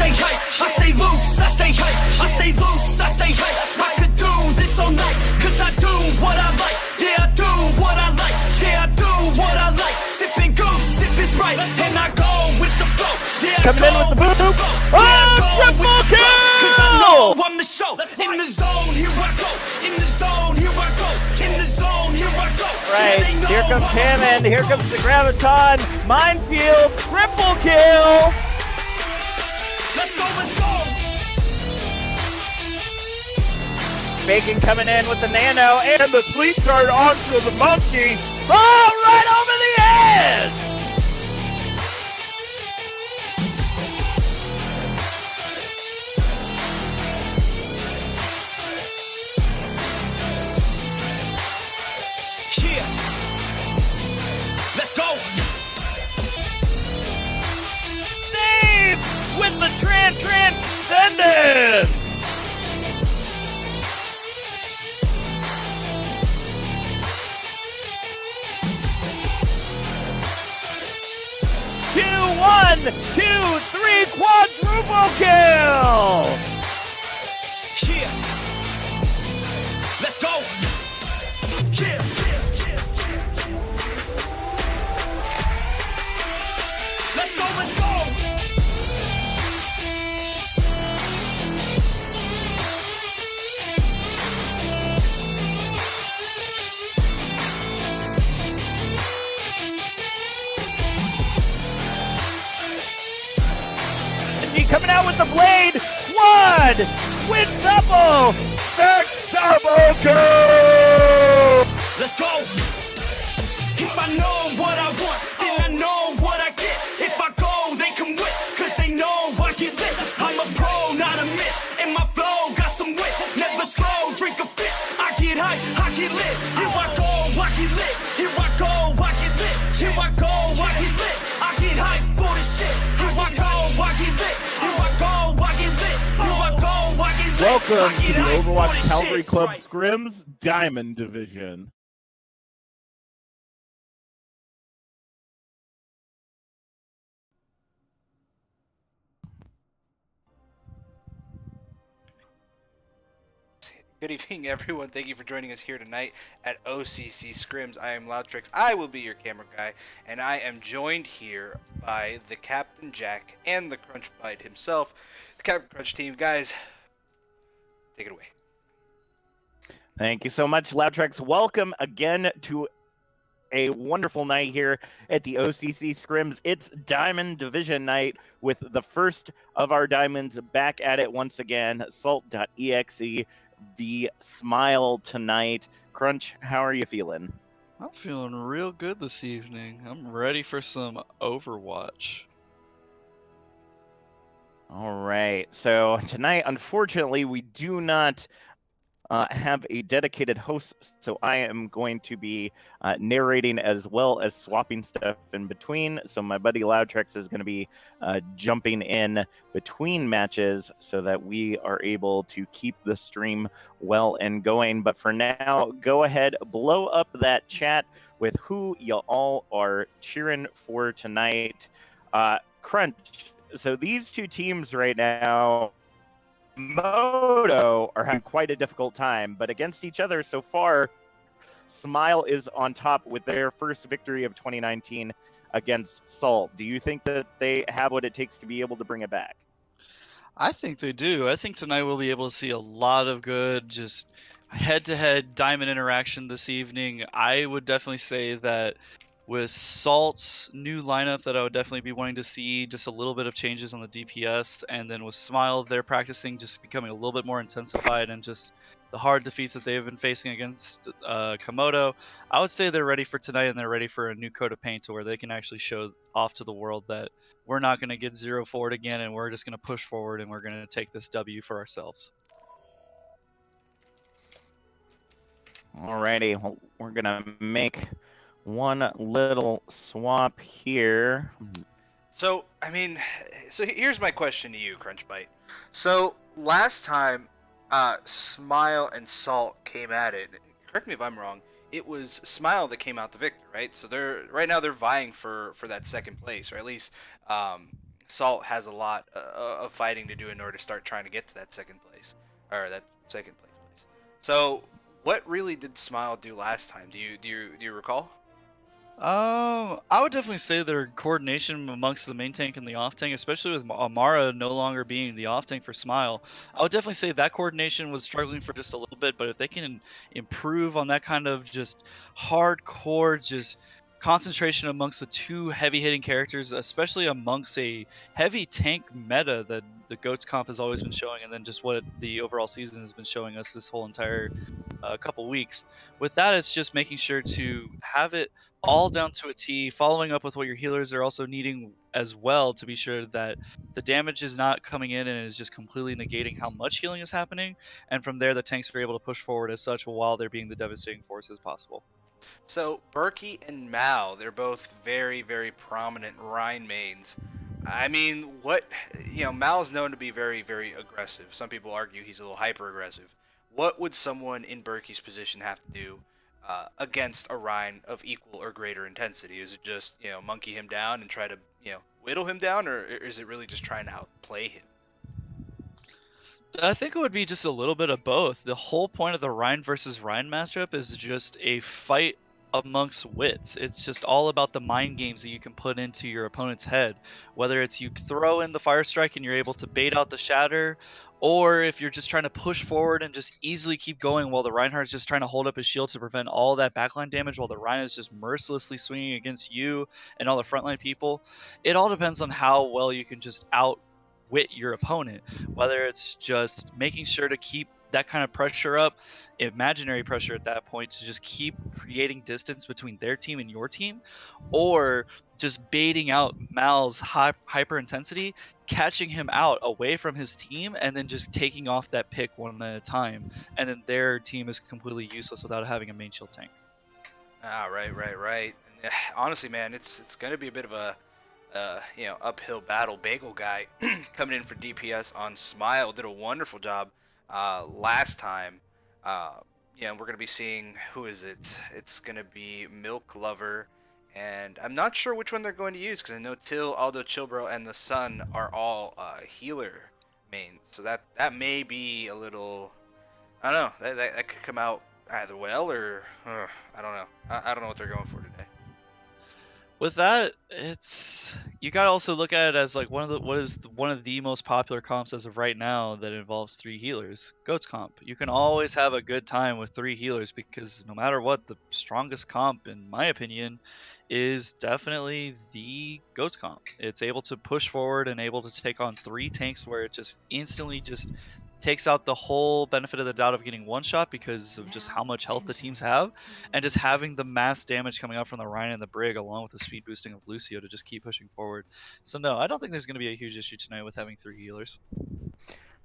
stay hype, I stay loose, I stay hype, I stay loose, I stay hype. I could do this all night, cause I do what I like. Yeah, I do what I like, yeah, I do what I like. Sipping goose, sip is right, and I go with the flow. Yeah, coming in with the boom. Triple kill! Cause I know I'm the show. In the zone, here I go. In the zone, here I go. In the zone, here I go. Right, here comes Hammond, here comes the Graviton, Minefield, triple kill! Let's go, let's go! Bacon coming in with the Nano, and the Sleep Dart onto the Monkey. Oh, right over the edge! Yeah. Let's go! Save with the Transcendence! 1, 2, 3, quadruple kill! Yeah. Let's go! Yeah. Let's go, let's go! Coming out with the blade. One. Win double. Back double kill. Let's go. If I know what I want, then I know what I get. If I go, they can win, cause they know I get lit. I'm a pro, not a myth. And my flow got some wit. Never slow, drink a fit. I get hype, I get lit. Here I go, I get lit. Here I go, I get lit. Here I go, I get lit. I get hype for the shit. Here I go, I get lit. Welcome to the Overwatch Calgary Club Scrims Diamond Division. Good evening, everyone. Thank you for joining us here tonight at O.C.C Scrims. I am Loudtrix. I will be your camera guy, and I am joined here by the Captain Jack and the Crunch Bite himself, the Captain Crunch team. Guys, take it away. Thank you so much, Loudtrix. Welcome again to a wonderful night here at the O.C.C Scrims. It's Diamond Division night with the first of our diamonds back at it once again. Salt.exe VS Smile tonight. Crunch, how are you feeling? I'm feeling real good this evening. I'm ready for some Overwatch. All right. So tonight, unfortunately, we do not have a dedicated host, so I am going to be narrating as well as swapping stuff in between. So my buddy Loudtrix is going to be jumping in between matches so that we are able to keep the stream well and going. But for now, go ahead, blow up that chat with who you all are cheering for tonight. Crunch. So these two teams right now, Moto are having quite a difficult time, but against each other so far, Smile is on top with their first victory of 2019 against Salt. Do you think that they have what it takes to be able to bring it back? I think they do. I think tonight we'll be able to see a lot of good, just head-to-head diamond interaction this evening. I would definitely say that with Salt's new lineup that I would definitely be wanting to see just a little bit of changes on the DPS, and then with Smile, they're practicing just becoming a little bit more intensified and just the hard defeats that they've been facing against Komodo. I would say they're ready for tonight, and they're ready for a new coat of paint to where they can actually show off to the world that we're not going to get 0 forward again, and we're just going to push forward and we're going to take this W for ourselves. Alrighty, well, we're gonna make one little swap here. So here's my question to you, Crunch Bite. So last time Smile and Salt came at it, correct me if I'm wrong, it was Smile that came out the victor, right? So they're right now they're vying for that second place, or at least Salt has a lot of fighting to do in order to start trying to get to that second place, or that second place. So, what really did Smile do last time? Do you recall? I would definitely say their coordination amongst the main tank and the off tank, especially with Amara no longer being the off tank for Smile, I would definitely say that coordination was struggling for just a little bit. But if they can improve on that kind of just hardcore, just concentration amongst the two heavy hitting characters, especially amongst a heavy tank meta that the Goats comp has always been showing, and then just what the overall season has been showing us this whole entire couple weeks. With that, it's just making sure to have it all down to a T, following up with what your healers are also needing as well to be sure that the damage is not coming in and is just completely negating how much healing is happening. And from there, the tanks are able to push forward as such while they're being the devastating force as possible. So Berkey and Mao, they're both very, very prominent Rhine mains. I mean, Mao's known to be very, very aggressive. Some people argue he's a little hyper aggressive. What would someone in Berkey's position have to do against a Rhine of equal or greater intensity? Is it just, monkey him down and try to, whittle him down, or is it really just trying to outplay him? I think it would be just a little bit of both. The whole point of the Rhine versus Rhine matchup is just a fight amongst wits. It's just all about the mind games that you can put into your opponent's head. Whether it's you throw in the Fire Strike and you're able to bait out the Shatter, or if you're just trying to push forward and just easily keep going while the Reinhardt's just trying to hold up his shield to prevent all that backline damage while the Rhine is just mercilessly swinging against you and all the frontline people. It all depends on how well you can just outwit your opponent, whether it's just making sure to keep that kind of pressure up, imaginary pressure at that point, to just keep creating distance between their team and your team, or just baiting out Mal's hyper intensity, catching him out away from his team, and then just taking off that pick one at a time, and then their team is completely useless without having a main shield tank. Ah, right. And, honestly, man, it's gonna be a bit of a uphill battle. Bagel guy coming in for DPS on Smile did a wonderful job last time. We're going to be seeing, who is it? It's going to be Milk Lover, and I'm not sure which one they're going to use because I know Till, Aldo, Chilbro, and the Sun are all healer mains. So that may be a little, I don't know, that could come out either well or I don't know. I don't know what they're going for today. With that, you gotta also look at it as like one of the most popular comps as of right now that involves 3 healers. Goats comp. You can always have a good time with 3 healers because no matter what, the strongest comp, in my opinion, is definitely the Goats comp. It's able to push forward and able to take on 3 tanks where it just instantly just takes out the whole benefit of the doubt of getting one shot because of just how much health the teams have, and just having the mass damage coming out from the Rhine and the Brig along with the speed boosting of Lucio to just keep pushing forward. So no, I don't think there's going to be a huge issue tonight with having 3 healers.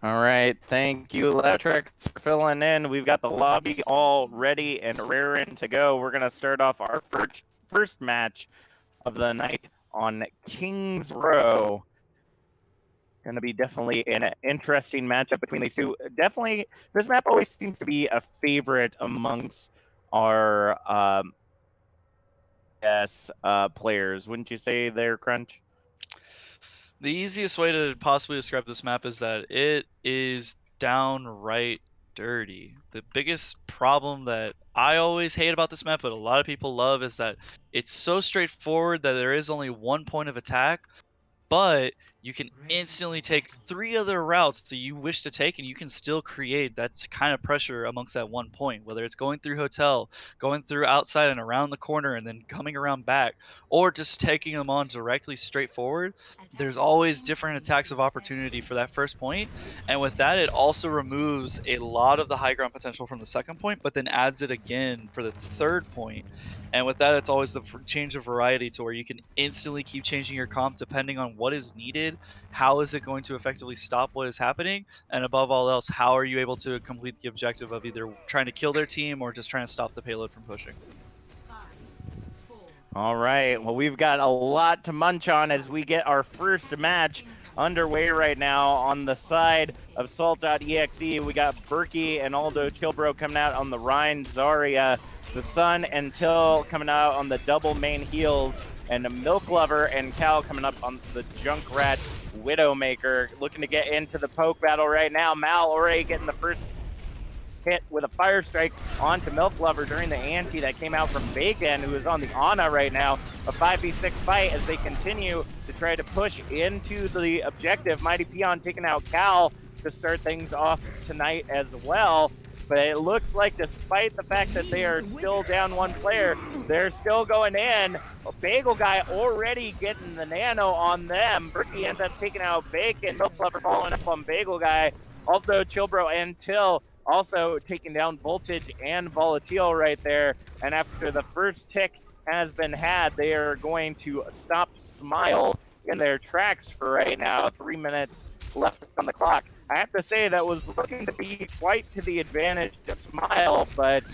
All right, thank you, Latrix, for filling in. We've got the lobby all ready and raring to go. We're going to start off our first match of the night on Kings Row. Going to be definitely an interesting matchup between these two. Definitely, this map always seems to be a favorite amongst our players. Wouldn't you say there, Crunch? The easiest way to possibly describe this map is that it is downright dirty. The biggest problem that I always hate about this map, but a lot of people love, is that it's so straightforward that there is only one point of attack, but you can instantly take 3 other routes that you wish to take, and you can still create that kind of pressure amongst that one point, whether it's going through hotel, going through outside and around the corner, and then coming around back, or just taking them on directly straight forward. There's always different attacks of opportunity for that first point, and with that, it also removes a lot of the high ground potential from the second point, but then adds it again for the third point. And with that, it's always the change of variety to where you can instantly keep changing your comp depending on what is needed, how is it going to effectively stop what is happening, and above all else, how are you able to complete the objective of either trying to kill their team or just trying to stop the payload from pushing. All right, well, we've got a lot to munch on as we get our first match underway right now. On the side of Salt.exe, we got Berkey and Aldo Chilbro coming out on the Rhine, Zarya, the Sun and Till coming out on the double main heals. and Milk Lover and Cal coming up on the Junkrat Widowmaker, looking to get into the poke battle right now. Mal already getting the first hit with a fire strike onto Milk Lover during the ante that came out from Bacon, who is on the Ana right now. A 5v6 fight as they continue to try to push into the objective. Mighty Peon taking out Cal to start things off tonight as well. But it looks like despite the fact that they are still down one player, they're still going in. Bagel Guy already getting the nano on them. Berkey ends up taking out Bacon. Milk Lover following up on Bagel Guy. Although Chillbro and Till also taking down Voltage and Volatile right there. And after the first tick has been had, they are going to stop Smile in their tracks for right now. 3 minutes left on the clock. I have to say that was looking to be quite to the advantage of Smile, but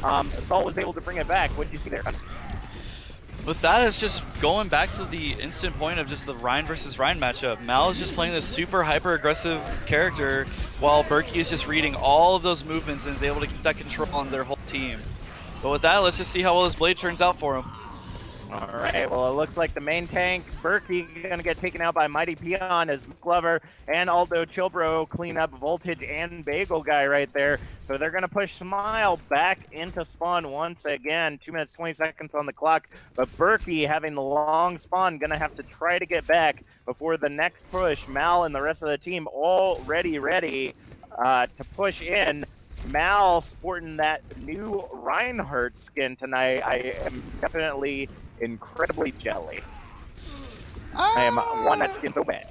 Assault was able to bring it back. What did you see there? With that, it's just going back to the instant point of just the Ryan versus Ryan matchup. Mal is just playing this super hyper aggressive character, while Berkey is just reading all of those movements and is able to keep that control on their whole team. But with that, let's just see how well this blade turns out for him. All right, well, it looks like the main tank, Berkey, going to get taken out by Mighty Peon as Glover and Aldo Chillbro clean up Voltage and Bagel Guy right there. So they're going to push Smile back into spawn once again. 2 minutes, 20 seconds on the clock. But Berkey, having the long spawn, going to have to try to get back before the next push. Mal and the rest of the team already ready to push in. Mal sporting that new Reinhardt skin tonight. I am definitely incredibly jelly. I am one that skin so bad.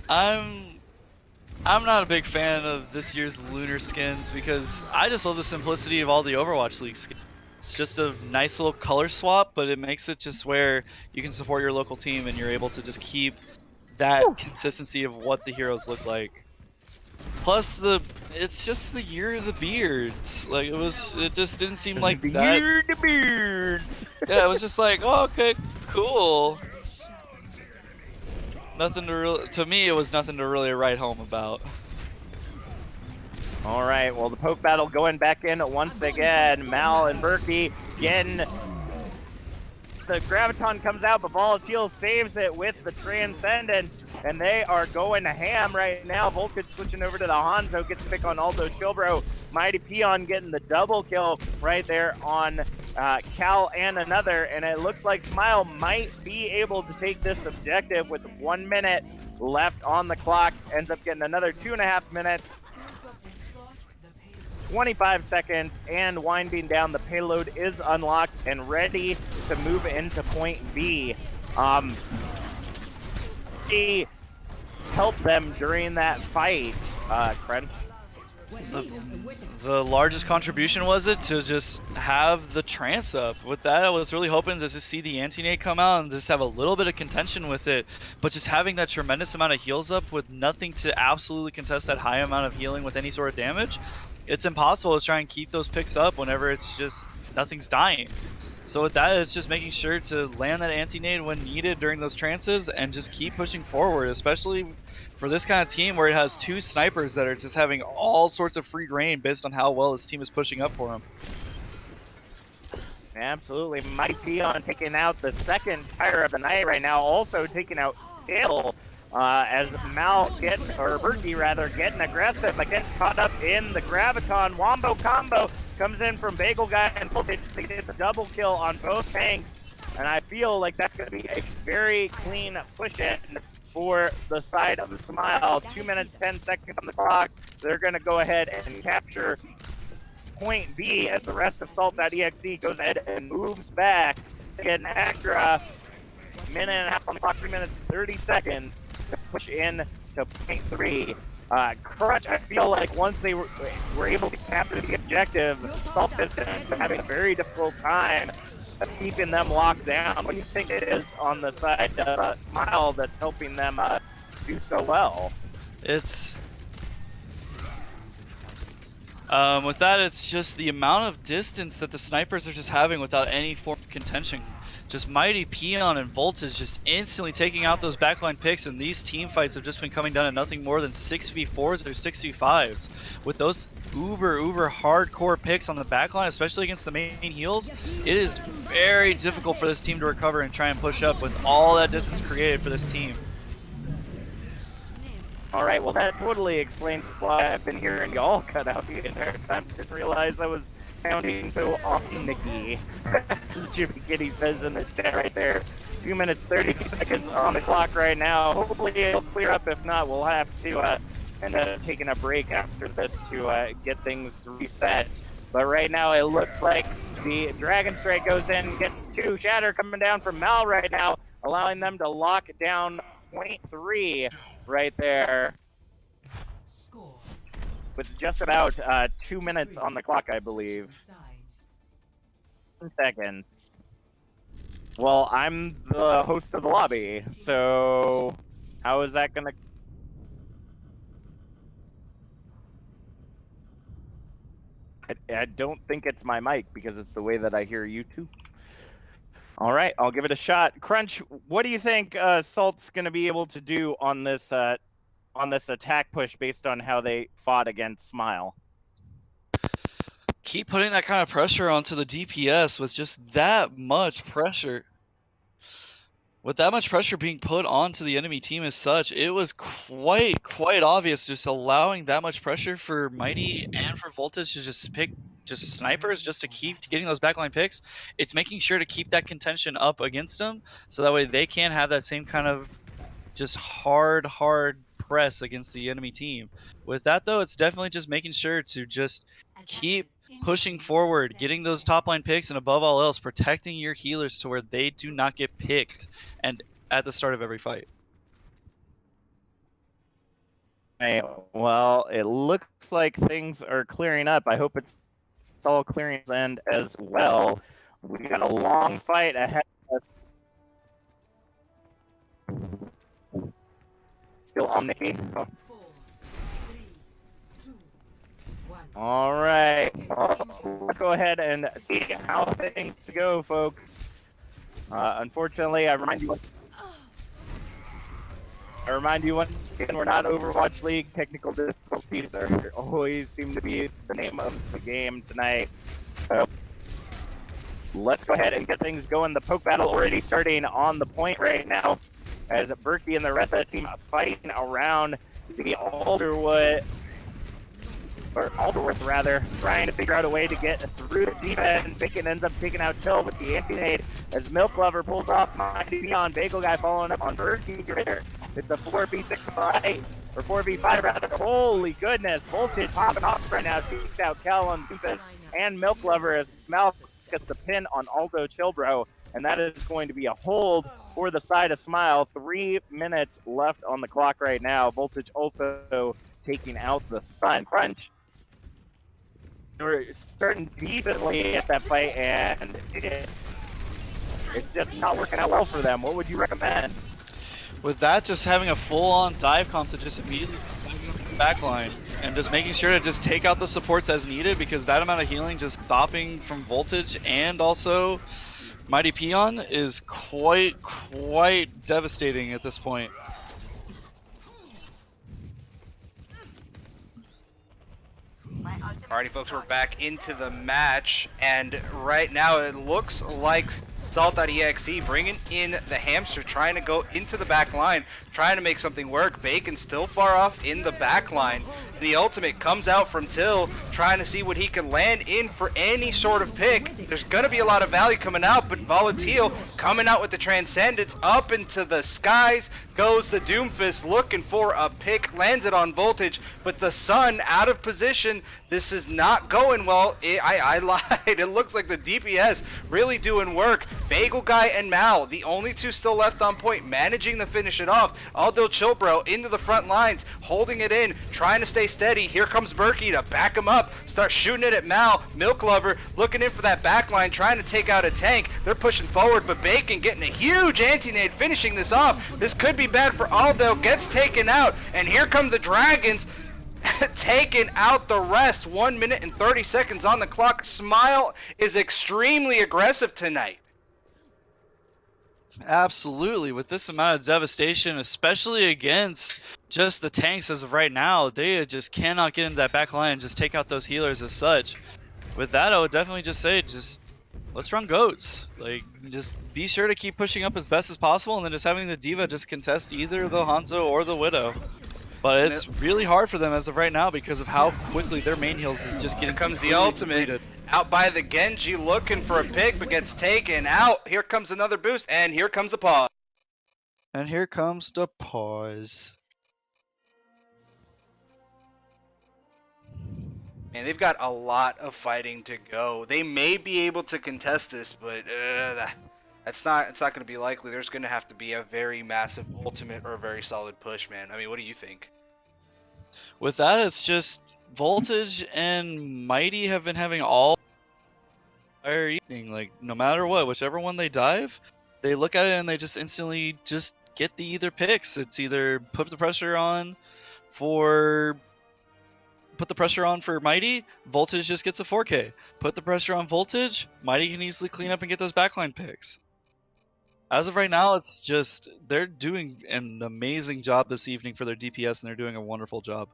I'm not a big fan of this year's lunar skins because I just love the simplicity of all the Overwatch League skins. It's just a nice little color swap, but it makes it just where you can support your local team and you're able to just keep that consistency of what the heroes look like. Plus, it's just the year of the beards. Like it just didn't seem like the that. year of the beards. Yeah, it was just like, oh, okay, cool. Nothing to really, to me, it was nothing to really write home about. All right, well, the poke battle going back in once again. Mal and Berkey getting the Graviton comes out, but Volatile saves it with the Transcendent, and they are going ham right now. Voltage switching over to the Hanzo, gets pick on Aldo Chillbro. Mighty Peon getting the double kill right there on Cal and another, and it looks like Smile might be able to take this objective with 1 minute left on the clock. Ends up getting another 2.5 minutes. 25 seconds, and winding down. The payload is unlocked and ready to move into point B. He helped them during that fight, Crunch. The largest contribution was it to just have the trance up. With that, I was really hoping to just see the anti-nade come out and just have a little bit of contention with it, but just having that tremendous amount of heals up with nothing to absolutely contest that high amount of healing with any sort of damage, it's impossible to try and keep those picks up whenever it's just nothing's dying. So with that, it's just making sure to land that anti-nade when needed during those trances and just keep pushing forward, especially for this kind of team where it has two snipers that are just having all sorts of free reign based on how well this team is pushing up for them. Absolutely. Mighty Peon taking out the second tire of the night right now, also taking out Till. As Mal Berkey rather, getting aggressive, but getting caught up in the Graviton. Wombo combo comes in from Bagel Guy and Voltage. They get the double kill on both tanks, and I feel like that's going to be a very clean push-in for the side of the Smile. 2 minutes, 10 seconds on the clock. They're going to go ahead and capture point B as the rest of Salt.exe goes ahead and moves back to get an extra minute and a half on the clock, 3 minutes, 30 seconds to push in to point 3. Crutch, I feel like once they were able to capture the objective, Salt has been having a very difficult time of keeping them locked down. What do you think it is on the side of Smile that's helping them do so well? It's with that, it's just the amount of distance that the snipers are just having without any form of contention. just Mighty Peon and Voltage just instantly taking out those backline picks, and these team fights have just been coming down to nothing more than 6v4s or 6v5s. With those uber hardcore picks on the backline, especially against the main heals, it is very difficult for this team to recover and try and push up with all that distance created for this team. All right, well, that totally explains why I've been hearing y'all cut out the entire time. Didn't realize I was sounding so off-nicky. As Jimmy Kitty says in the chat right there. 2 minutes, 30 seconds on the clock right now. Hopefully it'll clear up. If not, we'll have to end up taking a break after this to get things reset. But right now it looks like the Dragon Strike goes in, gets 2. Shatter coming down from Mal right now, allowing them to lock down point 3 right there. With just about 2 minutes on the clock, I believe. 10 seconds. Well, I'm the host of the lobby, so how is that gonna... I don't think it's my mic because it's the way that I hear you too. All right, I'll give it a shot. Crunch, what do you think Salt's gonna be able to do on this attack push based on how they fought against Smile? Keep putting that kind of pressure onto the DPS with just that much pressure. With that much pressure being put onto the enemy team as such, it was quite obvious just allowing that much pressure for Mighty and for Voltage to just pick just snipers just to keep getting those backline picks. It's making sure to keep that contention up against them so that way they can have that same kind of just hard press against the enemy team. With that though, it's definitely just making sure to just keep pushing forward, getting those top line picks, and above all else, protecting your healers to where they do not get picked and at the start of every fight. Hey, well, it looks like things are clearing up. I hope it's all clearing end as well. We got a long fight ahead of us. Still on Nikki. Oh. All right, let's go ahead and see how things go, folks. Unfortunately, I remind you once again, we're not Overwatch League. Technical difficulties are always seem to be the name of the game tonight. So let's go ahead and get things going. The poke battle already starting on the point right now, as Berkey and the rest of the team are fighting around the Alderworth rather, trying to figure out a way to get through the defense. Bacon ends up taking out Till with the anti-nade as Milk Lover pulls off Mighty Peon. Bagel Guy following up on Berkey Ritter. It's a 4v6 fight, or 4v5 rather. Holy goodness, Voltage popping off right now. Takes out Cal on defense and Milk Lover as Mal gets the pin on Aldo Chilbro. And that is going to be a hold for the side of Smile. 3 minutes left on the clock right now. Voltage also taking out the Sun. Crunch. We're starting decently at that fight, and it's just not working out well for them. What would you recommend? With that, just having a full-on dive comp to just immediately into the backline and just making sure to just take out the supports as needed, because that amount of healing just stopping from Voltage and also Mighty Peon is quite devastating at this point. Alrighty, folks, we're back into the match, and right now it looks like Salt.exe bringing in the hamster, trying to go into the back line, trying to make something work. Bacon still far off in the back line. The ultimate comes out from Till, trying to see what he can land in for any sort of pick. There's going to be a lot of value coming out, but Volatile coming out with the Transcendence up into the skies. Goes the Doomfist looking for a pick, lands it on Voltage, but the Sun out of position. This is not going well. I lied. It looks like the DPS really doing work. Bagel Guy and Mal, the only two still left on point, managing to finish it off. Aldo Chilbro into the front lines, holding it in, trying to stay steady. Here comes Berkey to back him up, start shooting it at Mal. Milk Lover looking in for that back line, trying to take out a tank. They're pushing forward, but Bacon getting a huge anti-nade, finishing this off. This could be bad for Aldo, gets taken out, and here come the Dragons taking out the rest. 1 minute and 30 seconds on the clock. Smile is extremely aggressive tonight. Absolutely. With this amount of devastation, especially against just the tanks as of right now, they just cannot get into that back line and just take out those healers as such. With that, I would definitely just say, just let's run goats. Like, just be sure to keep pushing up as best as possible, and then just having the D.Va just contest either the Hanzo or the Widow. But it's really hard for them as of right now because of how quickly their main heals is just getting. Here comes the ultimate. Completed. Out by the Genji, looking for a pick, but gets taken out. Here comes another boost, and here comes the pause. And here comes the pause. Man, they've got a lot of fighting to go. They may be able to contest this, but it's not going to be likely. There's going to have to be a very massive ultimate or a very solid push, man. I mean, what do you think? With that, it's just Voltage and Mighty have been having all entire evening. Like, no matter what, whichever one they dive, they look at it and they just instantly just get the either picks. It's either put the pressure on for Mighty, Voltage just gets a 4K. Put the pressure on Voltage, Mighty can easily clean up and get those backline picks. As of right now, it's just they're doing an amazing job this evening for their DPS, and they're doing a wonderful job.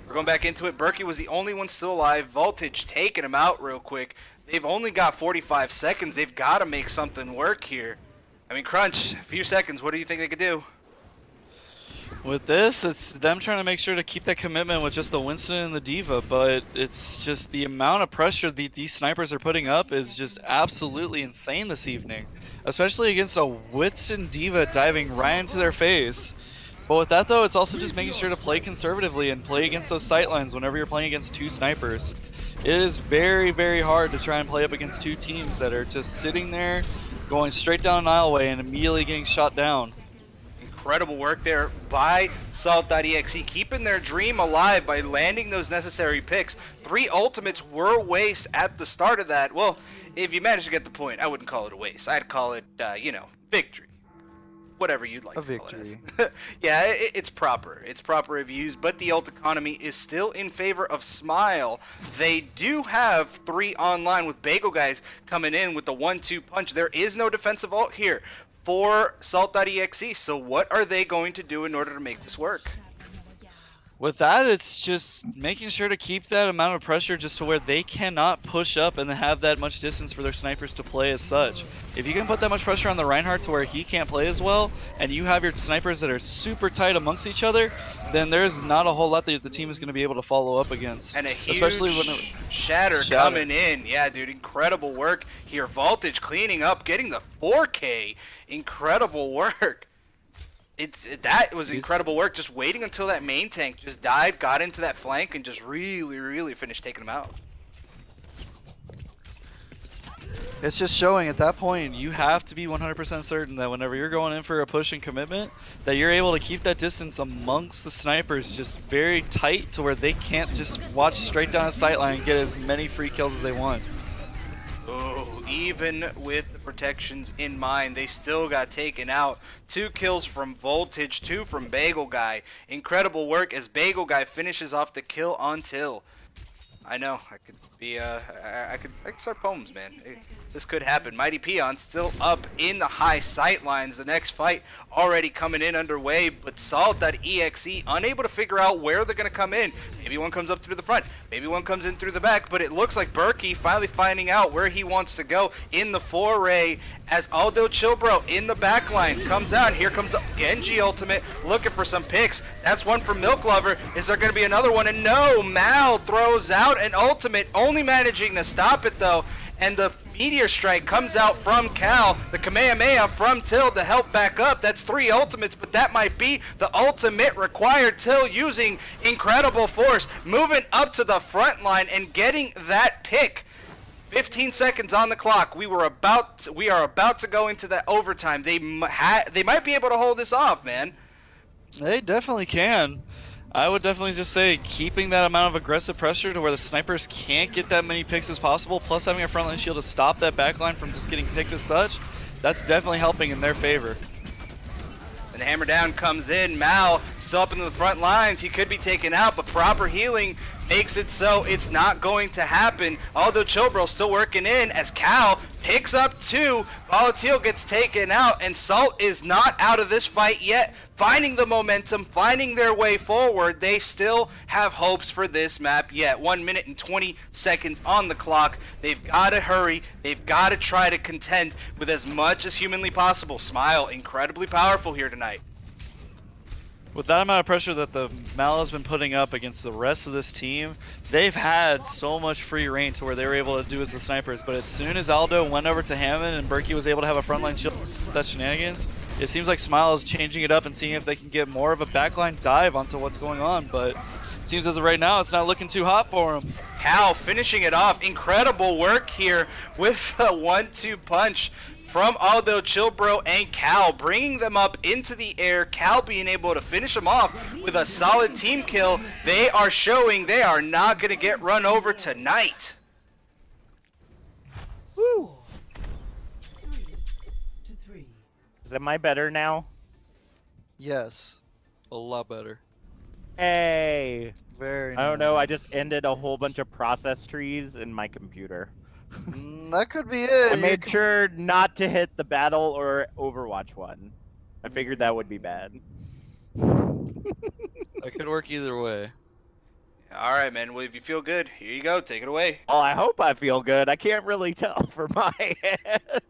We're going back into it. Berkey was the only one still alive. Voltage taking him out real quick. They've only got 45 seconds. They've got to make something work here. I mean, Crunch, a few seconds. What do you think they could do? With this, it's them trying to make sure to keep that commitment with just the Winston and the D.Va, but it's just the amount of pressure these snipers are putting up is just absolutely insane this evening. Especially against a Winston D.Va diving right into their face. But with that though, it's also just making sure to play conservatively and play against those sightlines whenever you're playing against two snipers. It is very, very hard to try and play up against two teams that are just sitting there, going straight down an aisleway and immediately getting shot down. Incredible work there by Salt.exe, keeping their dream alive by landing those necessary picks. 3 ultimates were waste at the start of that. Well, if you manage to get the point, I wouldn't call it a waste. I'd call it, victory. Whatever you'd like A to victory. call it. Yeah, it's proper. It's proper if used, but the ult economy is still in favor of Smile. They do have 3 online with Bagel Guys coming in with the 1-2 punch. There is no defensive ult here for Salt.exe, so what are they going to do in order to make this work? With that, it's just making sure to keep that amount of pressure just to where they cannot push up and have that much distance for their snipers to play as such. If you can put that much pressure on the Reinhardt to where he can't play as well, and you have your snipers that are super tight amongst each other, then there's not a whole lot that the team is going to be able to follow up against. And a huge especially when shatter coming in. Yeah, dude, incredible work here. Voltage cleaning up, getting the 4K. Incredible work. That was incredible work, just waiting until that main tank just died, got into that flank, and just really finished taking him out. It's just showing at that point you have to be 100% certain that whenever you're going in for a push and commitment, that you're able to keep that distance amongst the snipers just very tight to where they can't just watch straight down a sightline and get as many free kills as they want. Oh, even with the protections in mind, they still got taken out. 2 kills from Voltage, 2 from Bagel Guy. Incredible work as Bagel Guy finishes off the kill on Till. I know, I could be, I could start poems, man. This could happen. Mighty Peon still up in the high sight lines. The next fight already coming in underway, but Salt.exe unable to figure out where they're going to come in. Maybe one comes up through the front, maybe one comes in through the back, but it looks like Berkey finally finding out where he wants to go in the foray as Aldo Chilbro in the back line comes out. Here comes Genji ultimate looking for some picks. That's one for Milk Lover. Is there going to be another one? And no, Mal throws out an ultimate, only managing to stop it though. And the Meteor Strike comes out from Cal. The Kamehameha from Till to help back up. That's 3 ultimates, but that might be the ultimate required. Till using incredible force, moving up to the front line and getting that pick. 15 seconds on the clock. We are about to go into that overtime. They might be able to hold this off, man. They definitely can. I would definitely just say keeping that amount of aggressive pressure to where the snipers can't get that many picks as possible, plus having a frontline shield to stop that backline from just getting picked as such, that's definitely helping in their favor. And the hammer down comes in. Mal still up into the front lines. He could be taken out, but proper healing makes it so it's not going to happen. Aldo Chilbro still working in as Cal picks up 2. Volatile gets taken out, and Salt is not out of this fight yet. Finding the momentum, finding their way forward. They still have hopes for this map yet. 1 minute and 20 seconds on the clock. They've got to hurry. They've got to try to contend with as much as humanly possible. Smile, incredibly powerful here tonight. With that amount of pressure that the Mal has been putting up against the rest of this team, they've had so much free reign to where they were able to do as the snipers. But as soon as Aldo went over to Hammond and Berkey was able to have a frontline shield with that shenanigans, it seems like Smile is changing it up and seeing if they can get more of a backline dive onto what's going on. But it seems as of right now, it's not looking too hot for him. Cal finishing it off. Incredible work here with a 1-2 punch from Aldo, Chilbro, and Cal, bringing them up into the air. Cal being able to finish them off with a solid team kill. They are showing they are not going to get run over tonight. Woo! Am I better now? Yes, a lot better. Hey! Very I don't know, I nice. just ended a whole bunch of process trees in my computer. That could be it. I made sure not to hit the battle or Overwatch one. I figured that would be bad. That could work either way. All right, man. Well, if you feel good, here you go. Take it away. Well, I hope I feel good. I can't really tell for my head.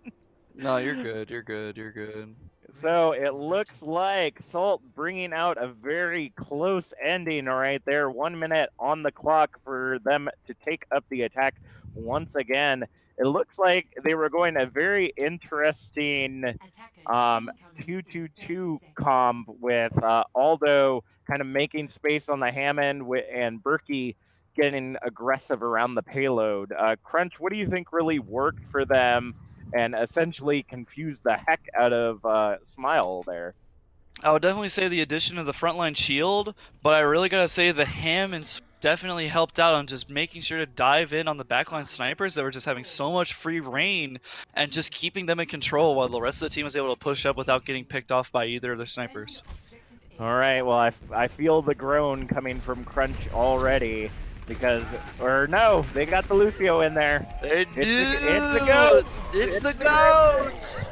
No, you're good. You're good. You're good. So it looks like Salt bringing out a very close ending right there. 1 minute on the clock for them to take up the attack once again. It looks like they were going a very interesting 2-2-2 comp with Aldo kind of making space on the Hammond and Berkey getting aggressive around the payload. Crunch, what do you think really worked for them and essentially confused the heck out of Smile there? I would definitely say the addition of the frontline shield, but I really gotta say the Hammond definitely helped out on just making sure to dive in on the backline snipers that were just having so much free reign and just keeping them in control while the rest of the team was able to push up without getting picked off by either of their snipers. All right, well, I feel the groan coming from Crunch already because, or no, they got the Lucio in there. It's the GOAT. It's the GOAT.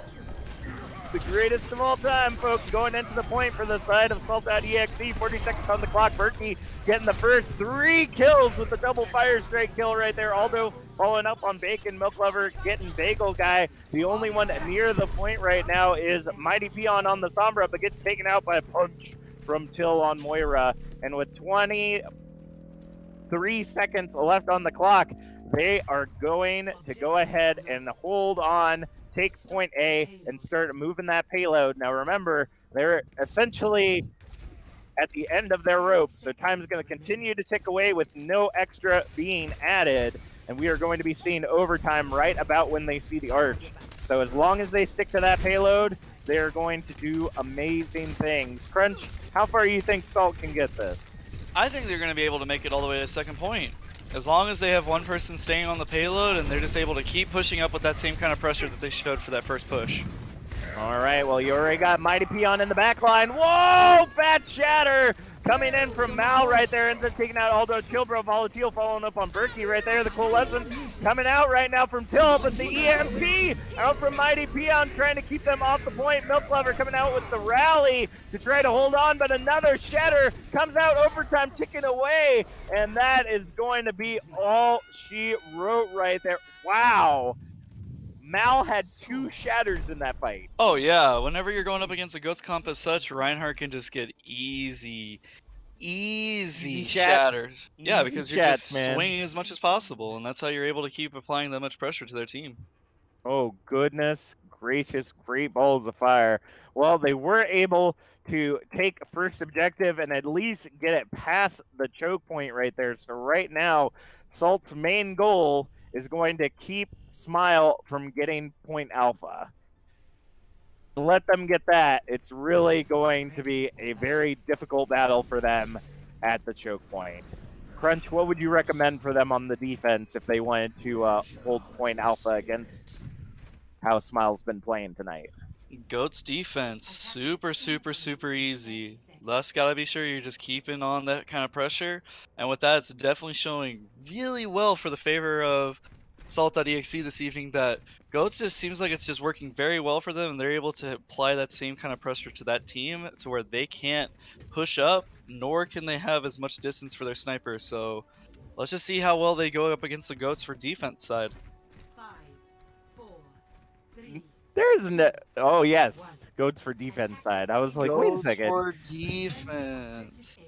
The greatest of all time, folks, going into the point for the side of Salt.exe. 40 seconds on the clock. Berkey getting the first 3 kills with the double fire strike kill right there. Aldo following up on Bacon. Milk Lover getting Bagel Guy. The only one near the point right now is Mighty Peon on the Sombra, but gets taken out by a punch from Till on Moira. And with 23 seconds left on the clock, they are going to go ahead and hold on, take point A, and start moving that payload. Now remember, they're essentially at the end of their rope, so time is going to continue to tick away with no extra being added, and we are going to be seeing overtime right about when they see the arch. So as long as they stick to that payload, they're going to do amazing things. Crunch, how far do you think Salt can get this? I think they're going to be able to make it all the way to second point. As long as they have one person staying on the payload and they're just able to keep pushing up with that same kind of pressure that they showed for that first push. All right, well, you already got Mighty Peon in the back line. Whoa, Fat Shatter coming in from Mal right there, and then taking out Aldo Chilbro. Volatile following up on Berkey right there. The Coalescence coming out right now from Till, but the EMP out from Mighty Peon trying to keep them off the point. Milk Lover coming out with the rally to try to hold on, but another Shatter comes out, overtime ticking away, and that is going to be all she wrote right there. Wow. Mal had 2 shatters in that fight. Oh yeah, whenever you're going up against a Goats comp as such, Reinhardt can just get easy shatters. Yeah, because you're just swinging as much as possible, and that's how you're able to keep applying that much pressure to their team. Oh, goodness gracious, great balls of fire. Well, they were able to take first objective and at least get it past the choke point right there. So right now, Salt's main goal is going to keep Smile from getting point alpha. To let them get that, it's really going to be a very difficult battle for them at the choke point. Crunch, what would you recommend for them on the defense if they wanted to hold point alpha against how Smile's been playing tonight? Goat's defense, super easy. Less gotta be sure you're just keeping on that kind of pressure. And with that, it's definitely showing really well for the favor of Salt.exe this evening that Goats just seems like it's just working very well for them, and they're able to apply that same kind of pressure to that team to where they can't push up, nor can they have as much distance for their sniper. So let's just see how well they go up against the Goats for defense side. There's no. Oh, yes. Goats for defense side. I was like, wait a Goes second. for defense.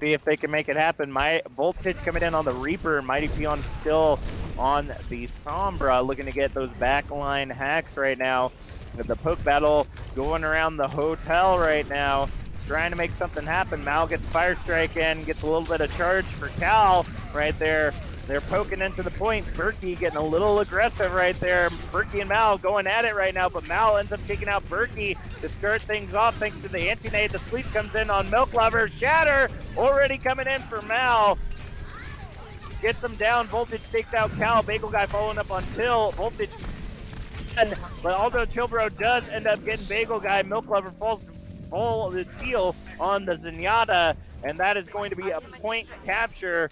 See if they can make it happen. My Voltage coming in on the Reaper. Mighty Peon still on the Sombra, looking to get those backline hacks right now. With the poke battle going around the hotel right now, trying to make something happen. Mal gets Fire Strike in, gets a little bit of charge for Cal right there. They're poking into the point. Berkey getting a little aggressive right there. Berkey and Mal going at it right now, but Mal ends up taking out Berkey to start things off thanks to the anti-nade. The sleep comes in on Milk Lover. Shatter already coming in for Mal. Gets him down. Voltage takes out Cal. Bagel Guy following up on Till. Voltage, but although Chilbro does end up getting Bagel Guy, Milk Lover falls full the deal on the Zenyatta, and that is going to be a point capture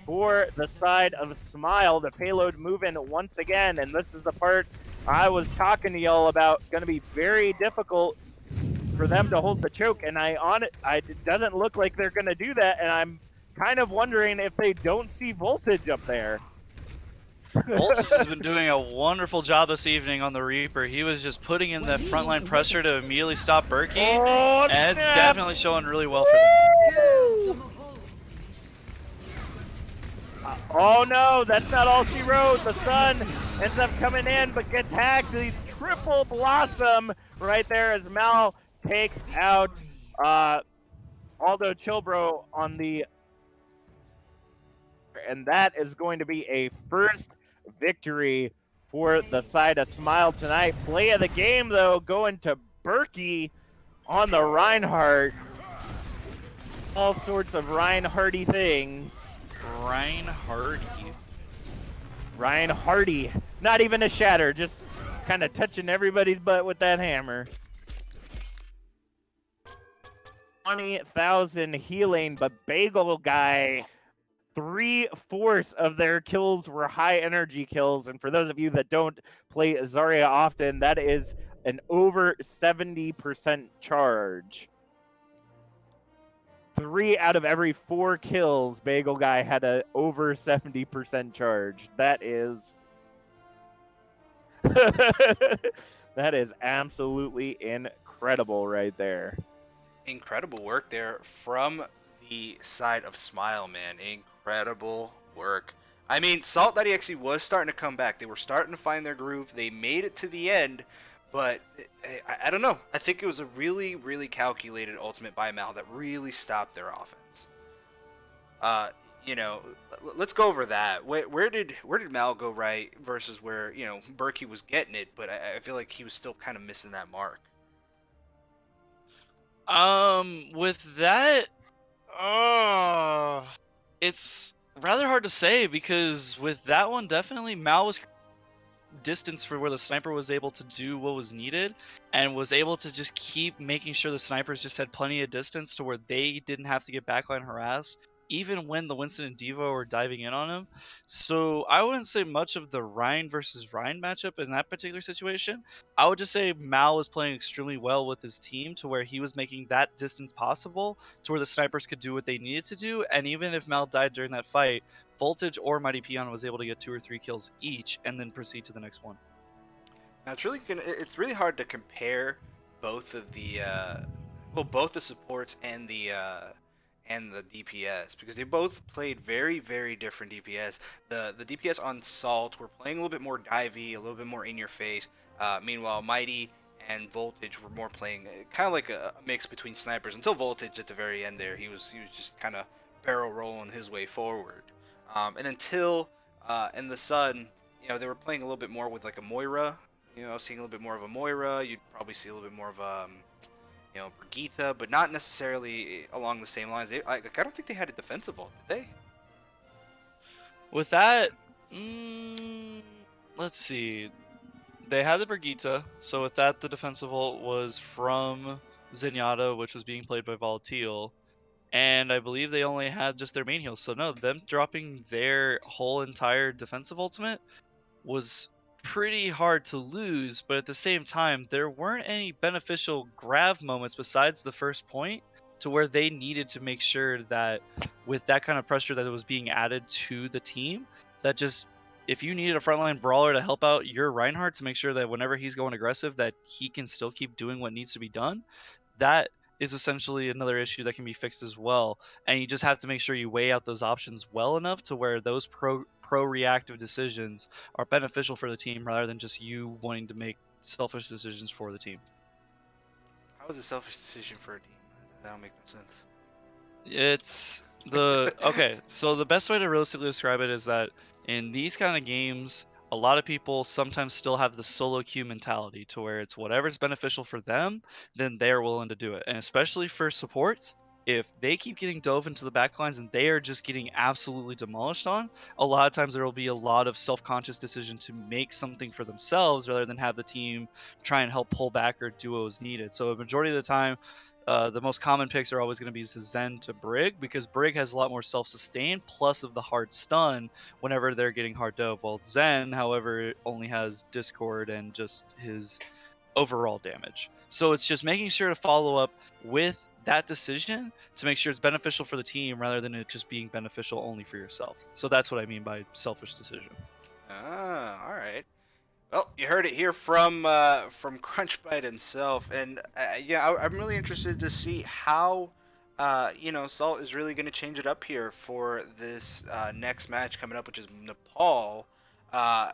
for the side of Smile. The payload moving once again, and this is the part I was talking to y'all about. Going to be very difficult for them to hold the choke, and it doesn't look like they're going to do that, and I'm kind of wondering if they don't see Voltage up there. Voltage has been doing a wonderful job this evening on the Reaper. He was just putting in that frontline pressure to immediately stop Berkey, and it's definitely showing really well for them. Oh no, that's not all she wrote. The sun ends up coming in, but gets hacked. The triple blossom right there as Mal takes out Aldo Chilbro on the, and that is going to be a first victory for the side of Smile tonight. Play of the game though, going to Berkey on the Reinhardt. All sorts of Reinhardt-y things. Ryan Hardy. Not even a shatter, just kind of touching everybody's butt with that hammer. 20,000 healing, but Bagel Guy, 3/4 of their kills were high energy kills. And for those of you that don't play Zarya often, that is an over 70% charge. 3 out of every 4 kills, Bagel Guy had a over 70% charge. That is that is absolutely incredible right there. Incredible work there from the side of Smile, man. Incredible work. I mean, Salt.exe was starting to come back. They were starting to find their groove. They made it to the end, but I don't know. I think it was a really calculated ultimate by Mal that really stopped their offense. You know, let's go over that. Where did Mal go right versus where, you know, Berkey was getting it, but I feel like he was still kind of missing that mark. With that, it's rather hard to say because with that one, definitely Mal was distance for where the sniper was able to do what was needed and was able to just keep making sure the snipers just had plenty of distance to where they didn't have to get backline harassed even when the Winston and Devo were diving in on him. So I wouldn't say much of the Ryan versus Ryan matchup in that particular situation. I would just say Mal was playing extremely well with his team to where he was making that distance possible to where the snipers could do what they needed to do. And even if Mal died during that fight, Voltage or Mighty Peon was able to get 2 or 3 kills each and then proceed to the next one. Now it's really hard to compare both of the both the supports and the and the DPS, because they both played very, very different DPS. The DPS on Salt were playing a little bit more divey, a little bit more in your face. Meanwhile, Mighty and Voltage were more playing kind of like a mix between snipers, until Voltage at the very end there. He was just kind of barrel rolling his way forward. And until in the Sun, they were playing a little bit more with like a Moira. Seeing a little bit more of a Moira. You'd probably see a little bit more of Brigitte, but not necessarily along the same lines. I don't think they had a defensive ult, did they? With that, let's see. They had the Brigitte, so with that, the defensive ult was from Zenyatta, which was being played by Volatile. And I believe they only had just their main heals. So no, them dropping their whole entire defensive ultimate was pretty hard to lose, but at the same time, there weren't any beneficial grab moments besides the first point to where they needed to make sure that with that kind of pressure that was being added to the team, that just if you needed a frontline brawler to help out your Reinhardt to make sure that whenever he's going aggressive that he can still keep doing what needs to be done, that is essentially another issue that can be fixed as well. And you just have to make sure you weigh out those options well enough to where those pro reactive decisions are beneficial for the team rather than just you wanting to make selfish decisions for the team. How is a selfish decision for a team? That don't make no sense. It's the okay, so the best way to realistically describe it is that in these kind of games, a lot of people sometimes still have the solo queue mentality to where it's whatever's beneficial for them, then they're willing to do it. And especially for supports, if they keep getting dove into the backlines and they are just getting absolutely demolished on, a lot of times there will be a lot of self-conscious decision to make something for themselves rather than have the team try and help pull back or do what was needed. So a majority of the time, the most common picks are always going to be Zen to Brig, because Brig has a lot more self-sustain plus of the hard stun whenever they're getting hard dove, while Zen, however, only has Discord and just his overall damage. So it's just making sure to follow up with that decision to make sure it's beneficial for the team rather than it just being beneficial only for yourself. So that's what I mean by selfish decision. Ah, all right. Well, you heard it here from Crunchbite himself, and I'm really interested to see how Salt is really going to change it up here for this next match coming up, which is Nepal. Uh,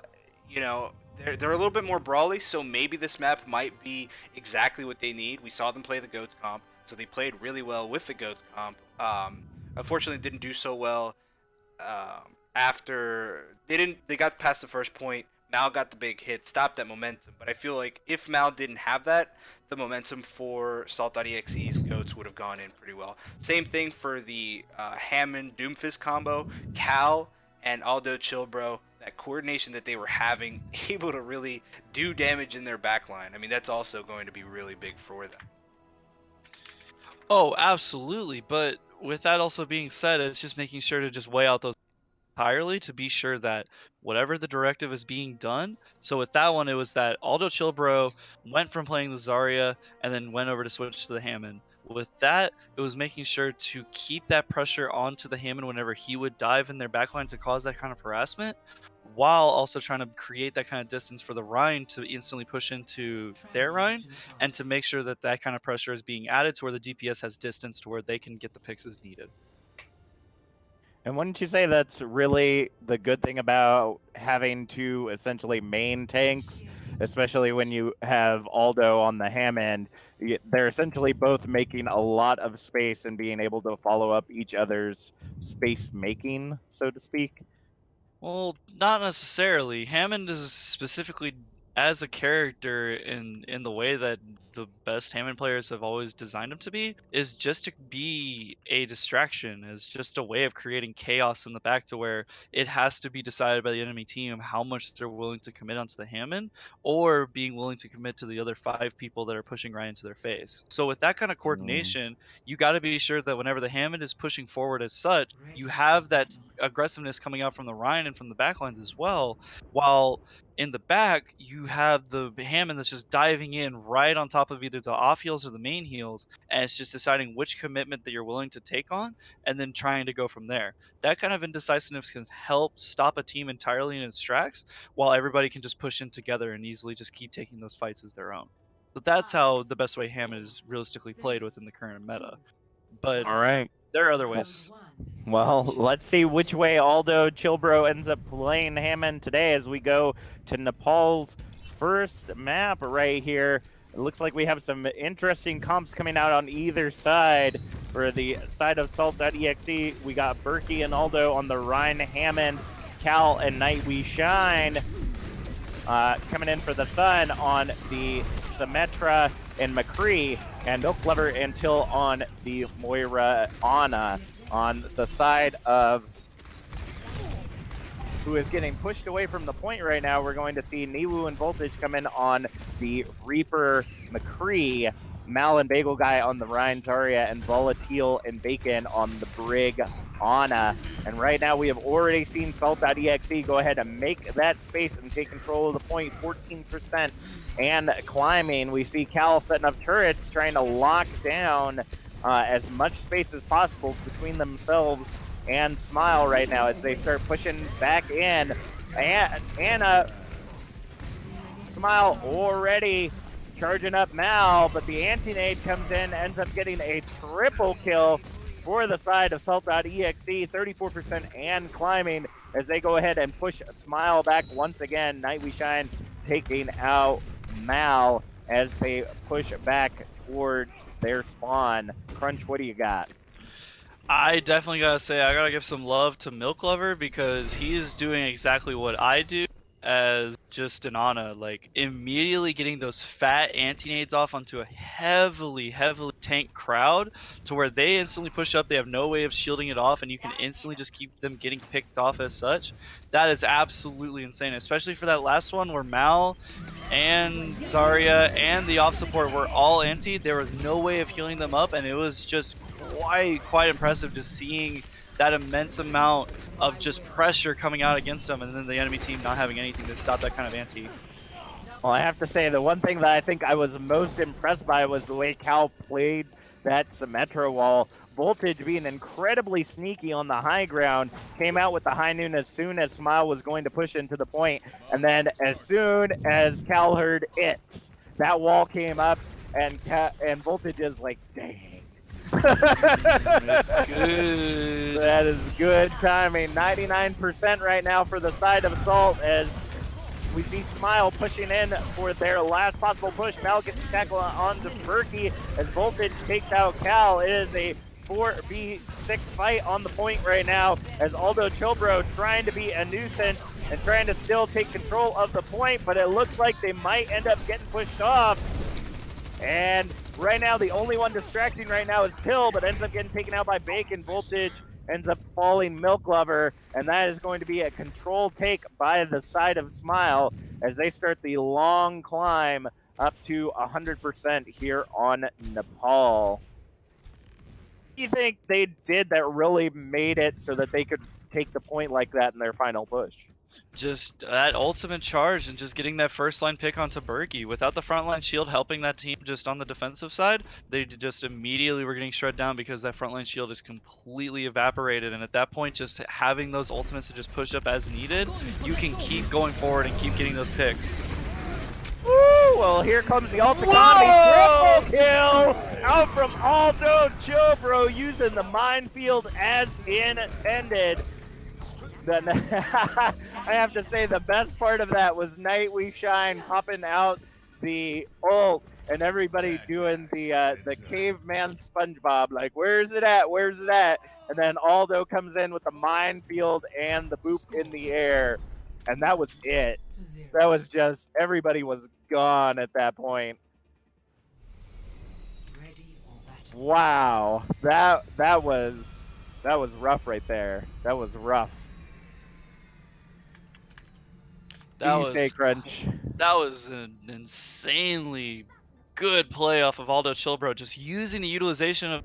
they're a little bit more brawly, so maybe this map might be exactly what they need. We saw them play the Goats comp, so they played really well with the Goats comp. Unfortunately, didn't do so well after they got past the first point. Mal got the big hit, stopped that momentum. But I feel like if Mal didn't have that, the momentum for Salt.exe's Goats would have gone in pretty well. Same thing for the Hammond Doomfist combo. Cal and Aldo Chilbro, that coordination that they were having, able to really do damage in their backline. I mean, that's also going to be really big for them. Oh, absolutely. But with that also being said, it's just making sure to just weigh out those entirely to be sure that whatever the directive is being done. So with that one, it was that Aldo Chilbro went from playing the Zarya and then went over to switch to the Hammond. With that, it was making sure to keep that pressure onto the Hammond whenever he would dive in their backline to cause that kind of harassment, while also trying to create that kind of distance for the Rhine to instantly push into their Rhine, and to make sure that that kind of pressure is being added to where the DPS has distance to where they can get the picks as needed. And wouldn't you say that's really the good thing about having two essentially main tanks, especially when you have Aldo on the Hammond? They're essentially both making a lot of space and being able to follow up each other's space making, so to speak. Well, not necessarily. Hammond is specifically as a character in the way that the best Hammond players have always designed him to be, is just to be a distraction, is just a way of creating chaos in the back to where it has to be decided by the enemy team how much they're willing to commit onto the Hammond or being willing to commit to the other 5 people that are pushing right into their face. So with that kind of coordination, you got to be sure that whenever the Hammond is pushing forward as such, you have that aggressiveness coming out from the Rhine and from the backlines as well, while in the back you have the Hammond that's just diving in right on top of either the off heals or the main heals, and it's just deciding which commitment that you're willing to take on and then trying to go from there. That kind of indecisiveness can help stop a team entirely in its tracks, while everybody can just push in together and easily just keep taking those fights as their own. So that's how the best way Hammond is realistically played within the current meta. But All right. There are other ways. Well, let's see which way Aldo Chilbro ends up playing Hammond today as we go to Nepal's first map right here. It looks like we have some interesting comps coming out on either side. For the side of Salt.exe, we got Berkey and Aldo on the Rhine, Hammond, Cal, and Night We Shine. Coming in for the Sun on the Symmetra and McCree, and Milk Lover and Till on the Moira Anna. On the side of who is getting pushed away from the point right now, we're going to see Niwu and Voltage come in on the Reaper McCree, Mal and Bagel Guy on the Rhine Zarya, and Volatile and Bacon on the Brig Anna. And right now we have already seen Salt.exe go ahead and make that space and take control of the point, 14% and climbing. We see Cal setting up turrets, trying to lock down as much space as possible between themselves and Smile right now as they start pushing back in. And Smile already charging up Mal, but the anti-nade comes in, ends up getting a triple kill for the side of Salt.exe, 34% and climbing as they go ahead and push Smile back once again. Night We Shine taking out Mal as they push back towards their spawn. Crunch, what do you got? I definitely gotta say, I gotta give some love to Milk Lover because he is doing exactly what I do as just an Ana, like immediately getting those fat anti-nades off onto a heavily tanked crowd to where they instantly push up. They have no way of shielding it off, and you can instantly just keep them getting picked off as such. That is absolutely insane, especially for that last one where Mal and Zarya and the off support were all anti. There was no way of healing them up, and it was just quite impressive just seeing that immense amount of just pressure coming out against them, and then the enemy team not having anything to stop that kind of anti. Well, I have to say, the one thing that I think I was most impressed by was the way Cal played that Symmetra wall. Voltage being incredibly sneaky on the high ground, came out with the high noon as soon as Smile was going to push into the point, and then as soon as Cal heard it's, that wall came up, and Voltage is like, dang. That's good. That is good timing. 99% right now for the side of Salt as we see Smile pushing in for their last possible push. Mal gets the tackle onto Berkey as Voltage takes out Cal. It is a 4v6 fight on the point right now as Aldo Chilbro trying to be a nuisance and trying to still take control of the point, but it looks like they might end up getting pushed off. And right now, the only one distracting right now is Till, but ends up getting taken out by Bacon. Voltage ends up falling Milk Lover, and that is going to be a control take by the side of Smile as they start the long climb up to 100% here on Nepal. What do you think they did that really made it so that they could take the point like that in their final push? Just that ultimate charge and just getting that first line pick onto Berkey. Without the frontline shield helping that team just on the defensive side, they just immediately were getting shred down because that frontline shield is completely evaporated. And at that point, just having those ultimates to just push up as needed, you can keep going forward and keep getting those picks. Woo! Well, here comes the ult economy. Triple kill out from Aldo Chilbro using the minefield as intended. I have to say the best part of that was Night We Shine popping out the ult and everybody doing the caveman SpongeBob, like, where's it at? Where's it at? And then Aldo comes in with the minefield and the boop in the air. And that was it. That was just, everybody was gone at that point. Wow. That was rough right there. That was rough. That was, say, Crunch? That was an insanely good play off of Aldo Chilbro, just using the utilization of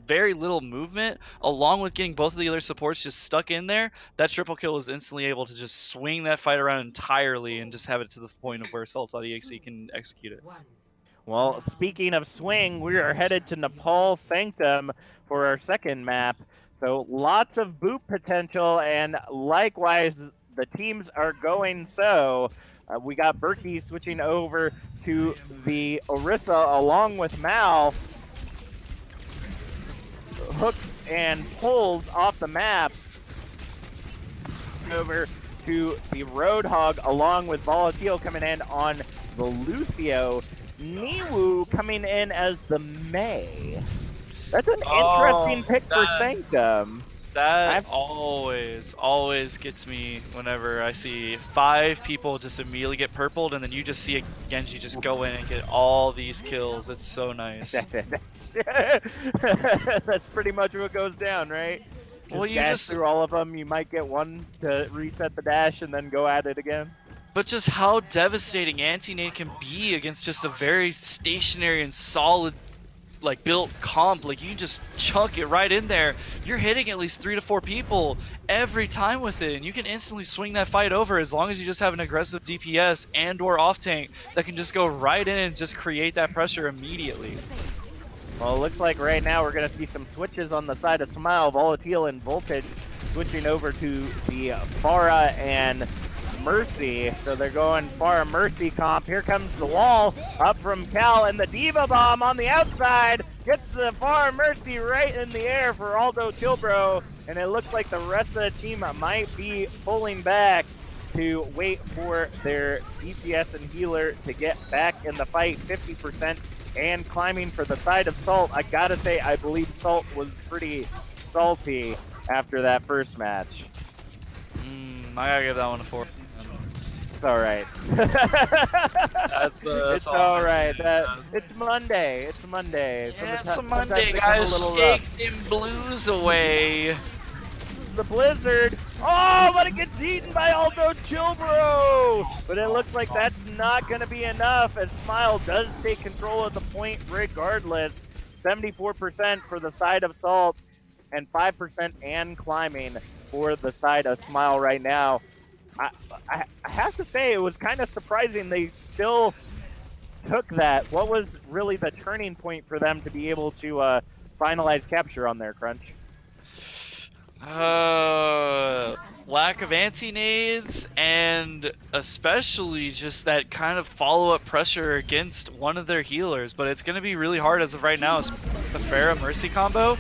very little movement, along with getting both of the other supports just stuck in there. That triple kill was instantly able to just swing that fight around entirely and just have it to the point of where Salt.exe can execute it. Well, speaking of swing, we are headed to Nepal Sanctum for our second map. So lots of boop potential, and likewise, the teams are going so. We got Berkey switching over to the Orisa along with Mal. Hook and pulls off the map over to the Roadhog, along with Volatile coming in on the Lucio. Niwu coming in as the Mei. That's an interesting pick for Sanctum. That always gets me whenever I see 5 people just immediately get purpled, and then you just see a Genji just go in and get all these kills. It's so nice. That's pretty much what goes down, right? Well, you dash just through all of them. You might get one to reset the dash and then go at it again. But just how devastating anti-nade can be against just a very stationary and solid, like, built comp. Like, you can just chunk it right in there. You're hitting at least 3 to 4 people every time with it, and you can instantly swing that fight over as long as you just have an aggressive DPS and or off tank that can just go right in and just create that pressure immediately. Well, it looks like right now we're going to see some switches on the side of Smile. Volatile and Voltage switching over to the Pharah and Mercy. So they're going Pharah Mercy comp. Here comes the wall up from Cal, and the Diva Bomb on the outside gets the Pharah Mercy right in the air for Aldo Chilbro. And it looks like the rest of the team might be pulling back to wait for their DPS and healer to get back in the fight. 50% and climbing for the side of Salt. I gotta say, I believe Salt was pretty salty after that first match. I gotta give that one a 4. It's all right. That's it's all right. It's Monday. It's Monday. Yeah, it's a Monday, guys. Shake them blues away. The Blizzard. Oh, but it gets eaten by Aldo Chilbro. But it looks like that's not going to be enough, as Smile does take control of the point regardless. 74% for the side of Salt and 5% and climbing for the side of Smile right now. I have to say, it was kind of surprising they still took that. What was really the turning point for them to be able to finalize capture on their Crunch? Lack of anti-nades, and especially just that kind of follow-up pressure against one of their healers. But it's going to be really hard as of right now, the Pharah Mercy combo.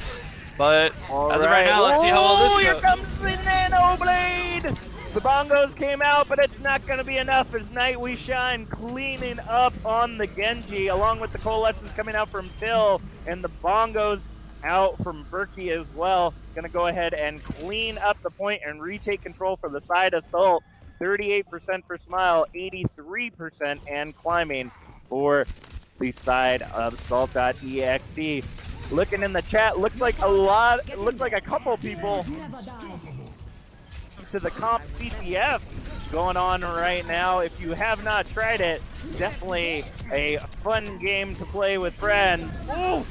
But as of right now, let's see how well this goes. Here comes the Nano Blade! The bongos came out, but it's not going to be enough as Night We Shine cleaning up on the Genji, along with the Coalescence coming out from Till, and the bongos out from Berkey as well. Going to go ahead and clean up the point and retake control for the side of Salt. 38% for Smile, 83% and climbing for the side of Salt.exe. Looking in the chat, looks like a couple people to the comp CPF going on right now. If you have not tried it, definitely a fun game to play with friends. Ooh!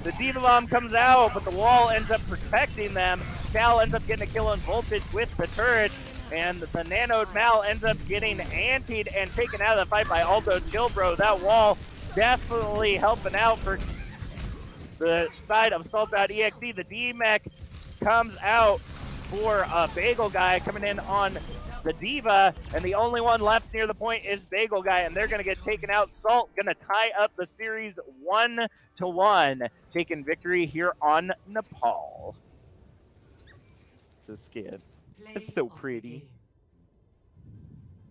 The Diva Bomb comes out, but the wall ends up protecting them. Cal ends up getting a kill on Voltage with the turret, and the Nanoed Mal ends up getting antied and taken out of the fight by Aldo Chilbro. That wall definitely helping out for the side of Salt.exe. The D-Mech comes out for a Bagel Guy coming in on the Diva, and the only one left near the point is Bagel Guy, and they're going to get taken out. Salt going to tie up the series 1-1, taking victory here on Nepal. It's a skid. It's so pretty.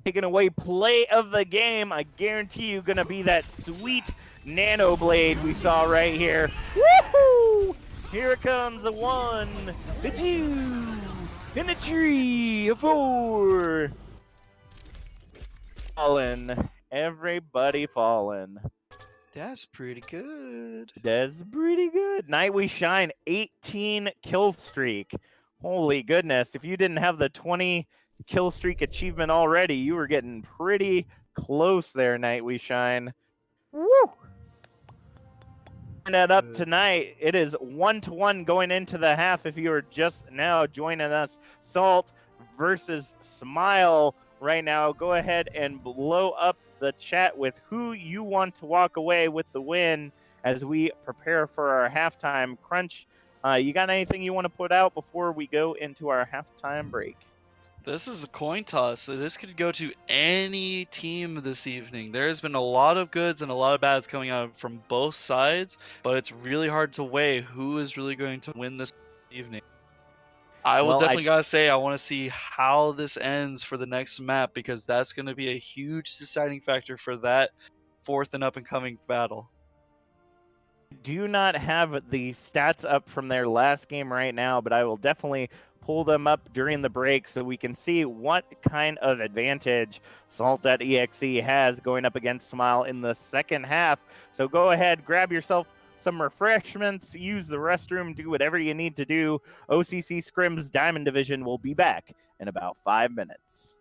Taking away play of the game. I guarantee you going to be that sweet Nano Blade we saw right here. Woohoo! Here it comes, a 1, a 2, and a 3, a 4. Fallen. Everybody fallen. That's pretty good. That's pretty good. Night We Shine, 18 kill streak. Holy goodness. If you didn't have the 20 kill streak achievement already, you were getting pretty close there, Night We Shine. Woo! That up tonight. It is 1-1 going into the half. If you are just now joining us, Salt versus Smile right now. Go ahead and blow up the chat with who you want to walk away with the win as we prepare for our halftime crunch. You got anything you want to put out before we go into our halftime break? This is a coin toss. So this could go to any team this evening. There's been a lot of goods and a lot of bads coming out from both sides, but it's really hard to weigh who is really going to win this evening. I will definitely gotta say I want to see how this ends for the next map, because that's going to be a huge deciding factor for that fourth and up and coming battle. Do not have the stats up from their last game right now, but I will definitely pull them up during the break so we can see what kind of advantage Salt.exe has going up against Smile in the second half. So go ahead, grab yourself some refreshments, use the restroom, do whatever you need to do. O.C.C Scrim's Diamond Division will be back in about 5 minutes.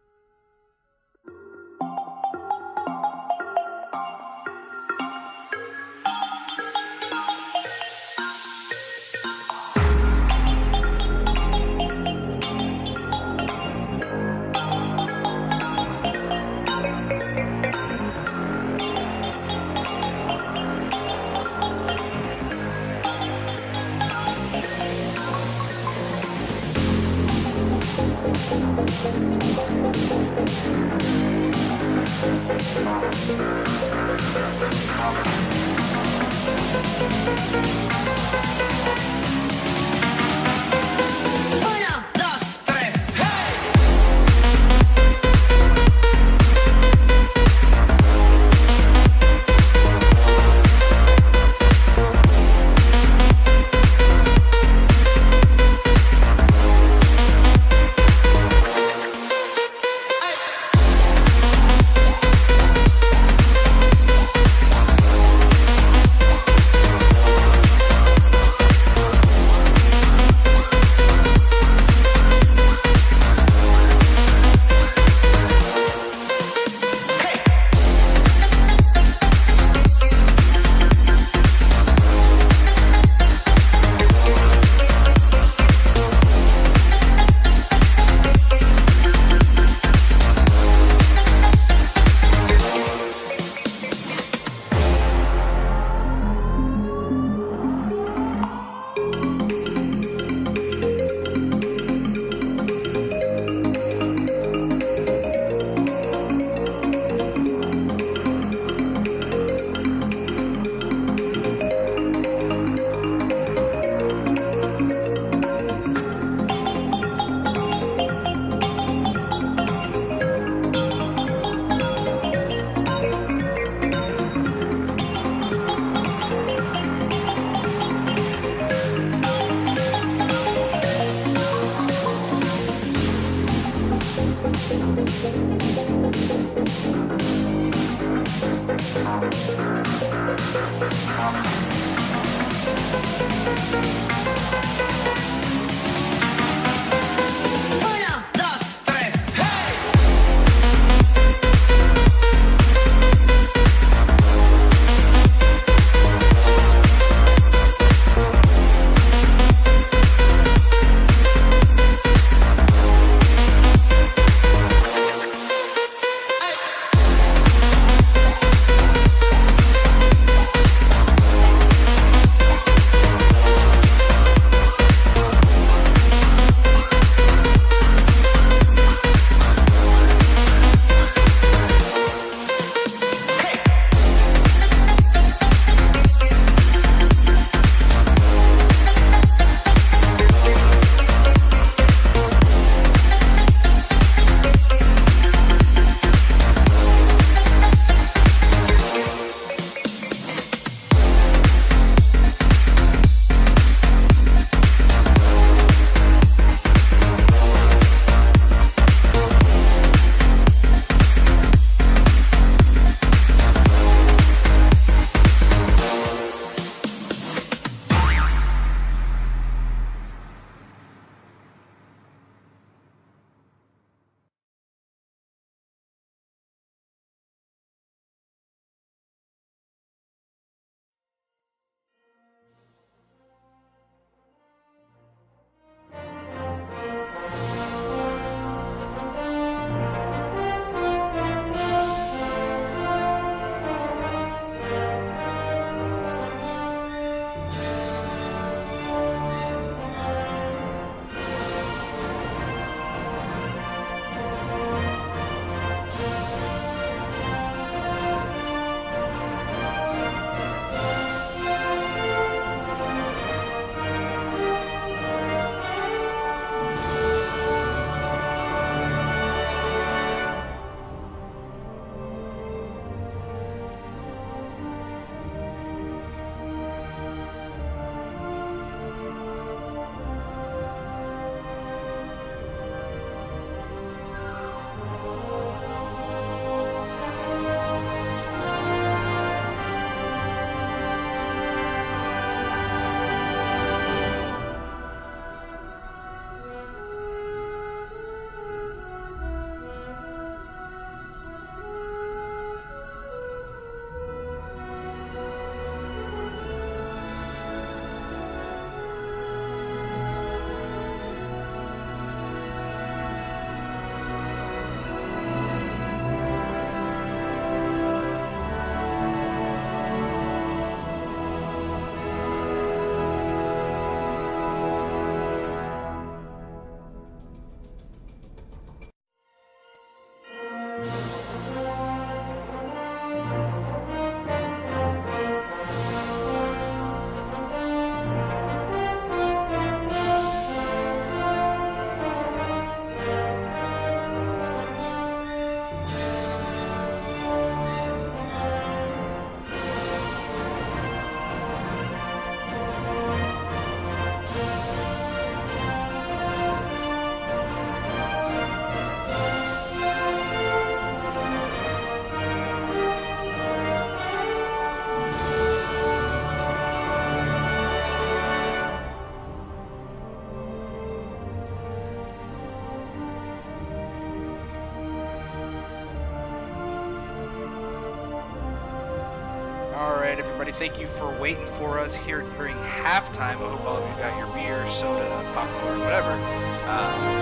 right, everybody, thank you for waiting for us here during halftime. I hope all of you got your beer, soda, popcorn, whatever.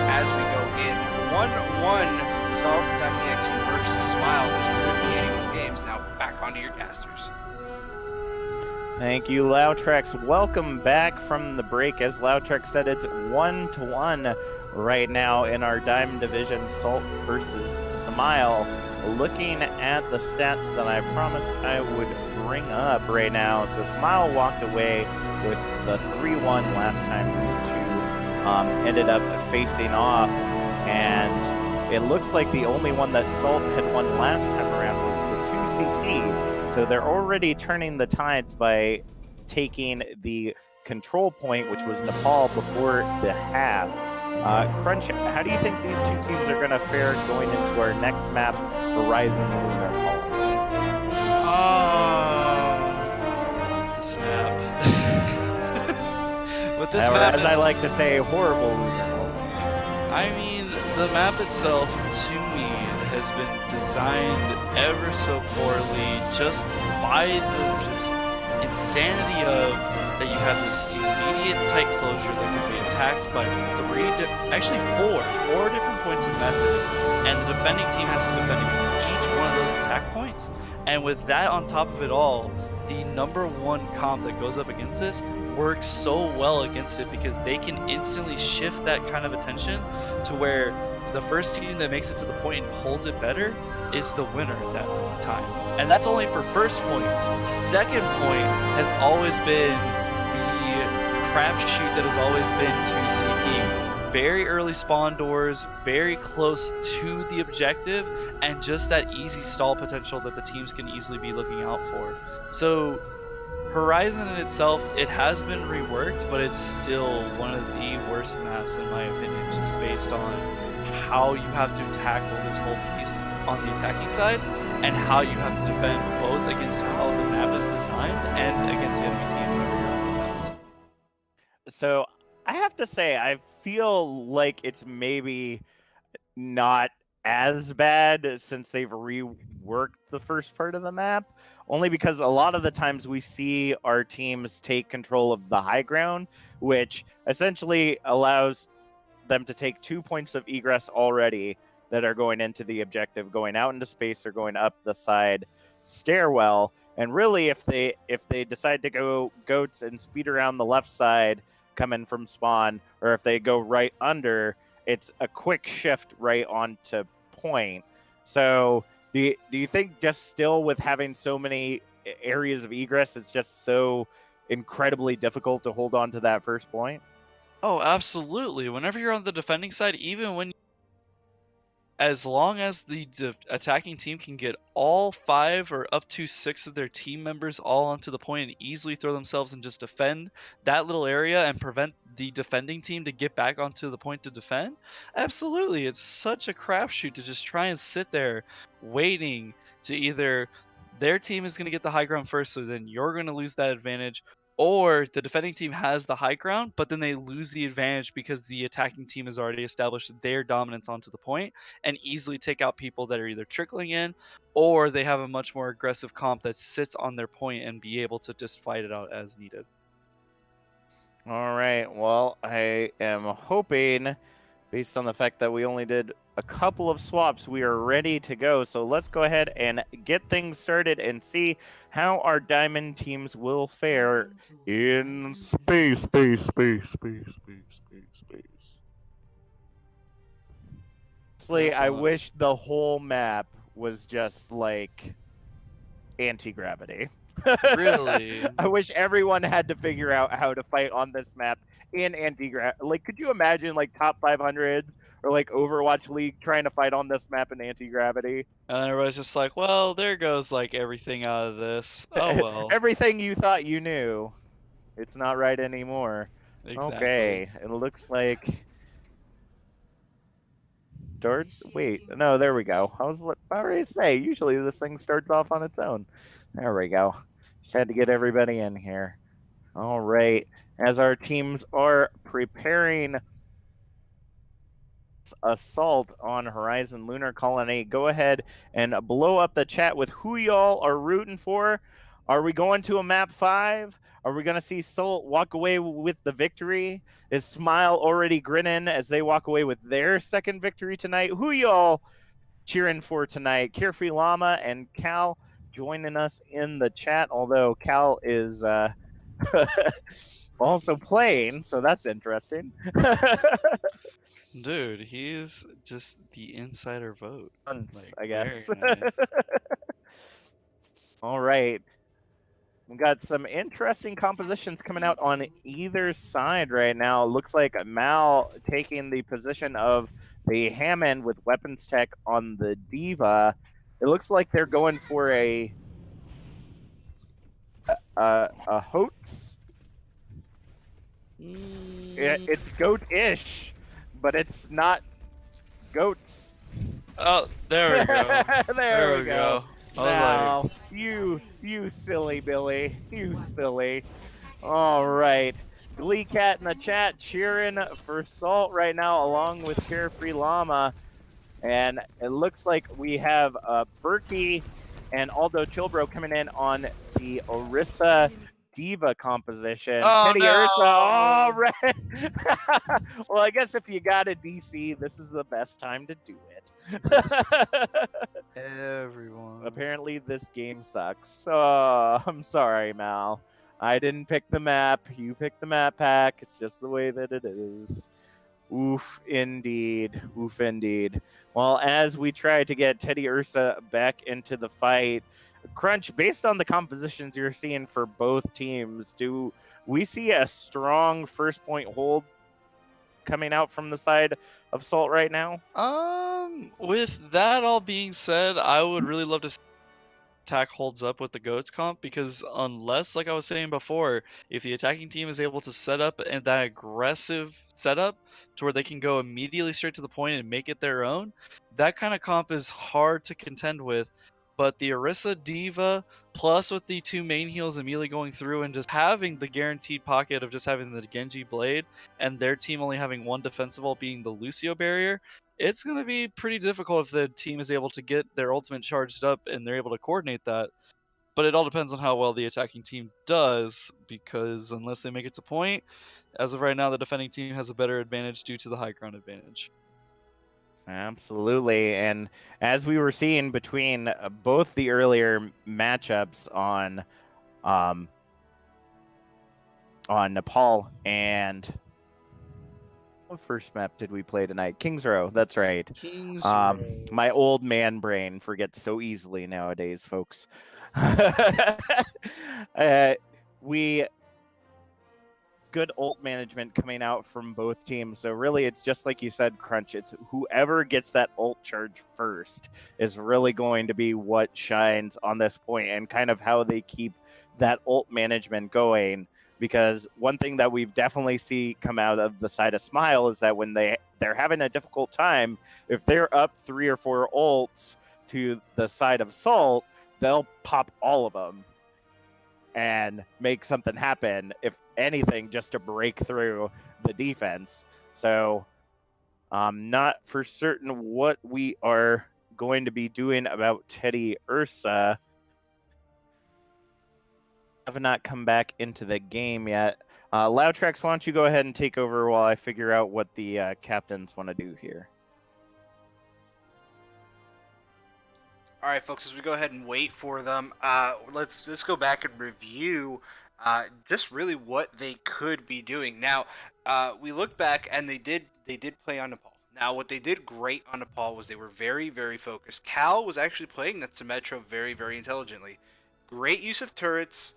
As we go in 1-1, Salt.exe versus Smile. This could be anyone's games. Now back onto your casters. Thank you, Loudtrex. Welcome back from the break. As Loudtrex said, it's 1-1 right now in our Diamond Division, Salt versus Smile. Looking at the stats that I promised I would bring up right now. So Smile walked away with the 3-1 last time these two ended up facing off. And it looks like the only one that Salt had won last time around was the 2CP. So they're already turning the tides by taking the control point, which was Nepal, before the half. Crunch, how do you think these two teams are going to fare going into our next map, Horizon Lunar This map. With this map, as I like to say, horrible Lunar Colony. I mean, the map itself, to me, has been designed ever so poorly, just by the insanity of that you have this immediate tight closure that can be attacked by four different points of method, and the defending team has to defend against each one of those attack points. And with that on top of it all, the number one comp that goes up against this works so well against it because they can instantly shift that kind of attention to where the first team that makes it to the point and holds it better is the winner at that time. And that's only for first point. Second point has always been the crapshoot that has always been 2CP. Very early spawn doors, very close to the objective, and just that easy stall potential that the teams can easily be looking out for. So Horizon in itself, it has been reworked, but it's still one of the worst maps in my opinion, just based on how you have to tackle this whole beast on the attacking side, and how you have to defend both against how the map is designed and against the enemy team whenever you're on defense. So I have to say, I feel like it's maybe not as bad since they've reworked the first part of the map, only because a lot of the times we see our teams take control of the high ground, which essentially allows them to take 2 points of egress already that are going into the objective, going out into space or going up the side stairwell. And really, if they decide to go goats and speed around the left side coming from spawn, or if they go right under, it's a quick shift right onto point. So do you think just still with having so many areas of egress, it's just so incredibly difficult to hold on to that first point? Oh, absolutely. Whenever you're on the defending side, even when as long as the attacking team can get all 5 or up to 6 of their team members all onto the point and easily throw themselves and just defend that little area and prevent the defending team to get back onto the point to defend, absolutely. It's such a crapshoot to just try and sit there waiting to either their team is going to get the high ground first, so then you're going to lose that advantage, or the defending team has the high ground, but then they lose the advantage because the attacking team has already established their dominance onto the point and easily take out people that are either trickling in, or they have a much more aggressive comp that sits on their point and be able to just fight it out as needed. All right. Well, I am hoping, based on the fact that we only did a couple of swaps, we are ready to go. So let's go ahead and get things started and see how our diamond teams will fare in space. Honestly, I wish the whole map was just like anti-gravity. Really? I wish everyone had to figure out how to fight on this map in anti-gravity. Like, could you imagine like top 500s or like Overwatch League trying to fight on this map in anti-gravity? And everybody's just like, well, there goes like everything out of this. Oh well. Everything you thought you knew, it's not right anymore. Exactly. Okay, it looks like wait, no, there we go. I was already say, usually this thing starts off on its own. There we go. Just had to get everybody in here. All right. As our teams are preparing assault on Horizon Lunar Colony, go ahead and blow up the chat with who y'all are rooting for. Are we going to a map 5? Are we going to see Salt walk away with the victory? Is Smile already grinning as they walk away with their second victory tonight? Who y'all cheering for tonight? Carefree Llama and Cal joining us in the chat, although Cal is also playing, so that's interesting. Dude, he's just the insider vote. Once, Like, I very guess. nice. All right. We've got some interesting compositions coming out on either side right now. Looks like Mal taking the position of the Hammond with weapons tech on the Diva. It looks like they're going for a hoax. It's goat-ish, but it's not goats. Oh, there we go. There we go. I was like, Now, you silly Billy, you silly. All right, Glee Cat in the chat cheering for Salt right now, along with Carefree Llama, and it looks like we have Berkey and Aldo Chilbro coming in on the Orisa Diva composition. oh Teddy no! Ursa, all right. Well, I guess if you got a DC, this is the best time to do it. Just everyone. Apparently, this game sucks. Oh, I'm sorry, Mal. I didn't pick the map. You picked the map pack. It's just the way that it is. Oof, indeed. Oof, indeed. Well, as we try to get Teddy Ursa back into the fight, Crunch, based on the compositions you're seeing for both teams, do we see a strong first point hold coming out from the side of Salt right now? With that all being said, I would really love to see attack holds up with the goats comp, because unless, like I was saying before, if the attacking team is able to set up and that aggressive setup to where they can go immediately straight to the point and make it their own, that kind of comp is hard to contend with. But the Orisa Diva, plus with the two main heals immediately going through and just having the guaranteed pocket of just having the Genji Blade, and their team only having one defensive ult being the Lucio barrier, it's going to be pretty difficult if the team is able to get their ultimate charged up and they're able to coordinate that. But it all depends on how well the attacking team does, because unless they make it to point, as of right now, the defending team has a better advantage due to the high ground advantage. Absolutely. And as we were seeing between both the earlier matchups on Nepal and what first map did we play tonight? Kings Row. That's right. Kings Row. My old man brain forgets so easily nowadays, folks. We good ult management coming out from both teams. So really, it's just like you said, Crunch. It's whoever gets that ult charge first is really going to be what shines on this point, and kind of how they keep that ult management going. Because one thing that we've definitely see come out of the side of Smile is that when they're having a difficult time, if they're up 3 or 4 ults to the side of Salt, they'll pop all of them and make something happen, if anything, just to break through the defense. So I'm not for certain what we are going to be doing about Teddy Ursa. Have not come back into the game yet. Loudtrax, why don't you go ahead and take over while I figure out what the captains want to do here. All right, folks. As we go ahead and wait for them, let's go back and review just really what they could be doing. Now, we look back and they did play on Nepal. Now, what they did great on Nepal was they were very, very focused. Cal was actually playing that Symmetra very, very intelligently. Great use of turrets.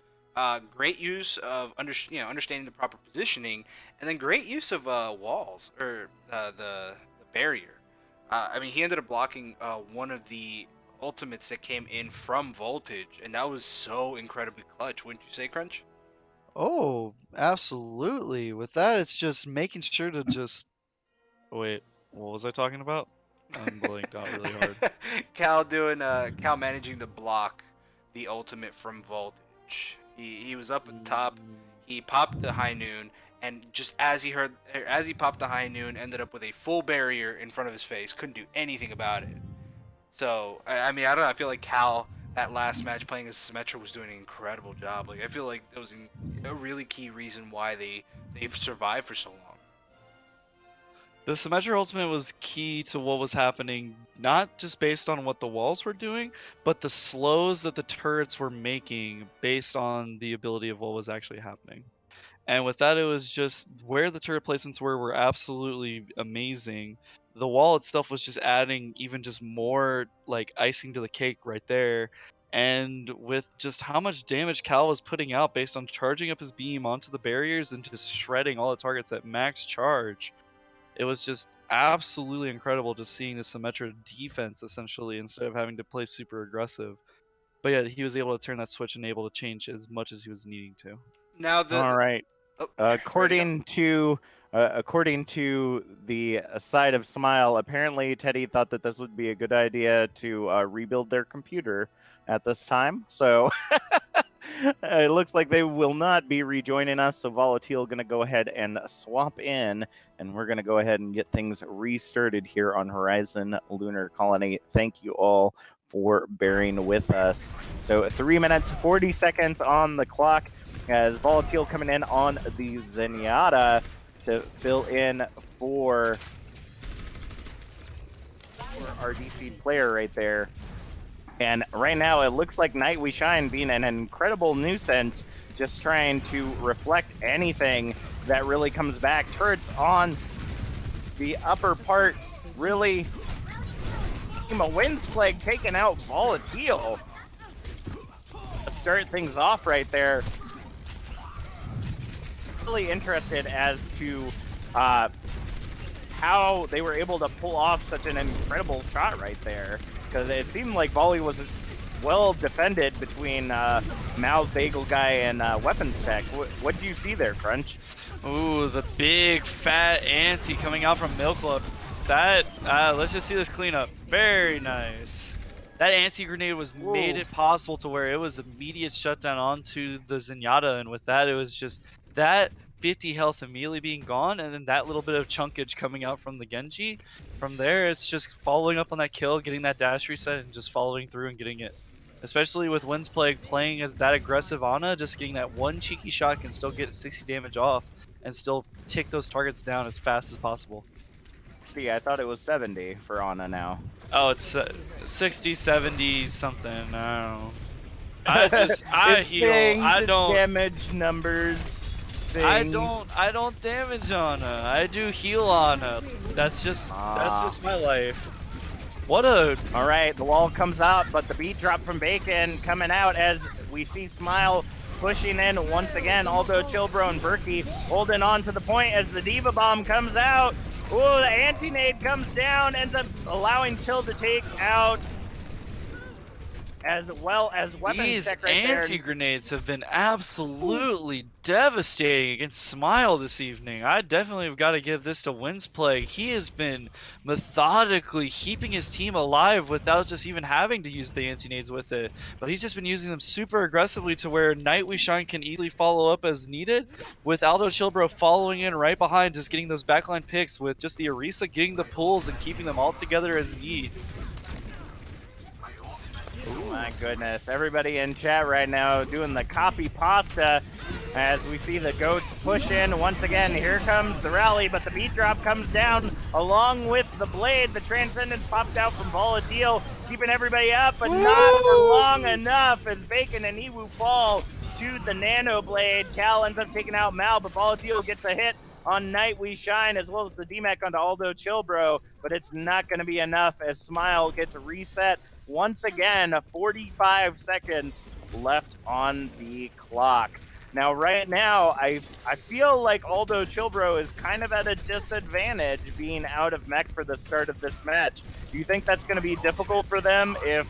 Great use of understanding the proper positioning, and then great use of walls, or the barrier. I mean, he ended up blocking one of the ultimates that came in from Voltage, and that was so incredibly clutch, wouldn't you say, Crunch? Oh, absolutely. With that, it's just making sure to just. Wait, what was I talking about? I'm blanked out really hard. Cal managing to block the ultimate from Voltage. He was up at the top. He popped the high noon, and just as he popped the high noon, ended up with a full barrier in front of his face. Couldn't do anything about it. So I mean, I don't know. I feel like Cal that last match playing as Symmetra was doing an incredible job. Like I feel like that was a really key reason why they've survived for so long. The Symmetra ultimate was key to what was happening, not just based on what the walls were doing, but the slows that the turrets were making based on the ability of what was actually happening. And with that, it was just where the turret placements were absolutely amazing. The wall itself was just adding even just more like icing to the cake right there. And with just how much damage Cal was putting out based on charging up his beam onto the barriers and just shredding all the targets at max charge, it was just absolutely incredible just seeing the Symmetra defense essentially instead of having to play super aggressive. But yeah, he was able to turn that switch and able to change as much as he was needing to. Now All right. According to the side of Smile, apparently Teddy thought that this would be a good idea to rebuild their computer at this time. So it looks like they will not be rejoining us. So Volatile going to go ahead and swap in, and we're going to go ahead and get things restarted here on Horizon Lunar Colony. Thank you all for bearing with us. So 3 minutes 40 seconds on the clock, as Volatile coming in on the Zenyatta to fill in for our DC player right there. And right now it looks like Night We Shine being an incredible nuisance, just trying to reflect anything that really comes back. Turrets on the upper part, really. A Wind Plague taking out Volatile. Start things off right there. Really interested as to how they were able to pull off such an incredible shot right there, because it seemed like Volley was well defended between Mal, Bagel Guy, and Weapons Tech. What do you see there, Crunch? Ooh, the big fat anti coming out from Milk Club. That let's just see this cleanup. Very nice. That anti-grenade made it possible to where it was immediate shutdown onto the Zenyatta, and with that, it was just that 50 health immediately being gone, and then that little bit of chunkage coming out from the Genji. From there, it's just following up on that kill, getting that dash reset, and just following through and getting it. Especially with Wind's Plague playing as that aggressive Ana, just getting that one cheeky shot can still get 60 damage off and still tick those targets down as fast as possible. See, I thought it was 70 for Ana now. Oh, it's 60, 70 something. I don't know. I heal. Things, I don't damage numbers. Things. I don't damage Ana. I do heal Ana. That's just my life. What a. All right, the wall comes out, but the beat drop from Bacon coming out as we see Smile pushing in once again. Aldo, Chilbro, and Berkey holding on to the point as the Diva Bomb comes out. Ooh, the anti-nade comes down, ends up allowing Chill to take out, as well as Weapons These Tech right anti-grenades have been absolutely devastating against Smile this evening. I definitely have got to give this to Wind's Plague. He has been methodically keeping his team alive without just even having to use the anti-nades with it. But he's just been using them super aggressively to where Night We Shine can easily follow up as needed, with Aldo Chilbro following in right behind, just getting those backline picks, with just the Orisa getting the pulls and keeping them all together as need. Oh my goodness, everybody in chat right now doing the copy pasta as we see the goats push in once again. Here comes the rally, but the beat drop comes down along with the blade. The Transcendence popped out from Volatile, keeping everybody up, but not for long enough as Bacon and Iwu fall to the Nano Blade. Cal ends up taking out Mal, but Volatile gets a hit on Night We Shine, as well as the DMAC onto Aldo Chilbro, but it's not going to be enough as Smile gets reset. Once again, 45 seconds left on the clock. Now, right now, I feel like Aldo Chilbro is kind of at a disadvantage being out of mech for the start of this match. Do you think that's going to be difficult for them if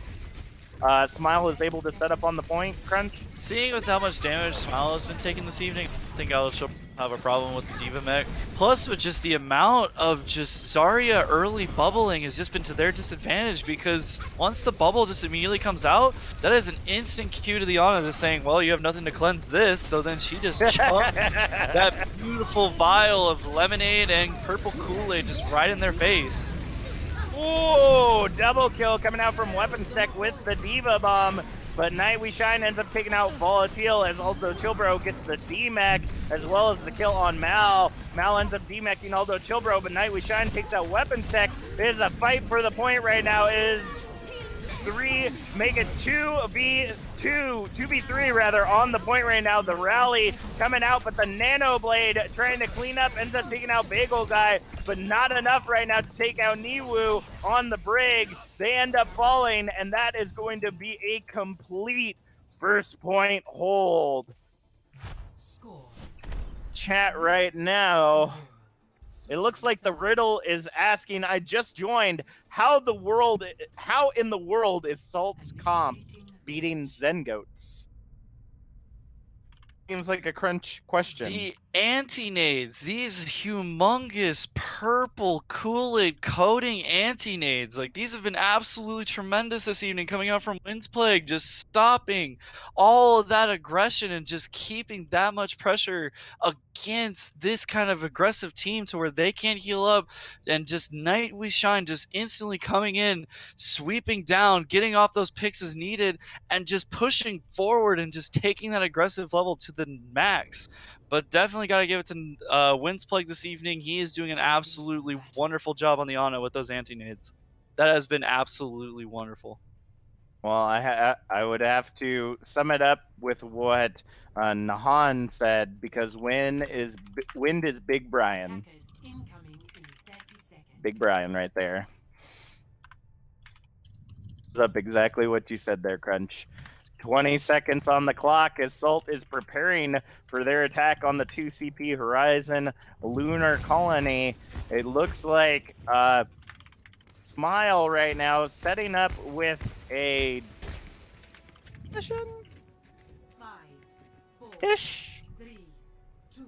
Smile is able to set up on the point, Crunch? Seeing with how much damage Smile has been taking this evening, I think Aldo Chilbro have a problem with the Diva mech. Plus, with just the amount of just Zarya early bubbling has just been to their disadvantage, because once the bubble just immediately comes out, that is an instant cue to the Ana just saying, well, you have nothing to cleanse this, so then she just chunked that beautiful vial of lemonade and purple Kool-Aid just right in their face. Ooh, double kill coming out from Weapon Stack with the Diva Bomb. But Night We Shine ends up taking out Volatile as Aldo Chilbro gets the D-Mech as well as the kill on Mal. Mal ends up D-Meching Aldo Chilbro, but Night We Shine takes out Weapon Stack. It is a fight for the point right now. It is 3, make it 2v3 rather on the point right now. The rally coming out, but the Nano Blade trying to clean up, ends up taking out Bagel Guy, but not enough right now to take out Niwu on the Brig. They end up falling, and that is going to be a complete first point hold. Chat right now. It looks like the riddle is asking, I just joined, how in the world is Salt's comp beating Zengoats? Seems like a crunch question. The anti-nades, these humongous purple Kool-Aid coating anti-nades, like these have been absolutely tremendous this evening coming out from Wind's Plague, just stopping all of that aggression and just keeping that much pressure against this kind of aggressive team to where they can't heal up, and just Night We Shine just instantly coming in, sweeping down, getting off those picks as needed, and just pushing forward and just taking that aggressive level to the max. But definitely got to give it to Wind's Plague this evening. He is doing an absolutely wonderful job on the Ana with those anti-nades. That has been absolutely wonderful. Well, I would have to sum it up with what Nahan said, because Wind is Big Brian. Big Brian right there. Up exactly what you said there, Crunch. 20 seconds on the clock as Salt is preparing for their attack on the 2CP Horizon Lunar Colony. It looks like Smile right now setting up with a mission ish.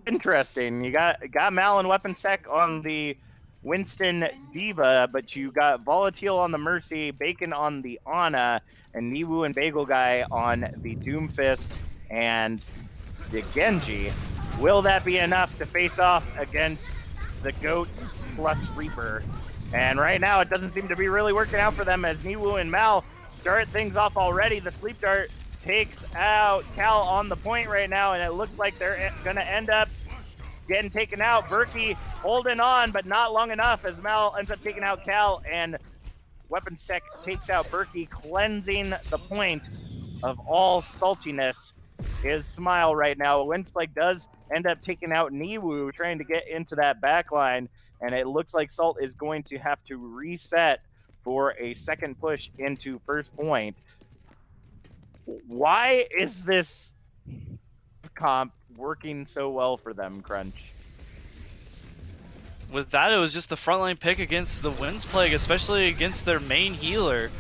Interesting. You got Mal and Weapon Stack on the Winston Diva, but you got Volatile on the Mercy, Bacon on the Ana, and Niwu and Bagel Guy on the Doomfist and the Genji. Will that be enough to face off against the Goats plus Reaper? And right now, it doesn't seem to be really working out for them as Niwu and Mal start things off already. The Sleep Dart takes out Cal on the point right now, and it looks like they're going to end up getting taken out. Berkey holding on, but not long enough as Mal ends up taking out Cal, and Weapon Stack takes out Berkey, cleansing the point of all saltiness is Smile right now. Windflake does end up taking out Niwu, trying to get into that backline, and it looks like Salt is going to have to reset for a second push into first point. Why is this comp working so well for them, Crunch? With that, it was just the frontline pick against the Wind's Plague, especially against their main healer.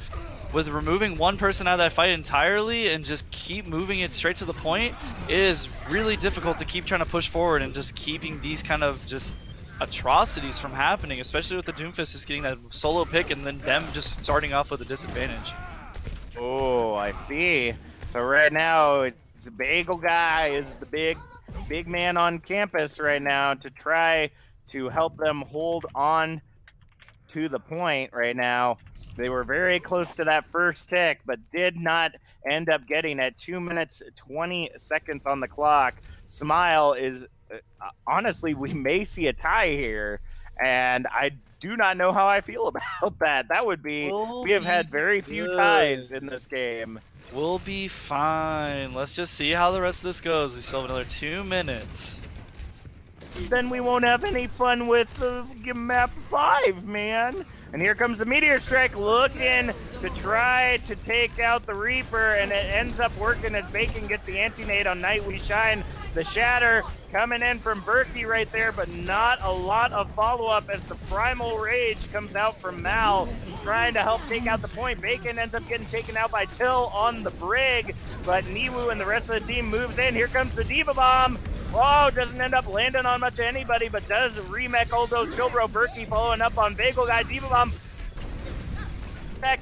With removing one person out of that fight entirely and just keep moving it straight to the point, it is really difficult to keep trying to push forward and just keeping these kind of just atrocities from happening, especially with the Doomfist just getting that solo pick and then them just starting off with a disadvantage. Oh, I see. So right now, it's Bagel Guy is the big man on campus right now to try to help them hold on to the point right now. They were very close to that first tick, but did not end up getting it. 2 minutes, 20 seconds on the clock. Smile is, honestly, we may see a tie here, and I do not know how I feel about that. That would be, we have had very few ties in this game. We'll be fine. Let's just see how the rest of this goes. We still have another 2 minutes. Then we won't have any fun with map 5, man. And here comes the Meteor Strike looking to try to take out the Reaper, and it ends up working as Bacon gets the anti-nade on Night We Shine. The Shatter coming in from Berkey right there, but not a lot of follow-up as the Primal Rage comes out from Mal, trying to help take out the point. Bacon ends up getting taken out by Till on the Brig, but Niwu and the rest of the team moves in. Here comes the Diva Bomb. Oh, doesn't end up landing on much of anybody, but does remake Aldo Chilbro. Berkey following up on Bagel Guy. Diva Bomb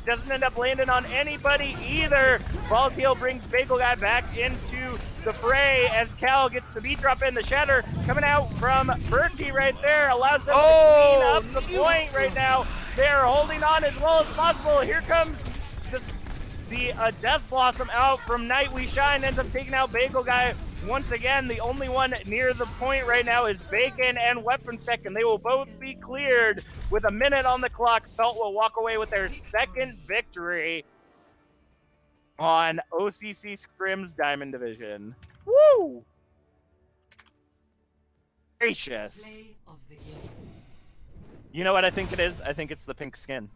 doesn't end up landing on anybody either. Volatile brings Bagel Guy back into the fray as Cal gets the beat drop in. The Shatter coming out from Berkey right there allows them to clean up the point right now. They're holding on as well as possible. Here comes the Death Blossom out from Night We Shine, ends up taking out Bagel Guy. Once again, the only one near the point right now is Bacon and Weapon Sec, and they will both be cleared with a minute on the clock. Salt will walk away with their second victory on O.C.C. Scrim's Diamond Division. Woo! Gracious. You know what I think it is? I think it's the pink skin.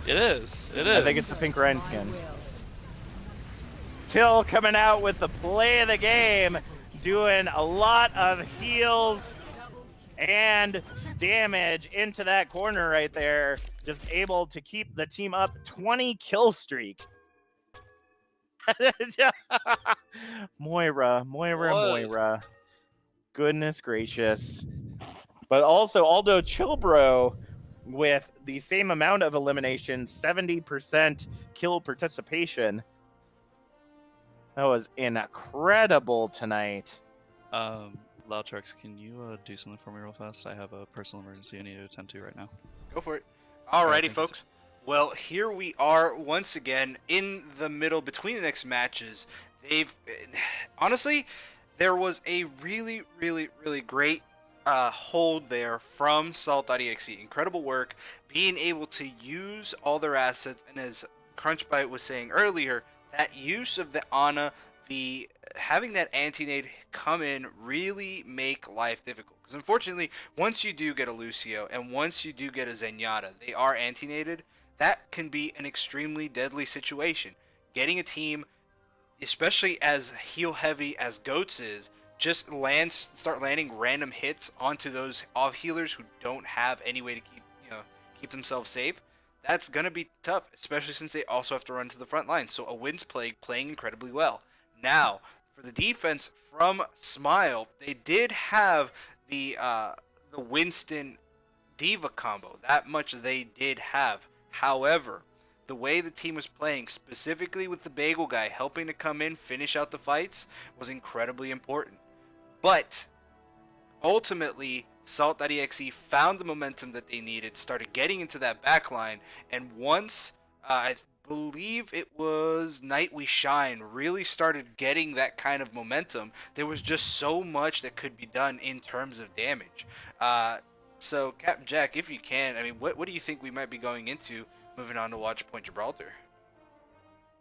It is. It I is. think it's the pink Rhine skin. Till coming out with the play of the game, doing a lot of heals and damage into that corner right there. Just able to keep the team up. 20 kill streak. Moira. Goodness gracious. But also Aldo Chilbro with the same amount of elimination, 70% kill participation. That was incredible tonight. Loudtrex, can you do something for me real fast? I have a personal emergency I need to attend to right now. Go for it. Alright, Alrighty, folks. Well, here we are once again in the middle between the next matches. Honestly, there was a really great hold there from Salt.exe. Incredible work, being able to use all their assets, and as Crunchbite was saying earlier, that use of the Ana, having that anti-nade come in really make life difficult. Because unfortunately, once you do get a Lucio and once you do get a Zenyatta, they are anti-naded. That can be an extremely deadly situation. Getting a team, especially as heal heavy as Goats is, just start landing random hits onto those off healers who don't have any way to keep themselves safe. That's gonna be tough, especially since they also have to run to the front line. So a Wind's Plague playing incredibly well. Now, for the defense from Smile, they did have the Winston Diva combo. That much they did have. However, the way the team was playing, specifically with the Bagel Guy helping to come in, finish out the fights, was incredibly important. But ultimately, Salt.exe found the momentum that they needed, started getting into that backline, and once I believe it was Night We Shine really started getting that kind of momentum, there was just so much that could be done in terms of damage. So, Captain Jack, if you can, I mean, what do you think we might be going into moving on to Watchpoint Gibraltar?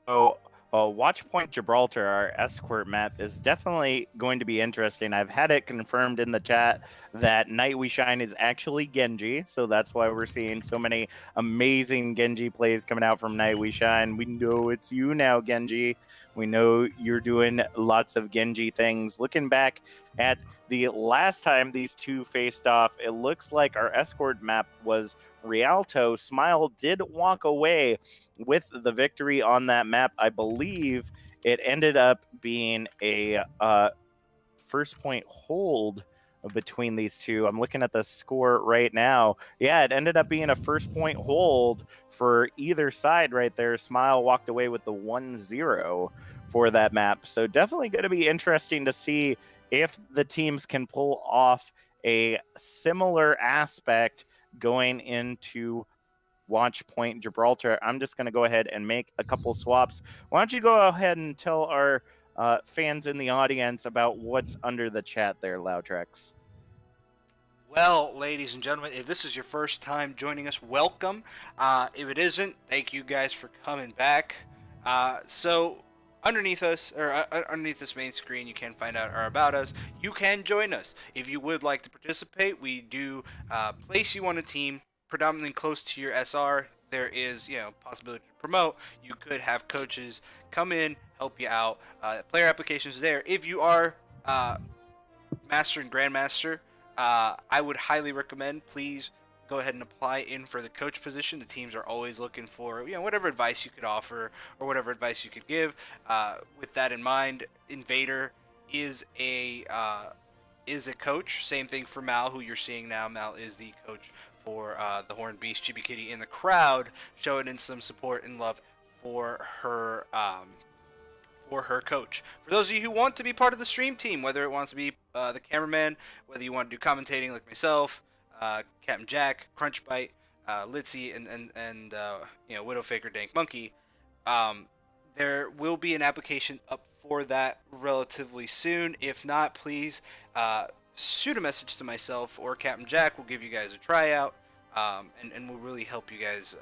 So, Watchpoint Gibraltar, our escort map, is definitely going to be interesting. I've had it confirmed in the chat that Night We Shine is actually Genji, so that's why we're seeing so many amazing Genji plays coming out from Night We Shine. We know it's you now, Genji. We know you're doing lots of Genji things. Looking back at the last time these two faced off, it looks like our escort map was Rialto. Smile did walk away with the victory on that map. I believe it ended up being a first point hold between these two. I'm looking at the score right now. Yeah, it ended up being a first point hold for either side right there. Smile walked away with the 1-0 for that map. So definitely going to be interesting to see if the teams can pull off a similar aspect going into Watchpoint Gibraltar. I'm just going to go ahead and make a couple swaps. Why don't you go ahead and tell our fans in the audience about what's under the chat there, Loudtrex? Well, ladies and gentlemen, if this is your first time joining us, welcome. If it isn't, thank you guys for coming back. So underneath us, or underneath this main screen, you can find out our about us. You can join us if you would like to participate. We do place you on a team predominantly close to your SR. There is, possibility to promote. You could have coaches come in, help you out. Player applications there. If you are Master and Grandmaster, I would highly recommend, please go ahead and apply in for the coach position. The teams are always looking for, whatever advice you could offer or whatever advice you could give. With that in mind, Invader is a coach. Same thing for Mal, who you're seeing now. Mal is the coach for the Horned Beast. Chibi Kitty in the crowd, showing in some support and love for her coach. For those of you who want to be part of the stream team, whether it wants to be the cameraman, whether you want to do commentating like myself, Captain Jack, Crunchbite, Litzy and you know, Widowfaker Dank Monkey, there will be an application up for that relatively soon. If not, please shoot a message to myself or Captain Jack. We'll give you guys a tryout, and we'll really help you guys,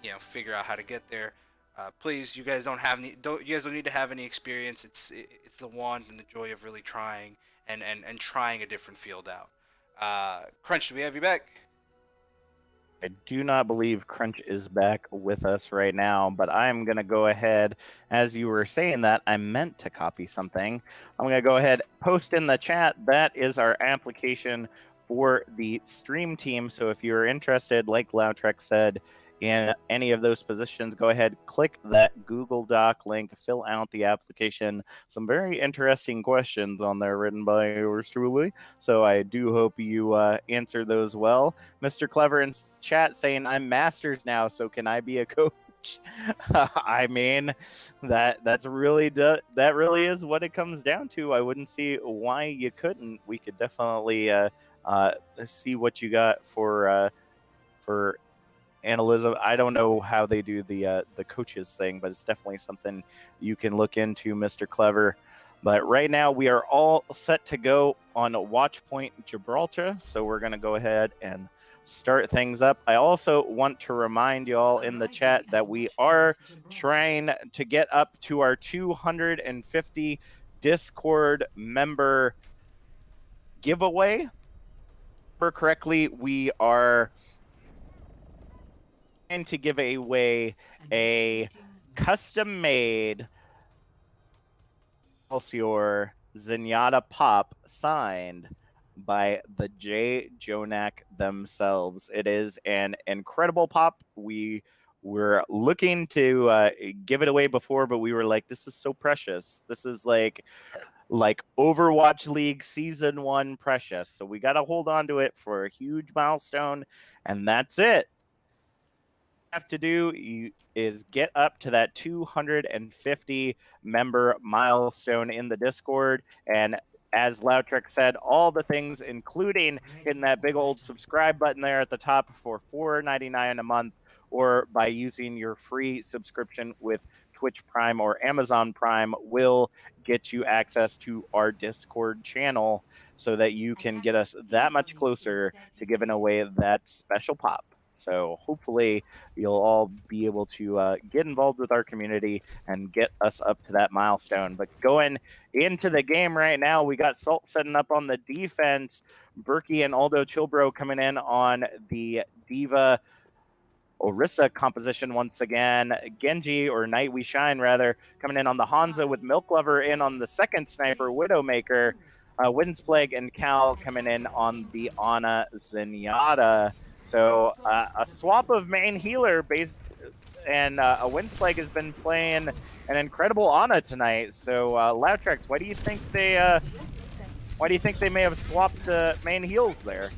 you know, figure out how to get there. Please, you guys don't need to have any experience. It's the want and the joy of really trying and trying a different field out. Crunch, do we have you back? I do not believe Crunch is back with us right now, but I'm going to go ahead. As you were saying that, I meant to copy something. I'm going to go ahead, post in the chat. That is our application for the stream team. So if you're interested, like Loudtrex said, in any of those positions, go ahead, click that Google Doc link, fill out the application. Some very interesting questions on there written by yours truly. So I do hope you answer those well. Mr. Clever in chat saying, I'm masters now, so can I be a coach? I mean, that really is what it comes down to. I wouldn't see why you couldn't. We could definitely see what you got for analysis. I don't know how they do the coaches thing, but it's definitely something you can look into, Mr. Clever. But right now we are all set to go on Watchpoint Gibraltar, so we're going to go ahead and start things up. I also want to remind y'all in the chat that we are trying to get up to our 250 Discord member giveaway. Correctly, we are trying to give away a custom-made Excelsior Zenyatta Pop signed by the J. Jonak themselves. It is an incredible pop. We were looking to give it away before, but we were like, this is so precious. This is like Overwatch League Season 1 precious. So we got to hold on to it for a huge milestone, and that's it. Have to do is get up to that 250 member milestone in the Discord, and as Loudtrex said, all the things, including hitting that big old subscribe button there at the top for $4.99 a month, or by using your free subscription with Twitch Prime or Amazon Prime, will get you access to our Discord channel so that you can get us that much closer to giving away that special pop. So hopefully you'll all be able to get involved with our community and get us up to that milestone. But going into the game right now, we got Salt setting up on the defense. Berkey and Aldo Chilbro coming in on the Diva Orisa composition once again. Genji, or Night We Shine rather, coming in on the Hanzo with Milk Lover in on the second sniper, Widowmaker. Winds Plague and Cal coming in on the Ana Zenyatta. So a swap of main healer based, and a Wind Plague has been playing an incredible Ana tonight. So Loudtrex, why do you think they may have swapped main heals there?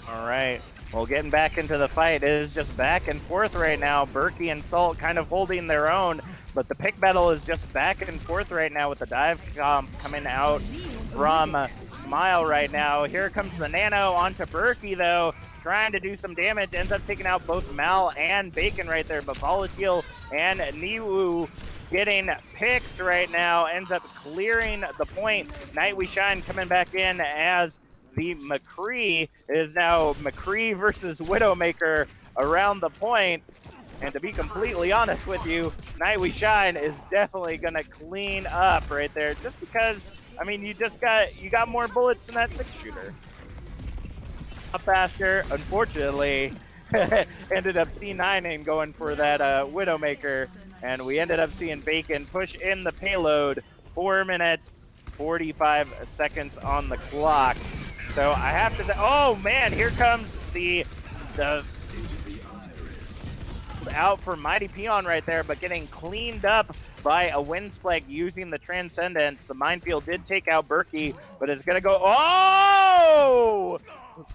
All right. Well, getting back into the fight is just back and forth right now. Berkey and Salt kind of holding their own, but the pick battle is just back and forth right now with the dive comp coming out from Smile right now. Here comes the Nano onto Berkey, though, trying to do some damage. Ends up taking out both Mal and Bacon right there, but Volatile and Niwu getting picks right now. Ends up clearing the point. Night We Shine coming back in as the McCree. Is now McCree versus Widowmaker around the point. And to be completely honest with you, Night We Shine is definitely gonna clean up right there, just because, I mean, you got more bullets than that 6-shooter. Up faster, unfortunately, ended up C9ing going for that Widowmaker, and we ended up seeing Bacon push in the payload. 4 minutes, 45 seconds on the clock. So I have to say, oh man, here comes see the out for Mighty Peon right there, but getting cleaned up by a Windsplague using the Transcendence. The Minefield did take out Berkey, but it's going to go... Oh!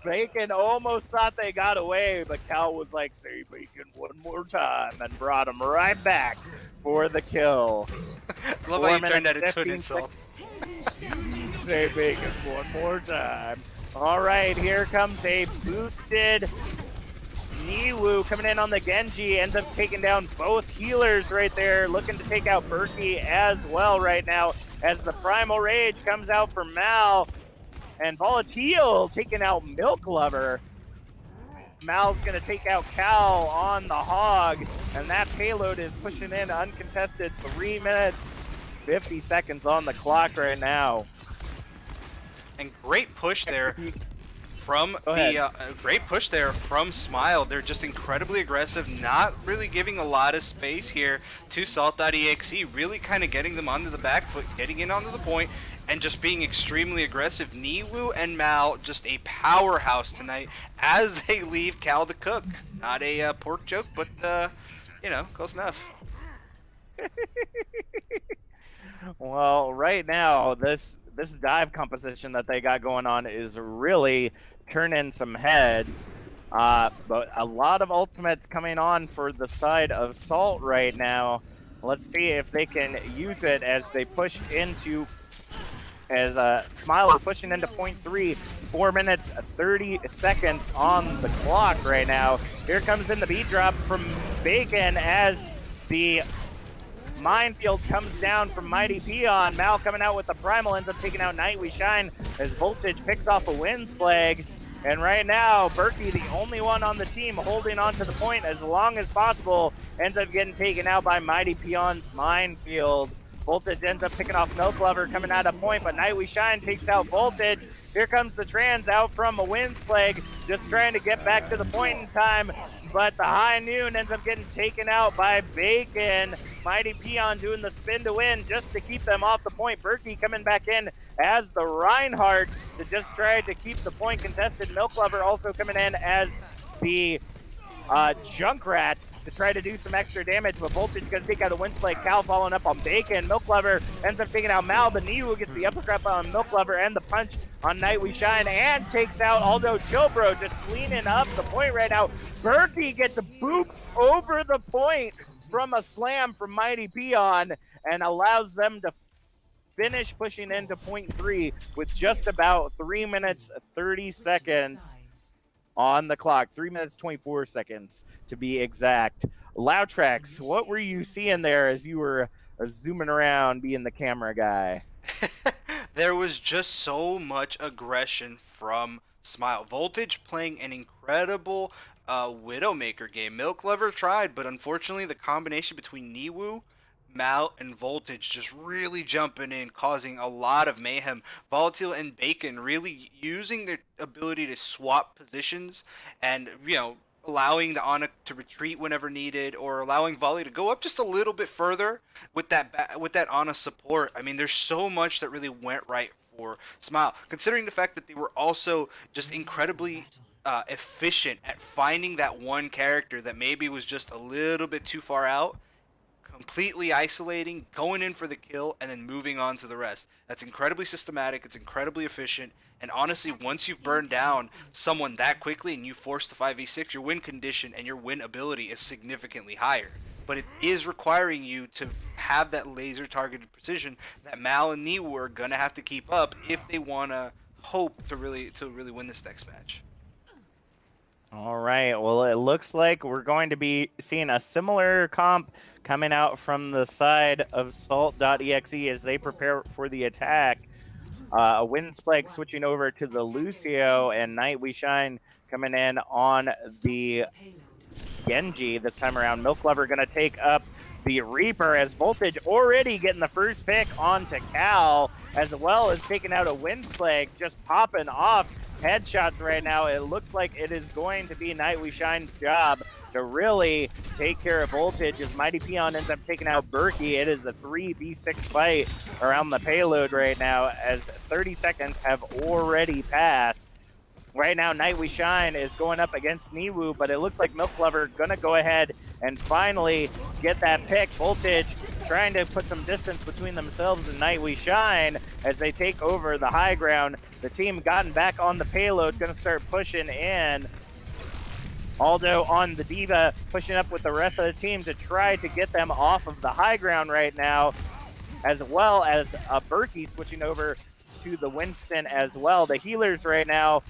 Bacon almost thought they got away, but Cal was like, say Bacon one more time, and brought him right back for the kill. Love how you turned that into an insult. Say Bacon one more time. All right, here comes a boosted Niwu coming in on the Genji, ends up taking down both healers right there, looking to take out Berkey as well right now as the Primal Rage comes out for Mal, and Volatile taking out Milk Lover. Mal's going to take out Cal on the Hog, and that payload is pushing in uncontested 3 minutes, 50 seconds on the clock right now. And great push there from Smile. They're just incredibly aggressive, not really giving a lot of space here to Salt.exe, really kind of getting them onto the back foot, getting in onto the point, and just being extremely aggressive. Niwu and Mal just a powerhouse tonight as they leave Cal to cook. Not a pork joke, but you know, close enough. Well, right now, this dive composition that they got going on is really turning some heads. But a lot of ultimates coming on for the side of Salt right now. Let's see if they can use it as they push into, as Smile is pushing into point 3, 4 minutes, 30 seconds on the clock right now. Here comes in the beat drop from Bacon as the Minefield comes down from Mighty Peon. Mal coming out with the Primal, ends up taking out Night We Shine as Voltage picks off a Windsplague. And right now, Berkey, the only one on the team holding on to the point as long as possible, ends up getting taken out by Mighty Peon's Minefield. Voltage ends up picking off Milk Lover coming out of point, but Night We Shine takes out Voltage. Here comes the Trans out from a Windsplague, just trying to get back to the point in time, but the High Noon ends up getting taken out by Bacon. Mighty Peon doing the spin to win just to keep them off the point. Berkey coming back in as the Reinhardt to just try to keep the point contested. Milk Lover also coming in as the Junkrat to try to do some extra damage, but Voltage gonna take out a Windsplague. Cal following up on Bacon. Milk Lover ends up taking out Mal, but Niwu gets the uppercut on Milk Lover and the punch on Night We Shine and takes out Aldo Chilbro, just cleaning up the point right now. Berkey gets a boop over the point from a slam from Mighty Peon and allows them to finish pushing into point 3 with just about 3 minutes 30 seconds on the clock. 3 minutes 24 seconds to be exact. Loudtrax, what were you seeing there as you were zooming around being the camera guy? There was just so much aggression from Smile. Voltage playing an incredible Widowmaker game. Milk Lover tried, but unfortunately the combination between Niwu, Mal, and Voltage just really jumping in, causing a lot of mayhem. Volatile and Bacon really using their ability to swap positions and, you know, allowing the Ana to retreat whenever needed, or allowing Volley to go up just a little bit further with that Ana support. I mean, there's so much that really went right for Smile, considering the fact that they were also just incredibly efficient at finding that one character that maybe was just a little bit too far out, completely isolating, going in for the kill, and then moving on to the rest. That's incredibly systematic, it's incredibly efficient, and honestly, once you've burned down someone that quickly and you force the 5v6, your win condition and your win ability is significantly higher. But it is requiring you to have that laser targeted precision that Mal and Niwu are gonna have to keep up if they wanna hope to really win this next match. All right, well, it looks like we're going to be seeing a similar comp coming out from the side of Salt.exe as they prepare for the attack. A Windsplague switching over to the Lucio, and Night We Shine coming in on the Genji this time around. Milk Lover going to take up the Reaper as Voltage already getting the first pick onto Cal, as well as taking out a Windsplague, just popping off headshots right now. It looks like it is going to be Night We Shine's job to really take care of Voltage as Mighty Peon ends up taking out Berkey. It is a 3v6 fight around the payload right now as 30 seconds have already passed. Right now, Night We Shine is going up against Niwu, but it looks like Milk Lover gonna go ahead and finally get that pick. Voltage trying to put some distance between themselves and Night We Shine as they take over the high ground. The team gotten back on the payload, gonna start pushing in. Aldo on the Diva, pushing up with the rest of the team to try to get them off of the high ground right now, as well as Berkey switching over to the Winston as well. The healers right now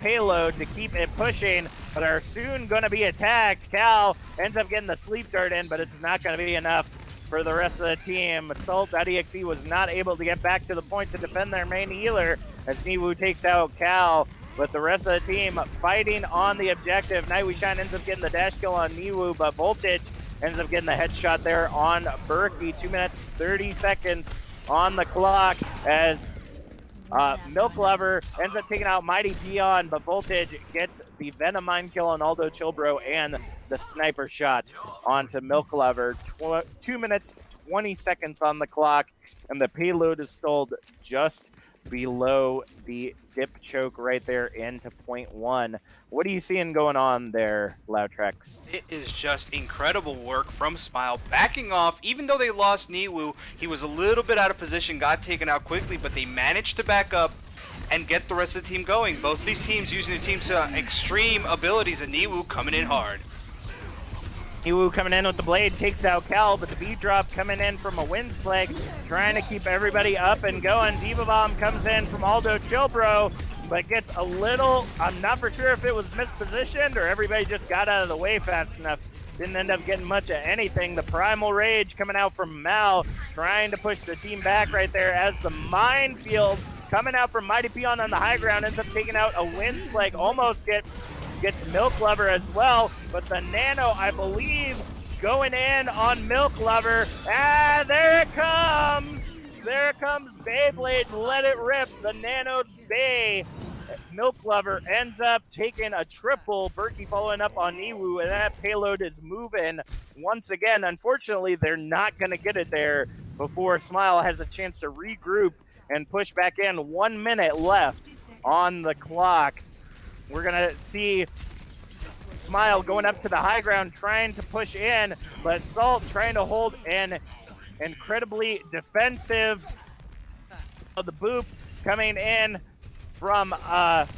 payload to keep it pushing, but are soon going to be attacked. Cal ends up getting the sleep dart in, but it's not going to be enough for the rest of the team. Assault.exe was not able to get back to the point to defend their main healer as Niwu takes out Cal, but the rest of the team fighting on the objective. Night We Shine ends up getting the dash kill on Niwu, but Voltage ends up getting the headshot there on Berkey. 2 minutes, 30 seconds on the clock as Milk Lover ends up taking out Mighty Peon, but Voltage gets the Venom Mind kill on Aldo Chilbro and the sniper shot onto Milk Lover. 2 minutes, 20 seconds on the clock, and the payload is stalled just below the dip choke right there into point 1. What are you seeing going on there, Loudtrex? It is just incredible work from Smile, backing off. Even though they lost Niwu, he was a little bit out of position, got taken out quickly, but they managed to back up and get the rest of the team going. Both these teams using the team's extreme abilities, and Niwu coming in hard. Niwu coming in with the blade, takes out Cal, but the V-drop coming in from a Wind Plague, trying to keep everybody up and going. Diva Bomb comes in from Aldo Chilbro, but gets a little, I'm not for sure if it was mispositioned or everybody just got out of the way fast enough. Didn't end up getting much of anything. The Primal Rage coming out from Mal, trying to push the team back right there as the Minefield coming out from Mighty Peon on the high ground ends up taking out a Wind Plague, almost gets Milk Lover as well, but the Nano, I believe, going in on Milk Lover. Ah, there it comes! There comes Beyblade, let it rip. The Nano Bay. Milk Lover ends up taking a triple. Berkey following up on Niwu, and that payload is moving once again. Unfortunately, they're not going to get it there before Smile has a chance to regroup and push back in. 1 minute left on the clock. We're going to see Smile going up to the high ground, trying to push in, but Salt trying to hold an incredibly defensive. The boop coming in from to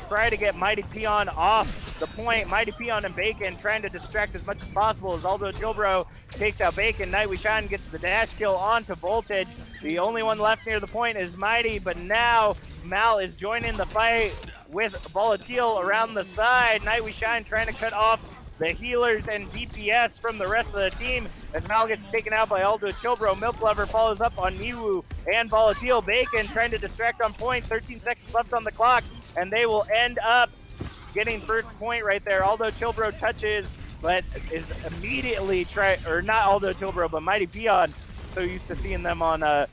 try to get Mighty Peon off the point. Mighty Peon and Bacon trying to distract as much as possible as Aldo Chilbro takes out Bacon. Night We Shine gets the dash kill onto Voltage. The only one left near the point is Mighty, but now Mal is joining the fight with Volatile around the side. Night We Shine trying to cut off the healers and DPS from the rest of the team as Mal gets taken out by Aldo Chilbro. Milk Lover follows up on Niwu and Volatile. Bacon trying to distract on point. 13 seconds left on the clock, and they will end up getting first point right there. Aldo Chilbro touches, but is immediately not Aldo Chilbro, but Mighty Peon. So used to seeing them on the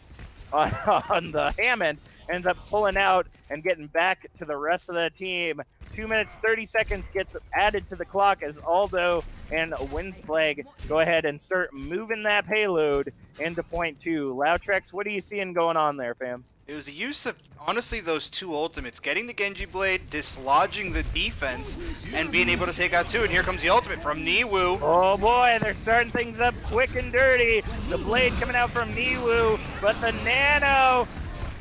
Hammond, ends up pulling out and getting back to the rest of the team. 2 minutes, 30 seconds gets added to the clock as Aldo and Wind Plague go ahead and start moving that payload into point 2. Loudtrex, what are you seeing going on there, fam? It was the use of, honestly, those two ultimates. Getting the Genji Blade, dislodging the defense, and being able to take out two. And here comes the ultimate from Niwu. Oh boy, they're starting things up quick and dirty. The blade coming out from Niwu, but the Nano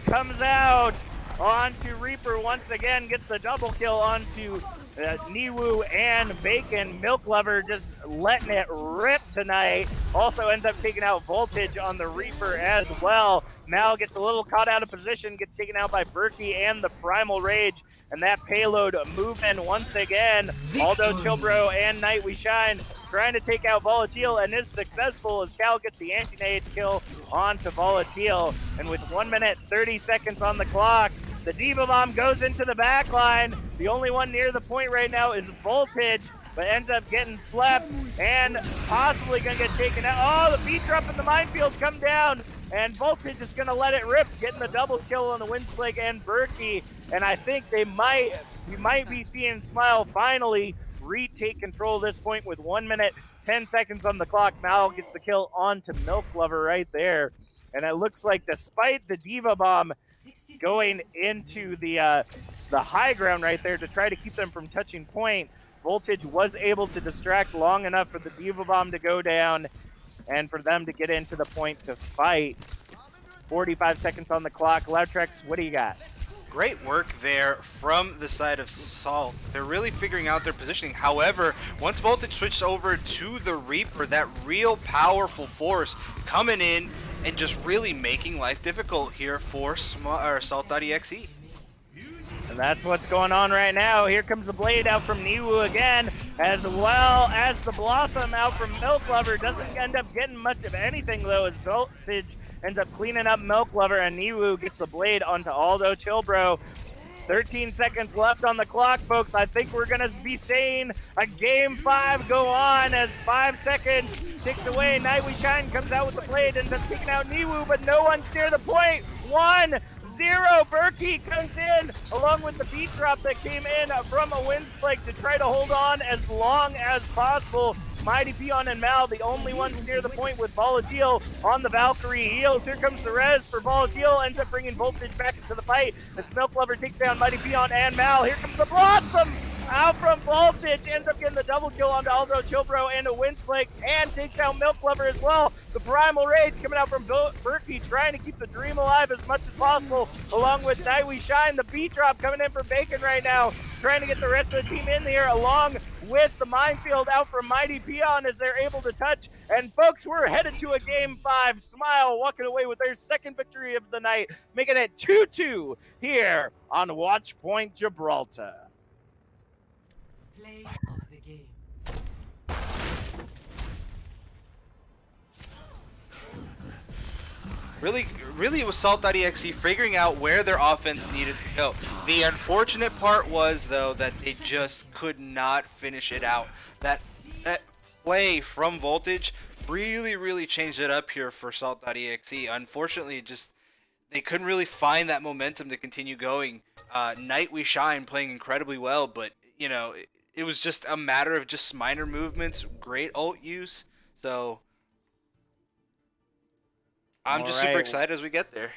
comes out onto Reaper once again, gets the double kill onto Niwu and Bacon. Milk Lover just letting it rip tonight. Also ends up taking out Voltage on the Reaper as well. Mal gets a little caught out of position, gets taken out by Berkey and the Primal Rage, and that payload moving once again. Aldo Chilbro and Night We Shine trying to take out Volatile, and is successful as Cal gets the anti-nade kill onto Volatile. And with 1 minute, 30 seconds on the clock, the Diva Bomb goes into the back line. The only one near the point right now is Voltage, but ends up getting slept and possibly gonna get taken out. Oh, the beat drop in the minefield come down, and Voltage is gonna let it rip, getting the double kill on the Wind Plague and Berkey. And I think we might be seeing Smile finally retake control of this point with 1 minute, 10 seconds on the clock. Mal gets the kill onto Milk Lover right there. And it looks like despite the Diva Bomb going into the high ground right there to try to keep them from touching point, Voltage was able to distract long enough for the Diva Bomb to go down and for them to get into the point to fight. 45 seconds on the clock. Loudtrex, what do you got? Great work there from the side of Salt. They're really figuring out their positioning. However, once Voltage switched over to the Reaper, that real powerful force coming in and just really making life difficult here for Salt.exe. And that's what's going on right now. Here comes the Blade out from Niwu again, as well as the Blossom out from Milk Lover. Doesn't end up getting much of anything, though, as Voltage ends up cleaning up Milk Lover, and Niwu gets the Blade onto Aldo Chilbro. 13 seconds left on the clock, folks. I think we're going to be seeing a Game 5 go on as 5 seconds ticks away. Night We Shine comes out with the Blade, ends up taking out Niwu, but no one's near the point. 1-0. Berkey comes in along with the beat drop that came in from a wind spike to try to hold on as long as possible. Mighty Peon and Mal, the only ones near the point with Volatile on the Valkyrie heals. Here comes the res for Volatile, ends up bringing Voltage back into the fight as Milk Lover takes down Mighty Peon and Mal. Here comes the Blossom out from Voltage, ends up getting the double kill onto Aldo Chilbro and a wind spike, and takes out Milk Lover as well. The Primal Rage coming out from Berkey, trying to keep the dream alive as much as possible, along with Night We Shine. The beat drop coming in for Bacon right now, trying to get the rest of the team in here, along with the minefield out from Mighty Peon as they're able to touch. And folks, we're headed to a Game 5. Smile walking away with their second victory of the night, making it 2-2 here on Watch Point Gibraltar. Play of the game. Really, it was Salt.exe figuring out where their offense needed to go. The unfortunate part was, though, that they just could not finish it out. That play from Voltage really changed it up here for Salt.exe. Unfortunately, they couldn't really find that momentum to continue going. Night We Shine playing incredibly well, but you know, it was just a matter of just minor movements, great ult use. So I'm just super excited as we get there.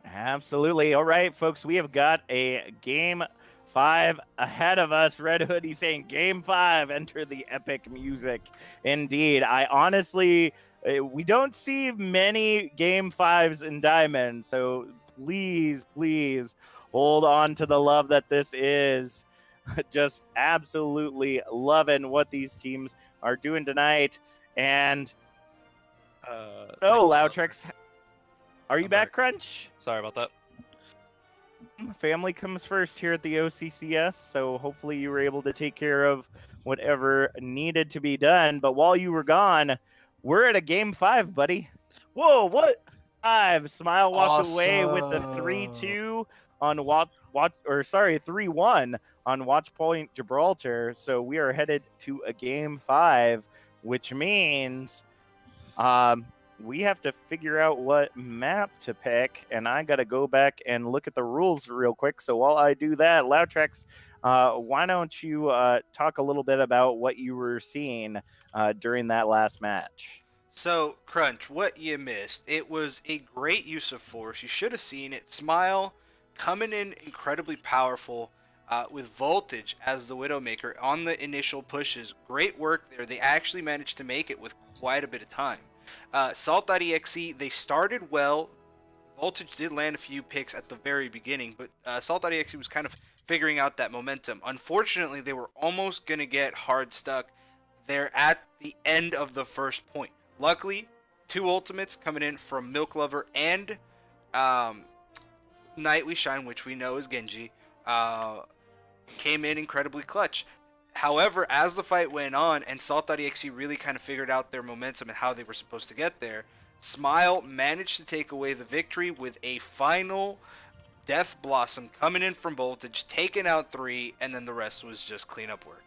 Absolutely. All right, folks, we have got a Game 5 ahead of us. Red Hoodie saying Game 5, enter the epic music. Indeed. I honestly, we don't see many Game 5s in Diamond, so please hold on to the love that this is. Just absolutely loving what these teams are doing tonight. And Loudtrex, are you back, Crunch? Sorry about that. Family comes first here at the O.C.C.S, so hopefully you were able to take care of whatever needed to be done. But while you were gone, we're at a Game 5, buddy. Whoa, what? 5. Smile walked away with the Awesome. 3-2 on 3-1 on Watch Point Gibraltar. So we are headed to a Game 5, which means we have to figure out what map to pick, and I got to go back and look at the rules real quick. So while I do that, Loudtrex, why don't you talk a little bit about what you were seeing during that last match? So, Crunch, what you missed, it was a great use of force. You should have seen it. Smile coming in incredibly powerful with Voltage as the Widowmaker on the initial pushes. Great work there. They actually managed to make it with quite a bit of time. Salt.exe, they started well. Voltage did land a few picks at the very beginning, but Salt.exe was kind of figuring out that momentum. Unfortunately, they were almost going to get hard stuck there at the end of the first point. Luckily, 2 ultimates coming in from Milk Lover and Night We Shine, which we know is Genji, came in incredibly clutch. However, as the fight went on and Salt.exe really kind of figured out their momentum and how they were supposed to get there, Smile managed to take away the victory with a final Death Blossom coming in from Voltage, taking out 3, and then the rest was just cleanup work.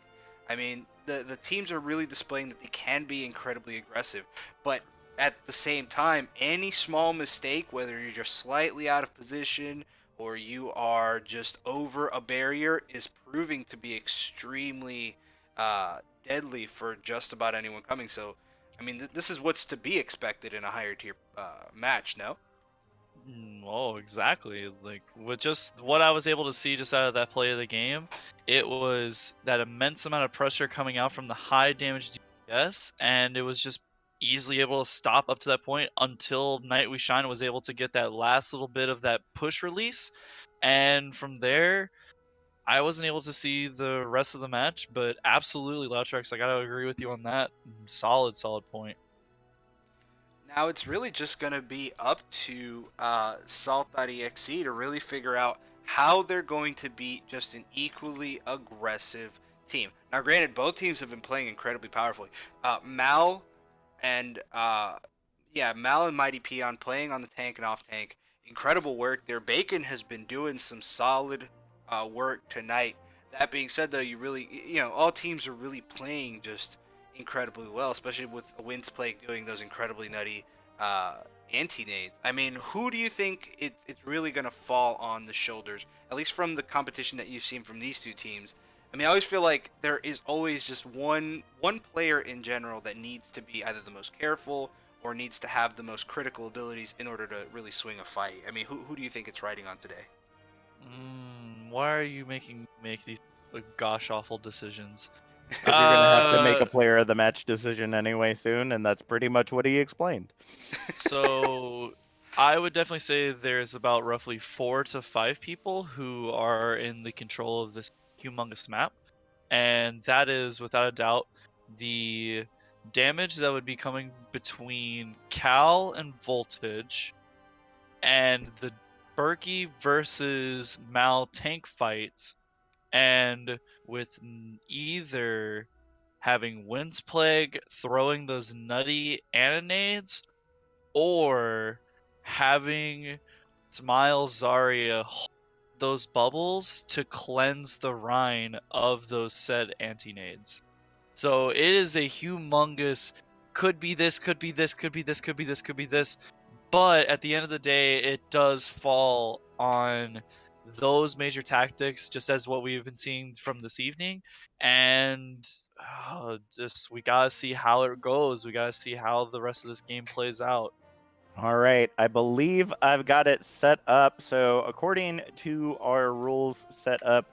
I mean, the teams are really displaying that they can be incredibly aggressive, but at the same time, any small mistake, whether you're just slightly out of position or you are just over a barrier, is proving to be extremely deadly for just about anyone coming. So I mean, this is what's to be expected in a higher tier match, no? Oh, exactly. Like with just what I was able to see just out of that play of the game, it was that immense amount of pressure coming out from the high damage DPS, and it was just easily able to stop up to that point until Night We Shine was able to get that last little bit of that push release, and from there, I wasn't able to see the rest of the match. But absolutely, Loudtrax, I gotta agree with you on that. Solid, solid point. Now it's really just going to be up to Salt.exe to really figure out how they're going to beat just an equally aggressive team. Now, granted, both teams have been playing incredibly powerfully. Mal and Mal and Mighty Peon playing on the tank and off tank. Incredible work there. Bacon has been doing some solid work tonight. That being said, though, all teams are really playing just incredibly well, especially with Winds Plague doing those incredibly nutty anti-nades. I mean, who do you think it's really going to fall on the shoulders, at least from the competition that you've seen from these two teams? I mean, I always feel like there is always just one player in general that needs to be either the most careful or needs to have the most critical abilities in order to really swing a fight. I mean, who do you think it's riding on today? Why are you making me make these gosh awful decisions? Because you're going to have to make a player of the match decision anyway soon, and that's pretty much what he explained. So I would definitely say there's about roughly 4 to 5 people who are in the control of this humongous map, and that is without a doubt the damage that would be coming between Cal and Voltage, and the Berkey versus Mal tank fights, and with either having Winds Plague throwing those nutty Ananades, or having Smile Zarya hold those bubbles to cleanse the Rhine of those said anti-nades. So it is a humongous, could be this, could be this, could be this, could be this, could be this. But at the end of the day, it does fall on those major tactics, just as what we've been seeing from this evening. And just we gotta see how it goes. We gotta see how the rest of this game plays out. All right, I believe I've got it set up. So according to our rules set up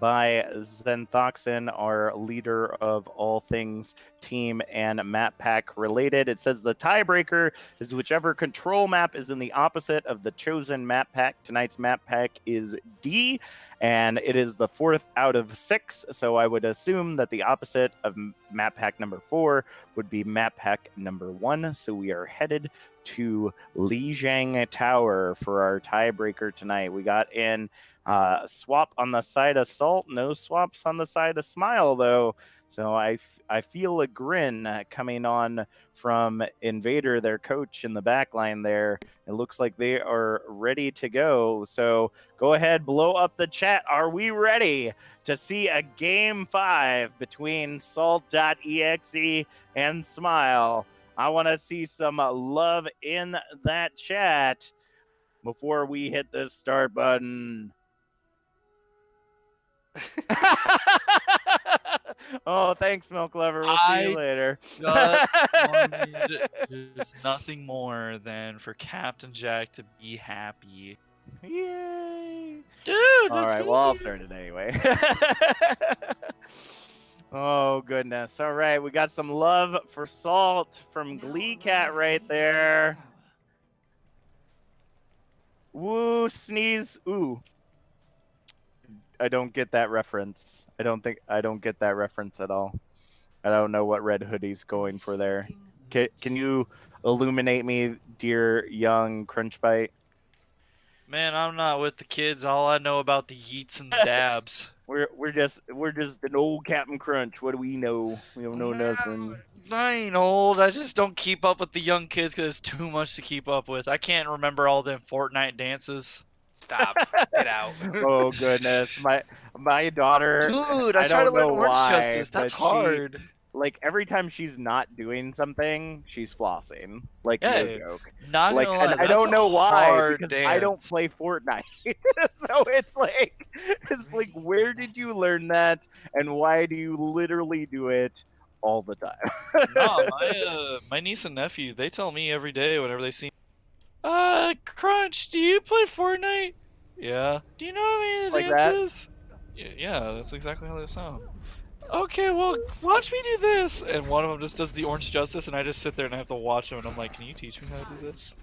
by Zenthoxin, our leader of all things team and map pack related, it says the tiebreaker is whichever control map is in the opposite of the chosen map pack. Tonight's map pack is D, and it is the 4th out of 6. So I would assume that the opposite of map pack number 4 would be map pack number 1. So we are headed to Lijiang Tower for our tiebreaker tonight. We got in swap on the side of Salt, no swaps on the side of Smile, though. So I feel a grin coming on from Invader, their coach in the back line there. It looks like they are ready to go. So go ahead, blow up the chat. Are we ready to see a Game 5 between Salt.exe and Smile? I want to see some love in that chat before we hit the start button. Oh, thanks, Milk Lover. We'll see you later. Just wanted just nothing more than for Captain Jack to be happy. Yay! Dude, All let's right, go. well, I'll start it anyway. Oh, goodness. All right, we got some love for Salt from Glee Cat right there. Woo, sneeze. Ooh. I don't get that reference. I don't get that reference at all. I don't know what Red Hoodie's going for there. Can you illuminate me, dear young Crunchbite? Man, I'm not with the kids. All I know about the yeets and dabs. We're just an old Captain Crunch. What do we know? We don't know nothing. I ain't old. I just don't keep up with the young kids because it's too much to keep up with. I can't remember all them Fortnite dances. Stop. Get out. Oh goodness, my daughter. Dude, I try to don't learn know Orange why, Justice. That's but hard. Like every time she's not doing something, she's flossing. Like no Yeah, joke. not Like, gonna lie, and I don't know why hard because dance. I don't play Fortnite. So it's like where did you learn that, and why do you literally do it all the time. No, my niece and nephew, they tell me every day whenever they see Crunch, do you play Fortnite? Yeah. Do you know how many Like that. dances? Yeah, that's exactly how they sound. Okay, well, watch me do this. And one of them just does the orange justice, and I just sit there and I have to watch him, and I'm like, can you teach me how to do this?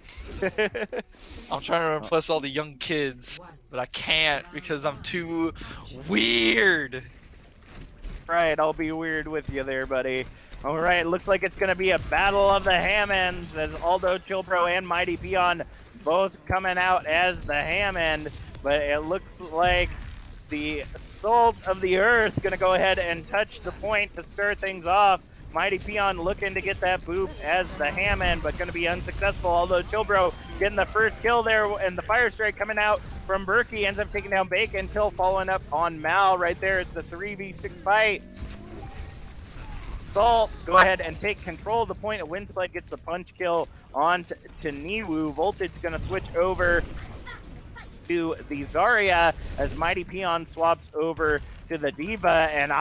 I'm trying to impress all the young kids, but I can't because I'm too weird. Right, I'll be weird with you there, buddy. All right, looks like it's going to be a battle of the Hammonds as Aldo Chilbro and Mighty Peon both coming out as the Hammond, but it looks like the Salt of the Earth going to go ahead and touch the point to start things off. Mighty Peon looking to get that boop as the Hammond, but going to be unsuccessful. Although Chilbro getting the first kill there, and the Fire Strike coming out from Berkey ends up taking down Bacon until following up on Mal right there. It's the 3v6 fight. Salt, go ahead and take control of the point. Windsplit gets the punch kill on to Niwu. Voltage going to switch over to the Zarya as Mighty Peon swaps over to the Diva, and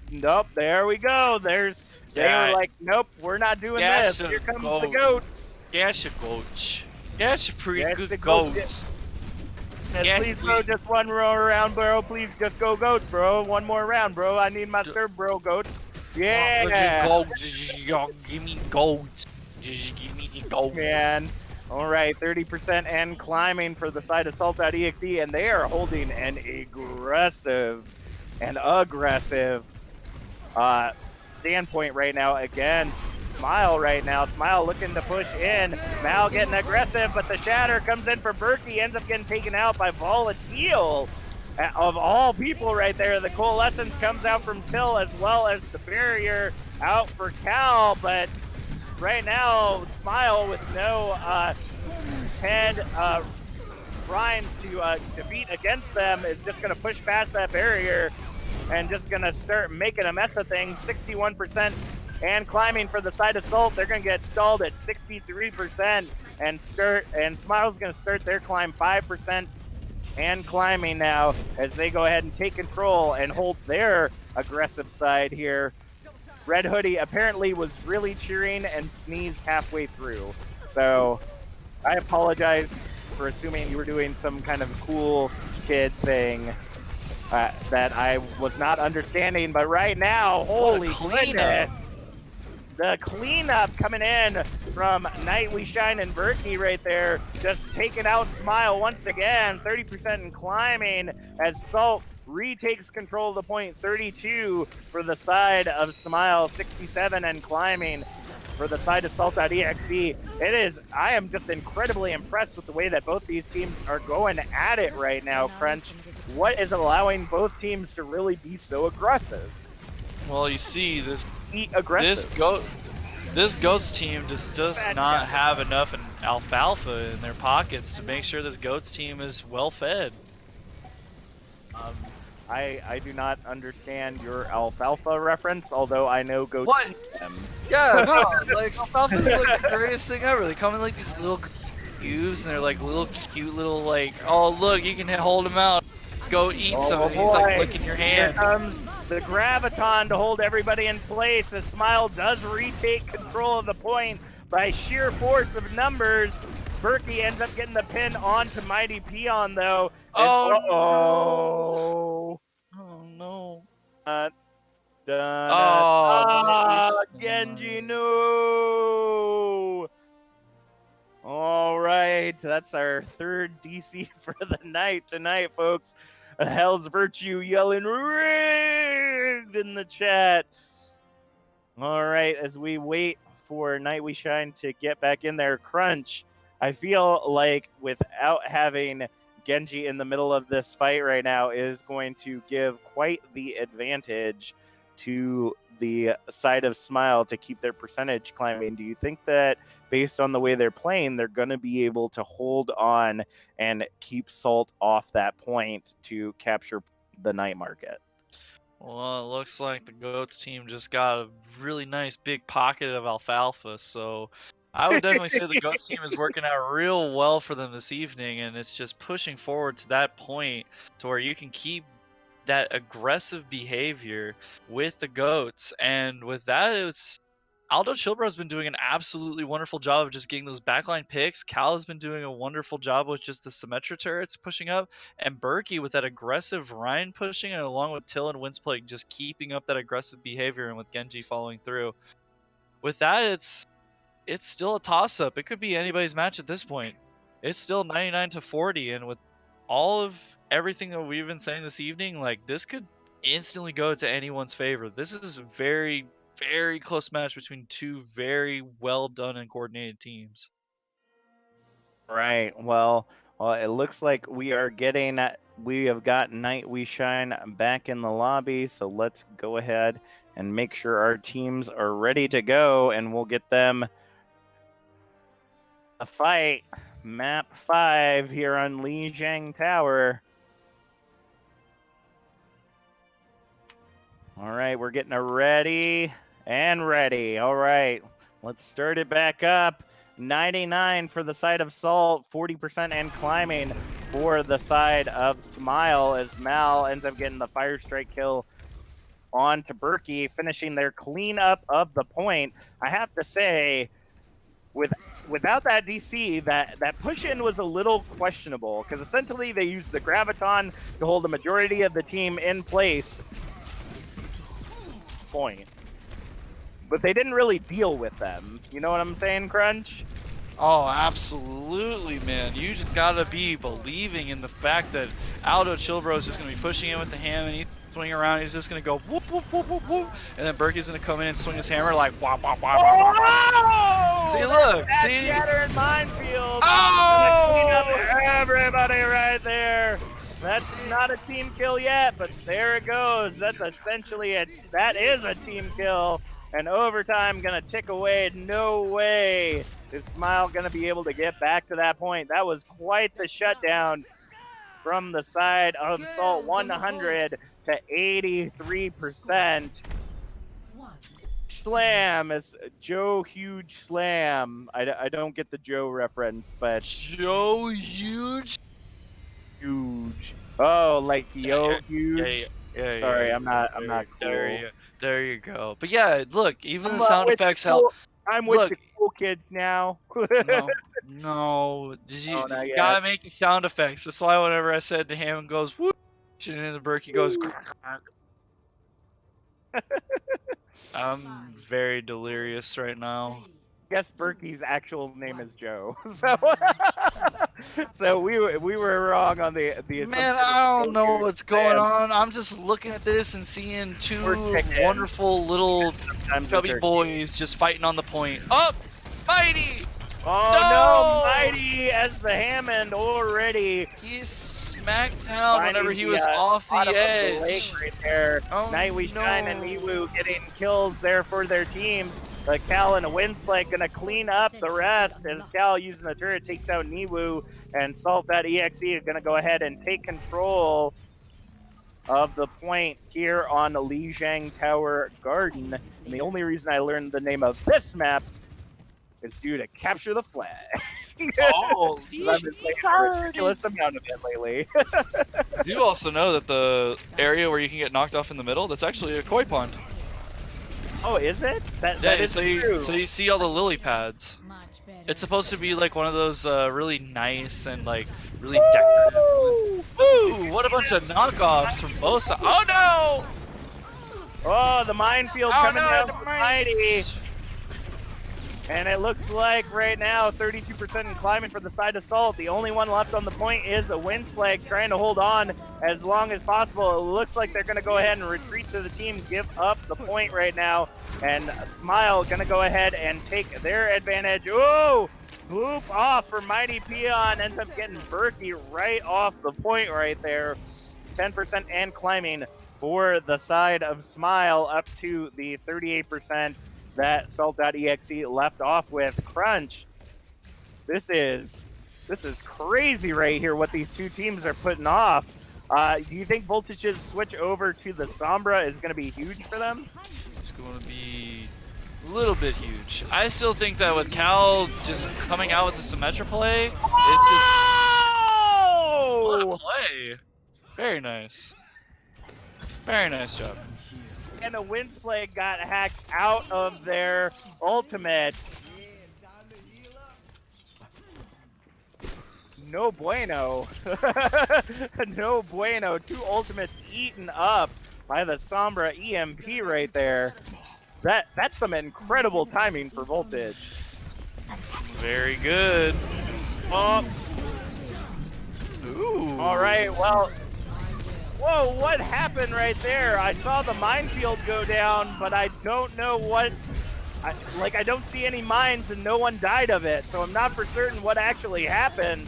nope, there we go. They were like, nope, we're not doing this. Here comes the goats. Yes, a goats. Yes, a pretty Yes, good the goats. goats. Yes, Yeah, please, bro, just one round, bro. Please, just go goats, bro. One more round, bro. I need my third, bro, goats. Yeah. Goats. Give me goats. Just give me the goats. Man. All right, 30% and climbing for the side of Salt.exe, and they are holding an aggressive standpoint right now against Smile right now. Smile looking to push in. Mal getting aggressive, but the shatter comes in for Berkey, ends up getting taken out by Volatile. Of all people right there, the Coalescence comes out from Till as well as the barrier out for Cal, but right now, Smile with no head trying to defeat against them is just going to push past that barrier and just going to start making a mess of things. 61% and climbing for the side of Salt. They're going to get stalled at 63% and Smile's going to start their climb 5% and climbing now as they go ahead and take control and hold their aggressive side here. Red Hoodie apparently was really cheering and sneezed halfway through. So I apologize for assuming you were doing some kind of cool kid thing that I was not understanding. But right now, holy goodness. The cleanup coming in from Night We Shine and Berkey right there, just taking out Smile once again, 30% and climbing as Salt retakes control of the point, 32 for the side of Smile, 67 and climbing for the side of Salt.exe. I am just incredibly impressed with the way that both these teams are going at it right now, Crunch. What is allowing both teams to really be so aggressive? Well, you see, this Goats team just does not have enough alfalfa in their pockets to make sure this Goats team is well fed. I do not understand your alfalfa reference, although I know goats eat them. Yeah, no, like alfalfa is like the greatest thing ever. They come in like these little cubes, and they're like little cute little like, oh look, you can hold them out. Go eat some. And he's like licking your hand. Here comes the Graviton to hold everybody in place. The Smile does retake control of the point by sheer force of numbers. Berkey ends up getting the pin onto Mighty Peon though. Oh no. Genji, no! All right, that's our third DC for the night tonight, folks. Hell's Virtue yelling rigged in the chat. All right, as we wait for Night We Shine to get back in there, Crunch, I feel like without having Genji in the middle of this fight right now is going to give quite the advantage to the side of Smile to keep their percentage climbing. Do you think that based on the way they're playing, they're going to be able to hold on and keep Salt off that point to capture the night market? Well, it looks like the Goats team just got a really nice big pocket of alfalfa, so I would definitely say the Goats team is working out real well for them this evening, and it's just pushing forward to that point to where you can keep that aggressive behavior with the goats, and with that, it's Aldo Chilbro's been doing an absolutely wonderful job of just getting those backline picks. Cal has been doing a wonderful job with just the Symmetra turrets pushing up, and Berkey with that aggressive Rhine pushing, and along with Till and Windsplake just keeping up that aggressive behavior, and with Genji following through. With that, it's still a toss-up. It could be anybody's match at this point. It's still 99-40, and with all of everything that we've been saying this evening, like, this could instantly go to anyone's favor. This is a very, very close match between two very well done and coordinated teams. Right. Well, it looks like we have got Night We Shine back in the lobby, so let's go ahead and make sure our teams are ready to go, and we'll get them a fight. Map 5 here on Lijiang Tower. All right, we're getting ready and ready. All right, let's start it back up. 99 for the side of Salt, 40% and climbing for the side of Smile, as Mal ends up getting the Fire Strike kill on to Berkey, finishing their cleanup of the point. I have to say, without that DC, that push-in was a little questionable, because essentially they used the Graviton to hold the majority of the team in place. Point. But they didn't really deal with them. You know what I'm saying, Crunch? Oh, absolutely, man. You just gotta be believing in the fact that Aldo Chilbro is just gonna be pushing in with the hammer, and he's swinging around. He's just gonna go whoop, whoop, whoop, whoop, whoop. And then Berkey's gonna come in and swing his hammer like whop, whop, whop, whop, whop, whop. See, look, see? Shattered minefield. Oh! Clean up everybody right there. That's not a team kill yet, but there it goes. That's essentially that is a team kill. And overtime gonna tick away. No way is Smile gonna be able to get back to that point. That was quite the shutdown from the side of Salt. 100 to 83%. Slam is Joe Huge Slam. I don't get the Joe reference, but Joe Huge. Huge. Oh, like Yo Huge. Yeah, Sorry, I'm not cool. There you go. But yeah, look, even the sound effects help. I'm with the cool kids now. No. You not yet. gotta make the sound effects. That's why whenever I said to him, it goes whoop, and then the Berkey goes. I'm very delirious right now. I guess Berkey's actual name is Joe. So we were wrong on the Man, I don't know what's going on. I'm just looking at this and seeing two wonderful little chubby boys just fighting on the point. Up, Mighty! Oh no, Mighty as the Hammond already. He's smacked down whenever he was off the edge. Right there. Oh, Night We Shine and Miwu getting kills there for their teams. But Cal and Windsplake gonna clean up the rest as Cal using the turret takes out Niwu, and Salt.exe is gonna go ahead and take control of the point here on Lijiang Tower Garden. And the only reason I learned the name of this map is due to capture the flag. Oh, I've been playing a ridiculous amount of it lately. Do you also know that the area where you can get knocked off in the middle, that's actually a koi pond? Oh, is it? That is so true. you see all the lily pads. It's supposed to be like one of those really nice and like really decorative. Ooh, what a bunch of knockoffs from both sides. Oh no! Oh, the minefield coming down from Mighty. And it looks like right now 32% in climbing for the side of Salt. The only one left on the point is a Windsplake trying to hold on as long as possible. It looks like they're going to go ahead and retreat to the team, give up the point right now. And Smile going to go ahead and take their advantage. Ooh! Boop off for Mighty Peon. Ends up getting Berkey right off the point right there. 10% and climbing for the side of Smile, up to the 38% that Salt.exe left off with. Crunch, this is crazy right here what these two teams are putting off. Do you think Voltage's switch over to the Sombra is going to be huge for them? It's going to be a little bit huge. I still think that with Cal just coming out with the Symmetra play, it's just... What a play. Very nice. Very nice job. And a Wind Plague got hacked out of their ultimate. No bueno. No bueno. 2 ultimates eaten up by the Sombra EMP right there. That's some incredible timing for Voltage. Very good. Oh. Ooh. All right, well, whoa, what happened right there? I saw the minefield go down, but I don't know what, I don't see any mines and no one died of it, so I'm not for certain what actually happened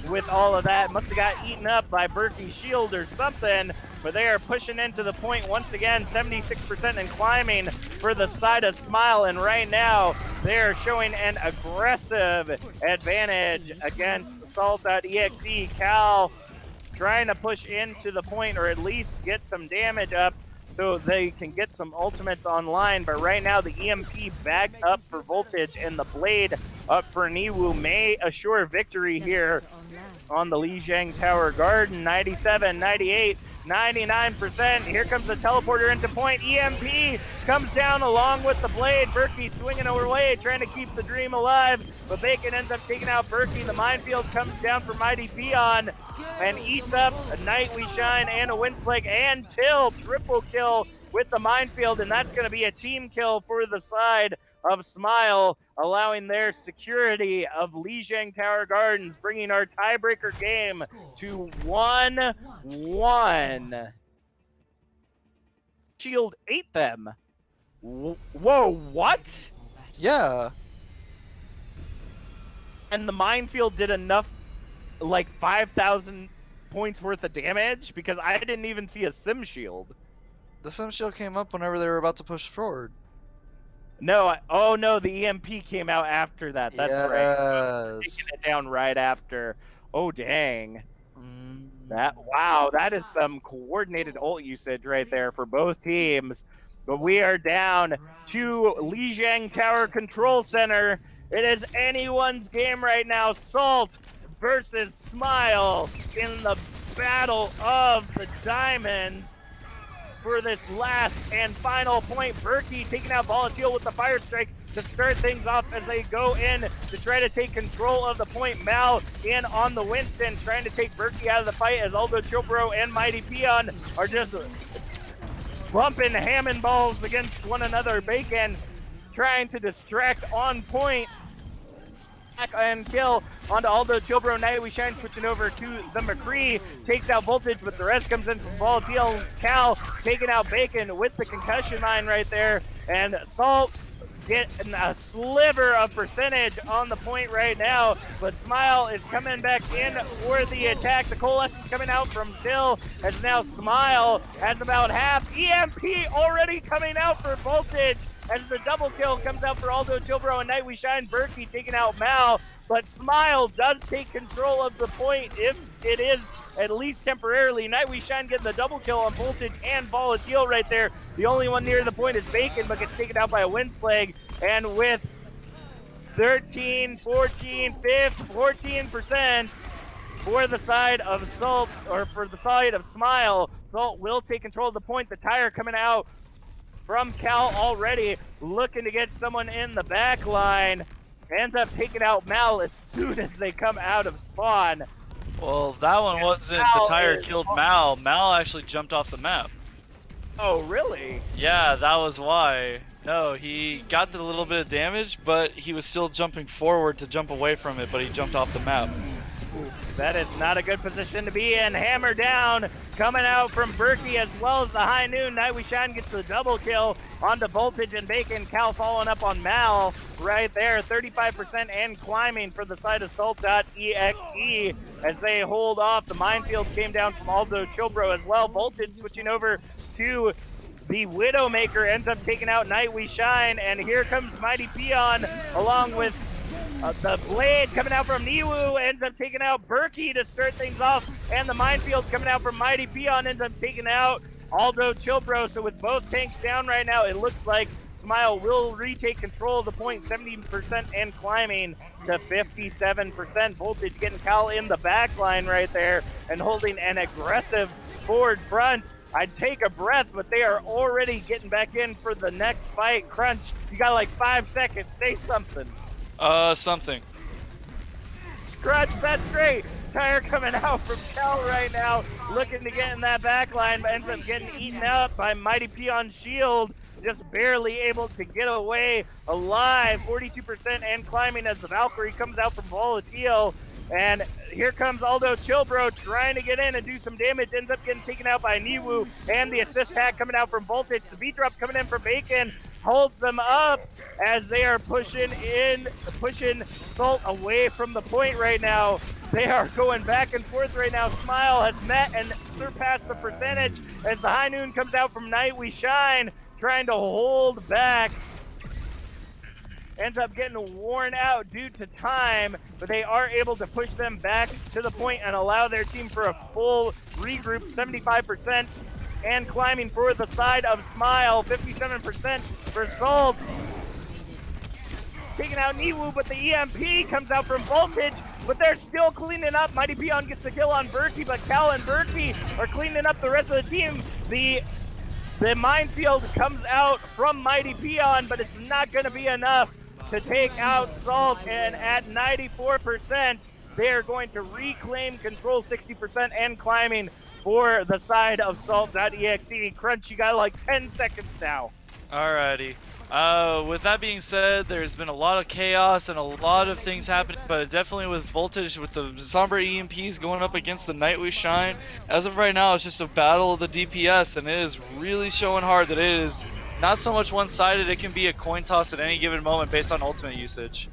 with all of that. Must have got eaten up by Berkey's shield or something, but they are pushing into the point once again, 76% and climbing for the side of Smile, and right now they're showing an aggressive advantage against Salt.exe. Cal trying to push into the point or at least get some damage up so they can get some ultimates online, but right now the EMP backed up for Voltage and the Blade up for Niwu may assure victory here on the Lijiang Tower Garden. 97, 98, 99%. Here comes the teleporter into point. EMP comes down along with the Blade. Berkey swinging away, trying to keep the dream alive, but Bacon ends up taking out Berkey. The minefield comes down for Mighty Peon and eats up a Night We Shine and a Wind Plague and Till. Triple kill with the minefield, and that's going to be a team kill for the side of Smile, allowing their security of Lijiang Tower Gardens, bringing our tiebreaker game to 1-1. Shield ate them. Whoa, what? Yeah. And the minefield did enough, like 5,000 points worth of damage, because I didn't even see a sim shield. The sim shield came up whenever they were about to push forward. No, oh no, the EMP came out after that. That's right. Yes. Taking it down right after. Oh dang. Mm. Wow, that is some coordinated ult usage right there for both teams. But we are down to Lijiang Tower Control Center. It is anyone's game right now. Salt versus Smile in the battle of the diamonds for this last and final point. Berkey taking out Volatile with the Fire Strike to start things off as they go in to try to take control of the point. Mal in on the Winston, trying to take Berkey out of the fight as Aldo Chilbro and Mighty Peon are just bumping Hammond balls against one another. Bacon trying to distract on point. And kill onto Aldo Chilbro. Night We Shine switching over to the McCree. Takes out Voltage, but the rest comes in from Volatile. Cal taking out Bacon with the concussion mine right there. And Salt getting a sliver of percentage on the point right now. But Smile is coming back in for the attack. The Coalescence coming out from Till as now Smile has about half. EMP already coming out for Voltage as the double kill comes out for Aldo Chilbro and Night We Shine. Berkey taking out Mal, but Smile does take control of the point if it is at least temporarily. Night We Shine getting the double kill on Voltage and Volatile right there. The only one near the point is Bacon, but gets taken out by a Wind Plague. And with 13, 14, 14% for the side of Salt, or for the side of Smile, Salt will take control of the point. The tire coming out from Cal already, looking to get someone in the back line. Ends up taking out Mal as soon as they come out of spawn. Well, that one wasn't Mal the tire is- killed Mal. Mal actually jumped off the map. Oh, really? Yeah, that was why. No, he got the little bit of damage, but he was still jumping forward to jump away from it, but he jumped off the map. That is not a good position to be in. Hammer down, coming out from Berkey as well as the High Noon. Night We Shine gets the double kill onto Voltage and Bacon. Cal following up on Mal right there. 35% and climbing for the side of Salt.exe as they hold off. The minefield came down from Aldo Chilbro as well. Voltage switching over to the Widowmaker, ends up taking out Night We Shine, and here comes Mighty Peon along with the Blade coming out from Niwu, ends up taking out Berkey to start things off, and the minefield coming out from Mighty Peon ends up taking out Aldo Chilbro. So with both tanks down right now, it looks like Smile will retake control of the point, 70% and climbing to 57%. Voltage getting Cal in the back line right there and holding an aggressive forward front. I'd take a breath, but they are already getting back in for the next fight. Crunch, you got like 5 seconds. Say something. Something. Crunch, that's great. Tire coming out from Cal right now, looking to get in that back line, but ends up getting eaten out by Mighty Peon Shield. Just barely able to get away alive. 42% and climbing as the Valkyrie comes out from Volatile. And here comes Aldo Chilbro trying to get in and do some damage. Ends up getting taken out by Niwu. And the assist tag coming out from Voltage. The beat drop coming in for Bacon. Holds them up as they are pushing Salt away from the point right now. They are going back and forth right now. Smile has met and surpassed the percentage as the High Noon comes out from Night We Shine, trying to hold back. Ends up getting worn out due to time, but they are able to push them back to the point and allow their team for a full regroup, 75%, and climbing for the side of Smile, 57% for Salt. Taking out Niwu, but the EMP comes out from Voltage, but they're still cleaning up. Mighty Peon gets the kill on Berkey, but Cal and Berkey are cleaning up the rest of the team. The minefield comes out from Mighty Peon, but it's not going to be enough to take out Salt, and at 94%, they are going to reclaim control, 60% and climbing for the side of Salt.exe. Crunch, you got like 10 seconds now. Alrighty. With that being said, there's been a lot of chaos and a lot of things happening, but definitely with Voltage, with the Somber EMPs going up against the Night We Shine, as of right now, it's just a battle of the DPS, and it is really showing hard that it is not so much one-sided. It can be a coin toss at any given moment based on ultimate usage.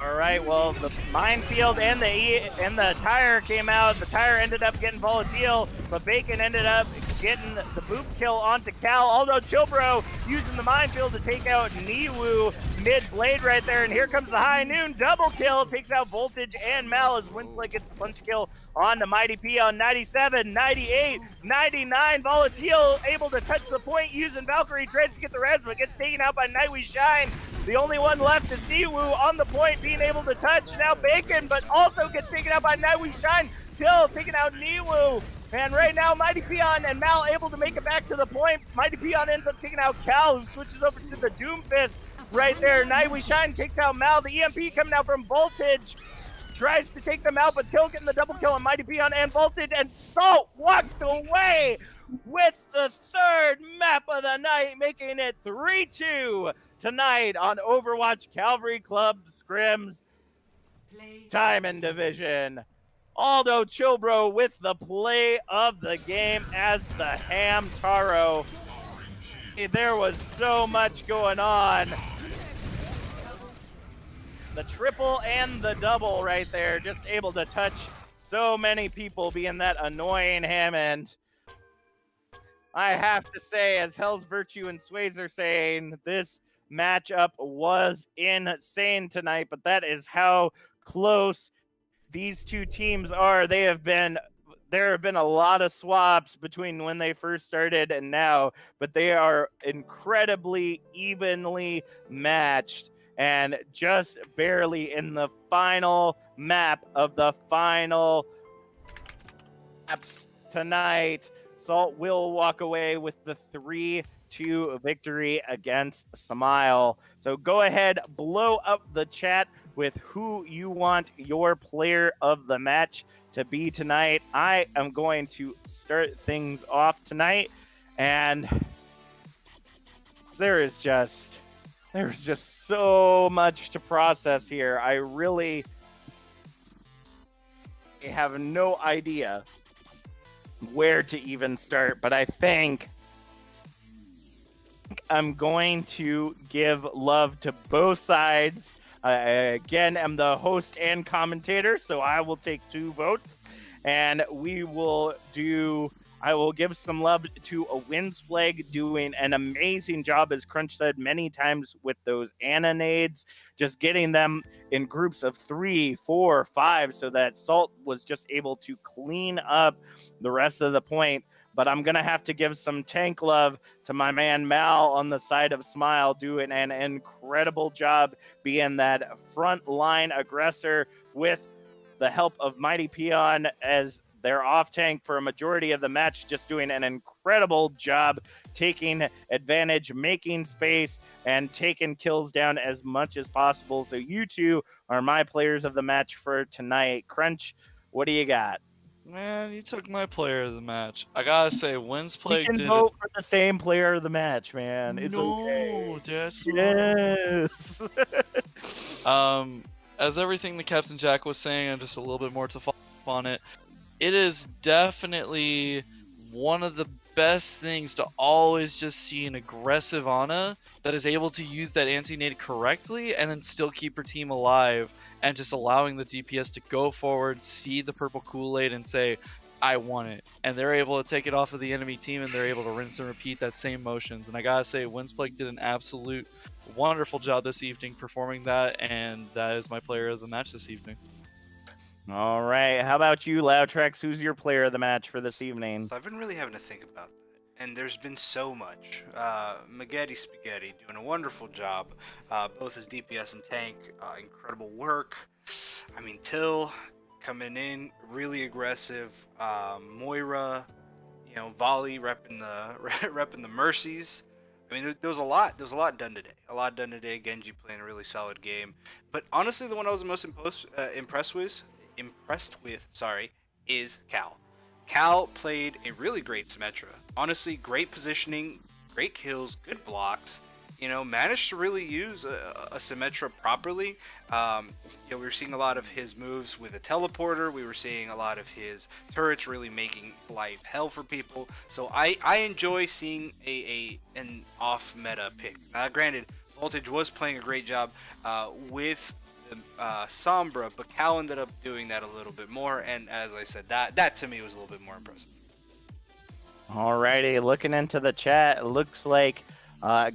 All right, well, the minefield and the tire came out. The tire ended up getting Volatile, but Bacon ended up getting the boop kill onto Cal. Aldo Chilbro using the minefield to take out Niwu mid-blade right there, and here comes the High Noon. Double kill, takes out Voltage and Mal as Winslet gets the punch kill on the Mighty Peon. 97, 98, 99. Volatile able to touch the point using Valkyrie. Tries to get the res, but gets taken out by Night We Shine. The only one left is Niwu on the point, being able to touch. Now Bacon, but also gets taken out by Night We Shine. Till taking out Niwu. And right now, Mighty Peon and Mal able to make it back to the point. Mighty Peon ends up taking out Cal, who switches over to the Doomfist right there. Night We Shine takes out Mal. The EMP coming out from Voltage. Tries to take them out, but Till getting the double kill on Mighty Peon and Voltage. And Salt walks away with the third map of the night, making it 3-2 tonight on Overwatch Cavalry Club Scrims Diamond Division. Aldo Chilbro with the play of the game as the Ham Taro. There was so much going on. The triple and the double right there, just able to touch so many people, being that annoying Hammond. I have to say, as Hell's Virtue and Sways are saying, this matchup was insane tonight, but that is how close these two teams are. There have been a lot of swaps between when they first started and now, but they are incredibly evenly matched, and just barely in the final map of the final maps tonight, Salt will walk away with the 3-2 victory against Smile. So go ahead, blow up the chat with who you want your player of the match to be tonight. I am going to start things off tonight, and there's just so much to process here. I really have no idea where to even start, but I think I'm going to give love to both sides. Again, I'm the host and commentator, so I will take 2 votes, and I will give some love to a Windsflag doing an amazing job, as Crunch said many times, with those Annonades, just getting them in groups of 3, 4, 5, so that Salt was just able to clean up the rest of the point. But I'm going to have to give some tank love to my man Mal on the side of Smile, doing an incredible job being that front line aggressor with the help of Mighty Peon as their off tank for a majority of the match, just doing an incredible job taking advantage, making space, and taking kills down as much as possible. So you two are my players of the match for tonight. Crunch, what do you got? Man, you took my player of the match. I gotta say, We Windsplague can did it. vote for the same player of the match, man. It's No, okay. that's not. Yes. As everything the Captain Jack was saying, and just a little bit more to follow up on it, it is definitely one of the best things to always just see an aggressive Ana that is able to use that anti-nade correctly and then still keep her team alive, and just allowing the DPS to go forward, see the purple Kool-Aid, and say, I want it. And they're able to take it off of the enemy team, and they're able to rinse and repeat that same motions. And I gotta say, Windsplague did an absolute wonderful job this evening performing that, and that is my player of the match this evening. All right. How about you, Loudtrex? Who's your player of the match for this evening? So I've been really having to think about that, and there's been so much. Magetti Spaghetti doing a wonderful job, both as DPS and tank, incredible work. I mean, Till coming in really aggressive. Moira, Volley repping the Mercies. I mean, there was a lot. There was a lot done today. A lot done today. Genji playing a really solid game. But honestly, the one I was most impressed with, is Cal. Cal played a really great Symmetra. Honestly, great positioning, great kills, good blocks. Managed to really use a Symmetra properly. We were seeing a lot of his moves with a teleporter. We were seeing a lot of his turrets really making life hell for people. So I enjoy seeing an off meta pick. Granted, Voltage was playing a great job with Sombra, but Cal ended up doing that a little bit more, and as I said, that to me was a little bit more impressive. Alrighty, looking into the chat, it looks like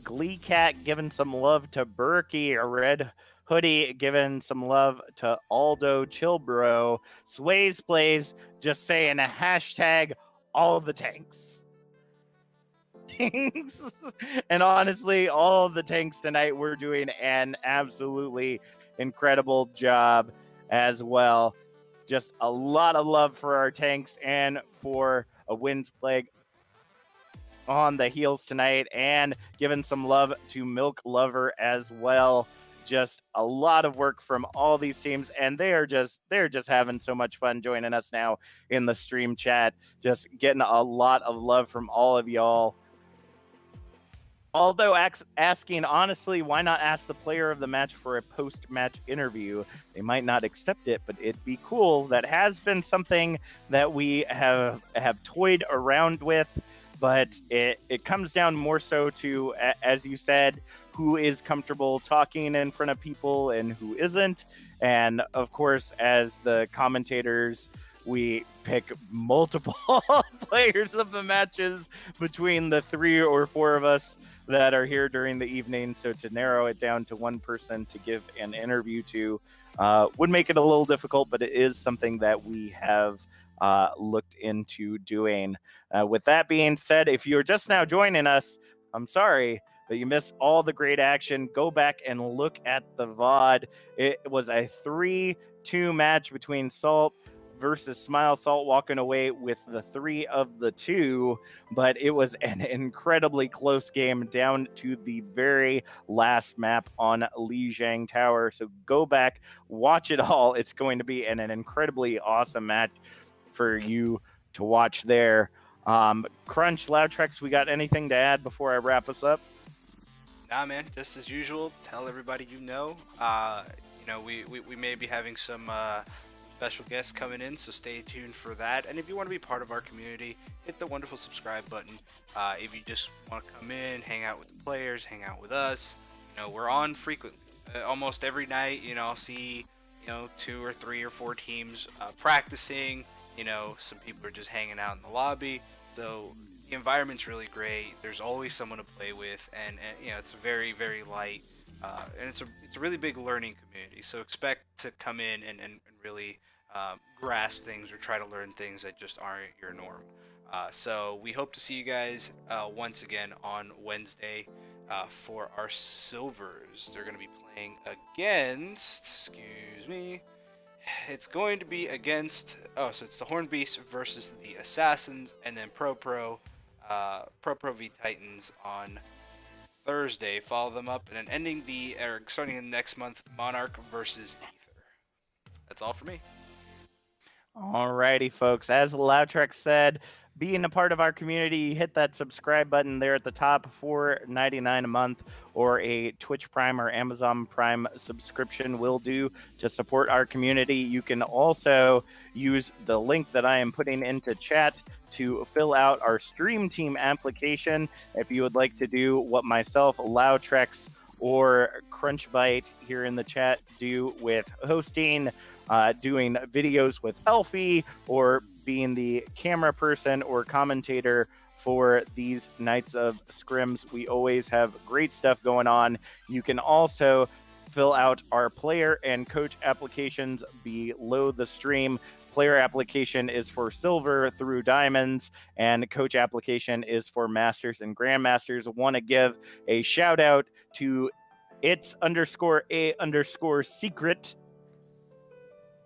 Glee Cat giving some love to Berkey, a Red Hoodie giving some love to Aldo Chillbro, Sways Plays just saying a hashtag all the tanks. And honestly, all of the tanks tonight were doing an absolutely incredible job as well. Just a lot of love for our tanks and for a Windsplague on the heels tonight, and giving some love to Milk Lover as well. Just a lot of work from all these teams, and they're just having so much fun joining us now in the stream chat. Just getting a lot of love from all of y'all. Although asking honestly, why not ask the player of the match for a post-match interview? They might not accept it, but it'd be cool. That has been something that we have toyed around with, but it comes down more so to, as you said, who is comfortable talking in front of people and who isn't. And of course, as the commentators, we pick multiple players of the matches between the 3 or 4 of us that are here during the evening. So to narrow it down to one person to give an interview to would make it a little difficult, but it is something that we have looked into doing. With that being said, if you're just now joining us, I'm sorry, but you missed all the great action. Go back and look at the VOD. It was a 3-2 match between Salt versus Smile. Salt walking away with the 3 of the 2, but it was an incredibly close game down to the very last map on Lijiang Tower. So go back, watch it all. It's going to be an incredibly awesome match for you to watch there. Crunch, Loudtrex, we got anything to add before I wrap us up? Nah, man, just as usual, tell everybody we may be having some special guests coming in, so stay tuned for that. And if you want to be part of our community, hit the wonderful subscribe button. If you just want to come in, hang out with the players, hang out with us, we're on frequently. Almost every night, I'll see, 2 or 3 or 4 teams practicing. Some people are just hanging out in the lobby. So the environment's really great. There's always someone to play with, and it's very, very light. And it's a really big learning community. So expect to come in and really grasp things or try to learn things that just aren't your norm. So we hope to see you guys once again on Wednesday for our Silvers. They're going to be playing against, it's going to be against, so it's the Horn Beast versus the Assassins, and then Pro Pro V Titans on Thursday. Follow them up, and then starting in next month, Monarch versus Ether. That's all for me. Alrighty, folks. As Loudtrek said, being a part of our community, hit that subscribe button there at the top, $4.99 a month, or a Twitch Prime or Amazon Prime subscription will do to support our community. You can also use the link that I am putting into chat to fill out our Stream Team application if you would like to do what myself, Loudtrex, or Crunchbite here in the chat do with hosting, doing videos with Elfie, or being the camera person or commentator for these nights of scrims. We always have great stuff going on. You can also fill out our player and coach applications below the stream. Player application is for silver through diamonds, and coach application is for masters and grandmasters. Want to give a shout out to its_a_secret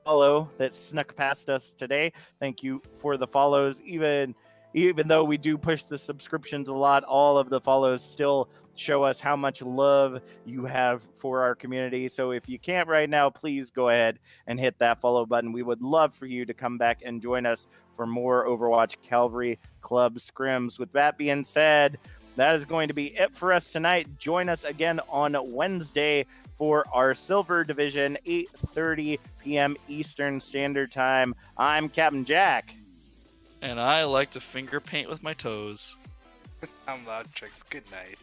follow that snuck past us today. Thank you for the follows. Even though we do push the subscriptions a lot, all of the follows still show us how much love you have for our community. So if you can't right now, please go ahead and hit that follow button. We would love for you to come back and join us for more Overwatch Calvary Club scrims. With that being said, that is going to be it for us tonight. Join us again on Wednesday for our Silver Division, 8:30 p.m. Eastern Standard Time. I'm Captain Jack. And I like to finger paint with my toes. I'm Loudtrix. Good night.